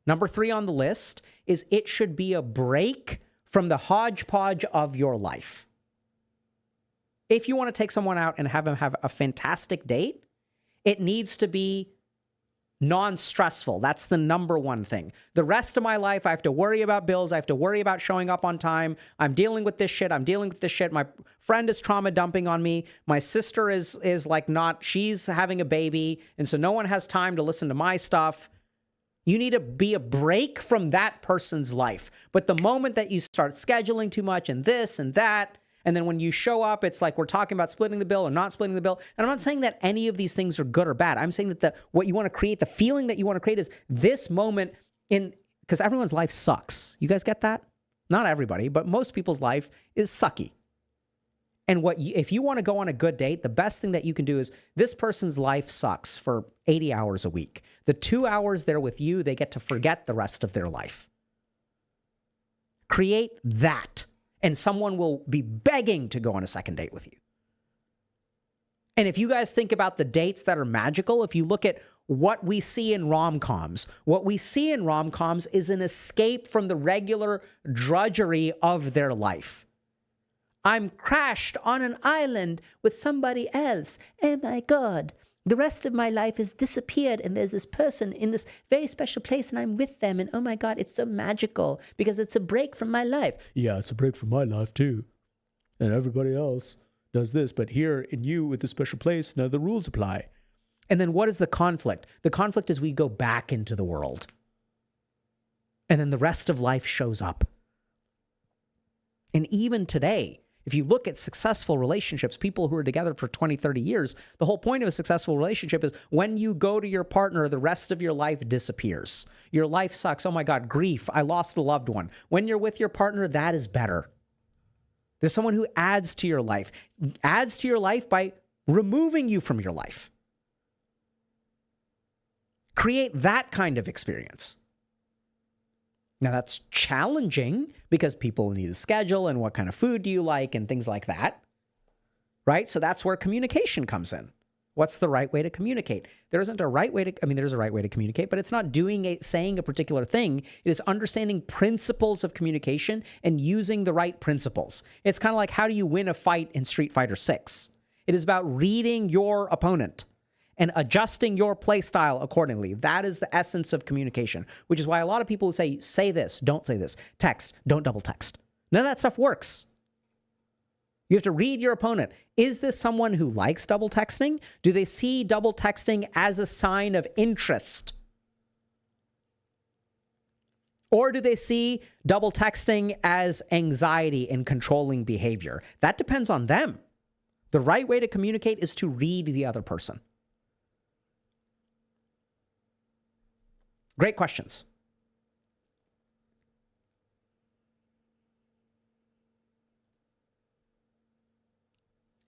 Number 3 on the list is it should be a break from the hodgepodge of your life. If you want to take someone out and have them have a fantastic date, it needs to be non-stressful. That's the number one thing. The rest of my life, I have to worry about bills. I have to worry about showing up on time. I'm dealing with this shit. I'm dealing with this shit. My friend is trauma dumping on me. My sister is like not, she's having a baby. And so no one has time to listen to my stuff. You need to be a break from that person's life. But the moment that you start scheduling too much and this and that, and then when you show up, it's like we're talking about splitting the bill or not splitting the bill. And I'm not saying that any of these things are good or bad. I'm saying that what you want to create, the feeling that you want to create is this moment because everyone's life sucks. You guys get that? Not everybody, but most people's life is sucky. And if you want to go on a good date, the best thing that you can do is this person's life sucks for 80 hours a week. The 2 hours they're with you, they get to forget the rest of their life. Create that, and someone will be begging to go on a second date with you. And if you guys think about the dates that are magical, if you look at what we see in rom-coms, what we see in rom-coms is an escape from the regular drudgery of their life. I'm crashed on an island with somebody else. Oh my God. The rest of my life has disappeared and there's this person in this very special place and I'm with them and oh my God, it's so magical because it's a break from my life. Yeah, it's a break from my life too. And everybody else does this, but here in you with the special place, now the rules apply. And then what is the conflict? The conflict is we go back into the world. And then the rest of life shows up. And even today, if you look at successful relationships, people who are together for 20, 30 years, the whole point of a successful relationship is when you go to your partner, the rest of your life disappears. Your life sucks. Oh my God, grief. I lost a loved one. When you're with your partner, that is better. There's someone who adds to your life by removing you from your life. Create that kind of experience. Now, that's challenging because people need a schedule and what kind of food do you like and things like that, right? So that's where communication comes in. What's the right way to communicate? There isn't a right way to, there's a right way to communicate, but it's not saying a particular thing. It is understanding principles of communication and using the right principles. It's kind of like how do you win a fight in Street Fighter 6? It is about reading your opponent and adjusting your play style accordingly. That is the essence of communication, which is why a lot of people say this, don't say this, text, don't double text. None of that stuff works. You have to read your opponent. Is this someone who likes double texting? Do they see double texting as a sign of interest? Or do they see double texting as anxiety and controlling behavior? That depends on them. The right way to communicate is to read the other person. Great questions.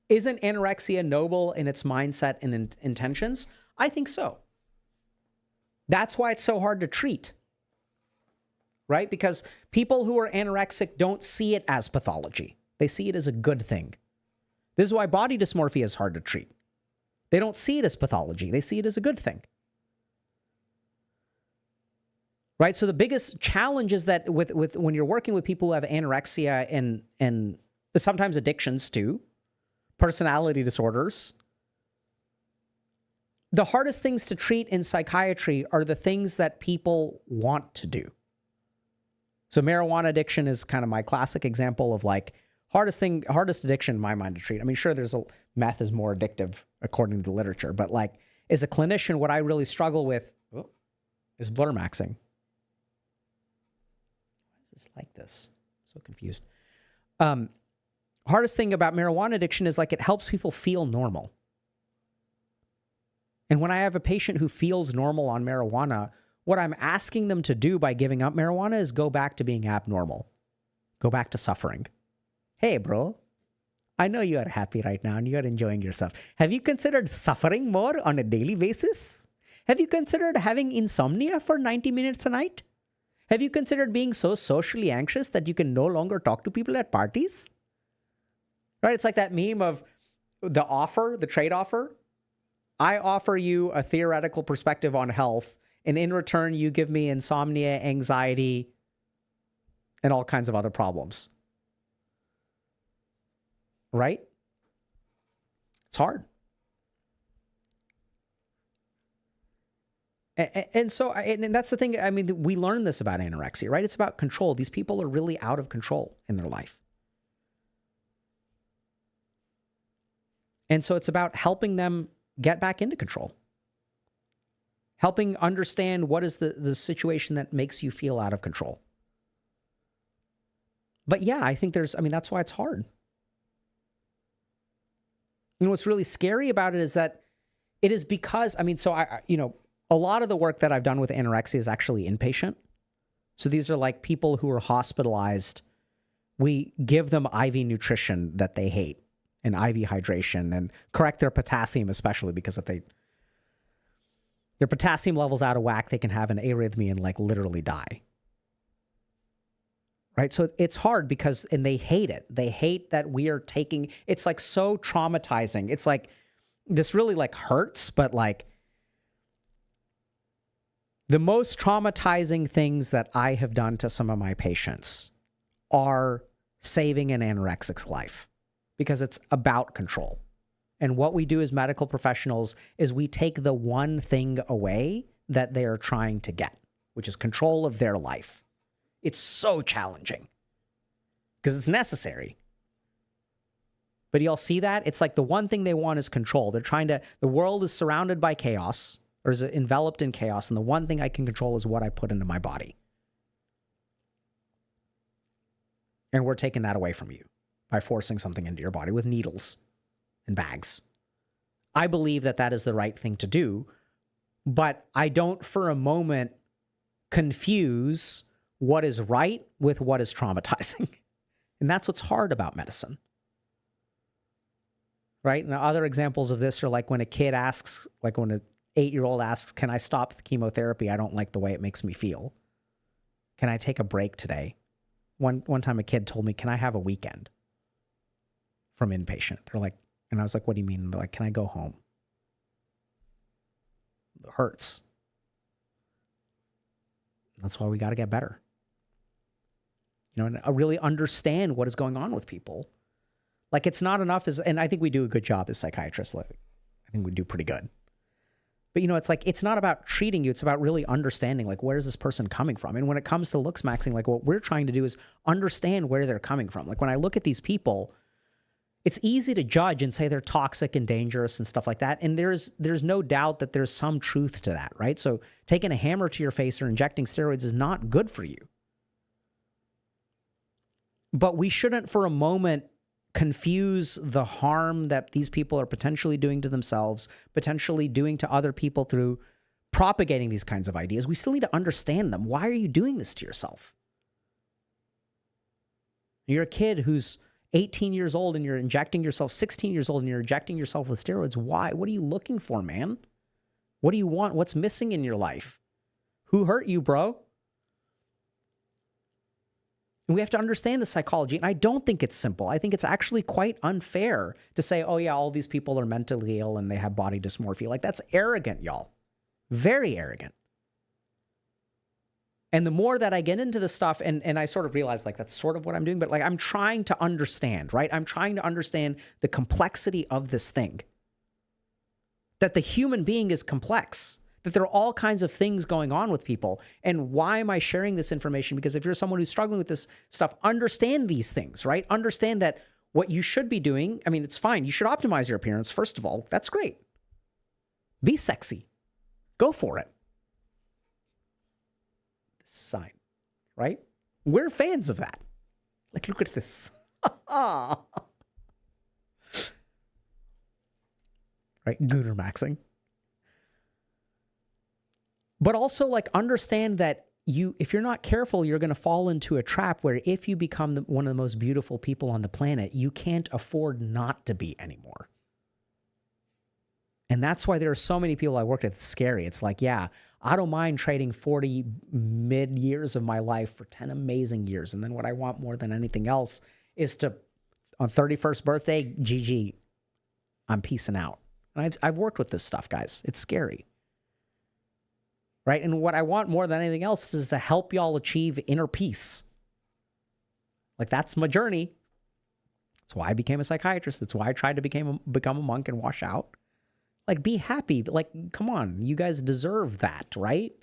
Isn't anorexia noble in its mindset and intentions? I think so. That's why it's so hard to treat, right? Because people who are anorexic don't see it as pathology. They see it as a good thing. This is why body dysmorphia is hard to treat. They don't see it as pathology. They see it as a good thing. Right? So the biggest challenge is that with when you're working with people who have anorexia and sometimes addictions too, personality disorders, the hardest things to treat in psychiatry are the things that people want to do. So marijuana addiction is kind of my classic example of like hardest addiction in my mind to treat. Sure, meth is more addictive according to the literature, but like as a clinician, what I really struggle with is blur maxing. It's like this. I'm so confused. Hardest thing about marijuana addiction is like it helps people feel normal. And when I have a patient who feels normal on marijuana, what I'm asking them to do by giving up marijuana is go back to being abnormal. Go back to suffering. Hey, bro, I know you are happy right now and you are enjoying yourself. Have you considered suffering more on a daily basis? Have you considered having insomnia for 90 minutes a night? Have you considered being so socially anxious that you can no longer talk to people at parties? Right? It's like that meme of the trade offer. I offer you a theoretical perspective on health, and in return, you give me insomnia, anxiety, and all kinds of other problems. Right? It's hard. And so, and that's the thing. I mean, we learned this about anorexia, right? It's about control. These people are really out of control in their life. And so it's about helping them get back into control. Helping understand what is the situation that makes you feel out of control. But yeah, I think that's why it's hard. You know, what's really scary about it is that it is because, a lot of the work that I've done with anorexia is actually inpatient. So these are like people who are hospitalized. We give them IV nutrition that they hate and IV hydration and correct their potassium, especially because if their potassium level's out of whack, they can have an arrhythmia and like literally die. Right? So it's hard and they hate it. They hate that we are taking, it's like so traumatizing. It's like, this really like hurts, but like, the most traumatizing things that I have done to some of my patients are saving an anorexic's life because it's about control. And what we do as medical professionals is we take the one thing away that they are trying to get, which is control of their life. It's so challenging because it's necessary. But y'all see that? It's like the one thing they want is control. The world is surrounded by chaos. Or is it enveloped in chaos? And the one thing I can control is what I put into my body. And we're taking that away from you by forcing something into your body with needles and bags. I believe that that is the right thing to do, but I don't for a moment confuse what is right with what is traumatizing. And that's what's hard about medicine. Right? And other examples of this are like when a kid asks, like when an 8-year-old asks, can I stop the chemotherapy? I don't like the way it makes me feel. Can I take a break today? One time a kid told me, can I have a weekend from inpatient? They're like, and I was like, what do you mean? They're like, can I go home? It hurts. That's why we got to get better. You know, and really understand what is going on with people. Like it's not enough and I think we do a good job as psychiatrists. Like, I think we do pretty good. But, you know, it's like, it's not about treating you. It's about really understanding, like, where is this person coming from? And when it comes to Looksmaxxing, like, what we're trying to do is understand where they're coming from. Like, when I look at these people, it's easy to judge and say they're toxic and dangerous and stuff like that. And there's no doubt that there's some truth to that, right? So taking a hammer to your face or injecting steroids is not good for you. But we shouldn't for a moment confuse the harm that these people are potentially doing to themselves, potentially doing to other people through propagating these kinds of ideas. We still need to understand them. Why are you doing this to yourself? You're a kid who's 18 years old and you're injecting yourself, 16 years old and you're injecting yourself with steroids. Why? What are you looking for, man? What do you want? What's missing in your life? Who hurt you, bro? And we have to understand the psychology. And I don't think it's simple. I think it's actually quite unfair to say, oh yeah, all these people are mentally ill and they have body dysmorphia. Like that's arrogant, y'all. Very arrogant. And the more that I get into this stuff and I sort of realize like that's sort of what I'm doing, but like I'm trying to understand, right? I'm trying to understand the complexity of this thing. That the human being is complex. That there are all kinds of things going on with people. And why am I sharing this information? Because if you're someone who's struggling with this stuff, understand these things, right? Understand that what you should be doing, I mean, it's fine. You should optimize your appearance, first of all. That's great. Be sexy. Go for it. Sign, right? We're fans of that. Like, look at this. Right? Goonermaxing. But also, like, understand that if you're not careful, you're going to fall into a trap where if you become one of the most beautiful people on the planet, you can't afford not to be anymore. And that's why there are so many people I worked with. It's scary. It's like, yeah, I don't mind trading 40 mid years of my life for 10 amazing years. And then what I want more than anything else is to, on 31st birthday, GG, I'm peacing out. And I've worked with this stuff, guys. It's scary. Right? And what I want more than anything else is to help y'all achieve inner peace. Like, that's my journey. That's why I became a psychiatrist. That's why I tried to become a monk and wash out. Like, be happy. Like, come on, you guys deserve that, right?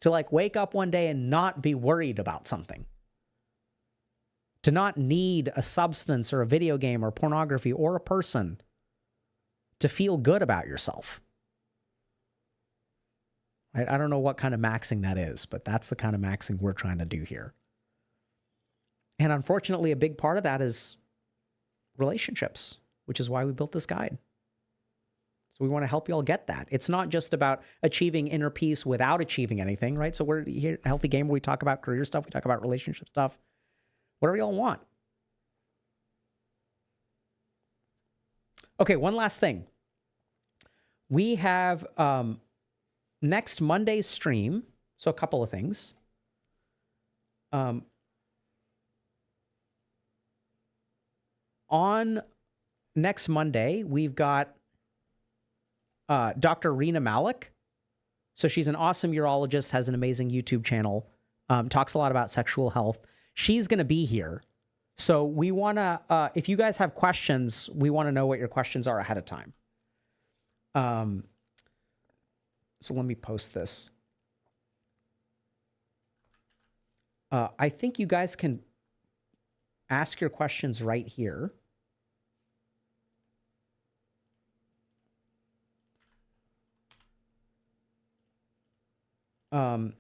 To like wake up one day and not be worried about something. To not need a substance or a video game or pornography or a person to feel good about yourself. I don't know what kind of maxing that is, but that's the kind of maxing we're trying to do here. And unfortunately, a big part of that is relationships, which is why we built this guide. So we want to help you all get that. It's not just about achieving inner peace without achieving anything, right? So we're here at Healthy Gamer. We talk about career stuff. We talk about relationship stuff. Whatever y'all want. Okay, one last thing. We have next Monday's stream. So a couple of things. On next Monday, we've got Dr. Rena Malik. So she's an awesome urologist, has an amazing YouTube channel, talks a lot about sexual health. She's going to be here. So we want to, if you guys have questions, we want to know what your questions are ahead of time. So let me post this. I think you guys can ask your questions right here. Oh,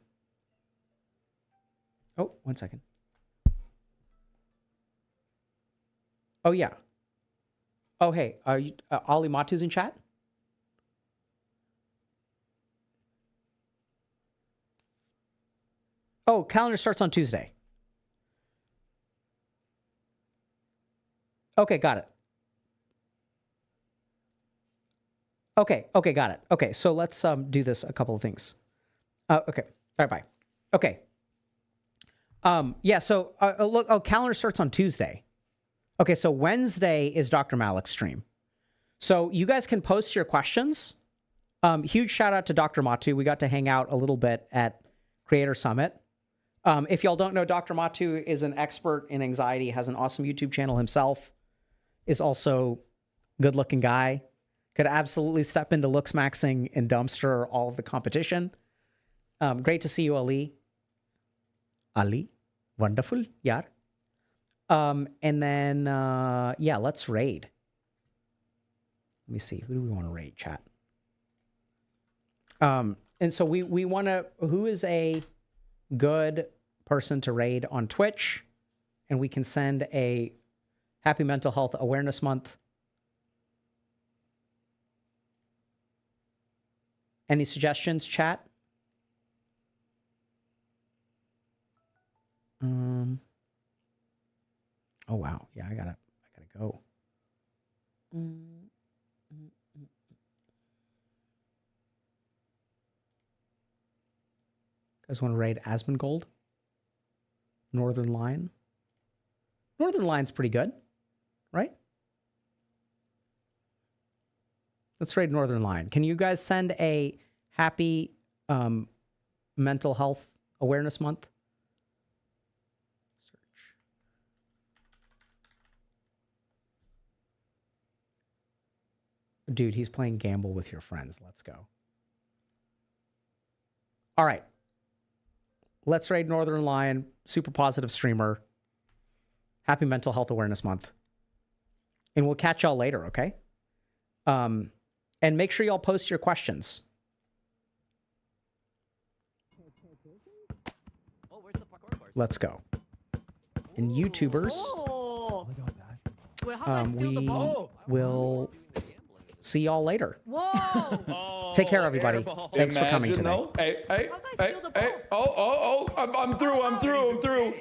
1 second. Oh, yeah. Oh, hey, are you, Ali Matu's in chat? Oh, calendar starts on Tuesday. Okay, got it. Okay, got it. Okay, so let's do this, a couple of things. Okay, all right, bye. Okay. Yeah, so look, calendar starts on Tuesday. Okay, so Wednesday is Dr. Malik's stream. So you guys can post your questions. Huge shout out to Dr. Matu. We got to hang out a little bit at Creator Summit. If y'all don't know, Dr. Matu is an expert in anxiety, has an awesome YouTube channel himself, is also a good-looking guy, could absolutely step into Looksmaxxing and dumpster all of the competition. Great to see you, Ali. Ali, wonderful, yeah. And then, yeah, let's raid. Let me see, who do we want to raid, chat? And so we want to, who is a good person to raid on Twitch? And we can send a Happy Mental Health Awareness Month. Any suggestions, chat? Oh wow, yeah, I gotta go. Guys want to raid Asmongold? Northern Lion? Northern Lion's pretty good, right? Let's raid Northern Lion. Can you guys send a happy Mental Health Awareness Month? Search. Dude, he's playing Gamble with your friends. Let's go. All right. Let's raid Northern Lion, super positive streamer. Happy Mental Health Awareness Month. And we'll catch y'all later, okay? And make sure y'all post your questions. Let's go. And YouTubers, we will see y'all later. Whoa! Take care, everybody. Thanks for coming today. Hey, I'm through.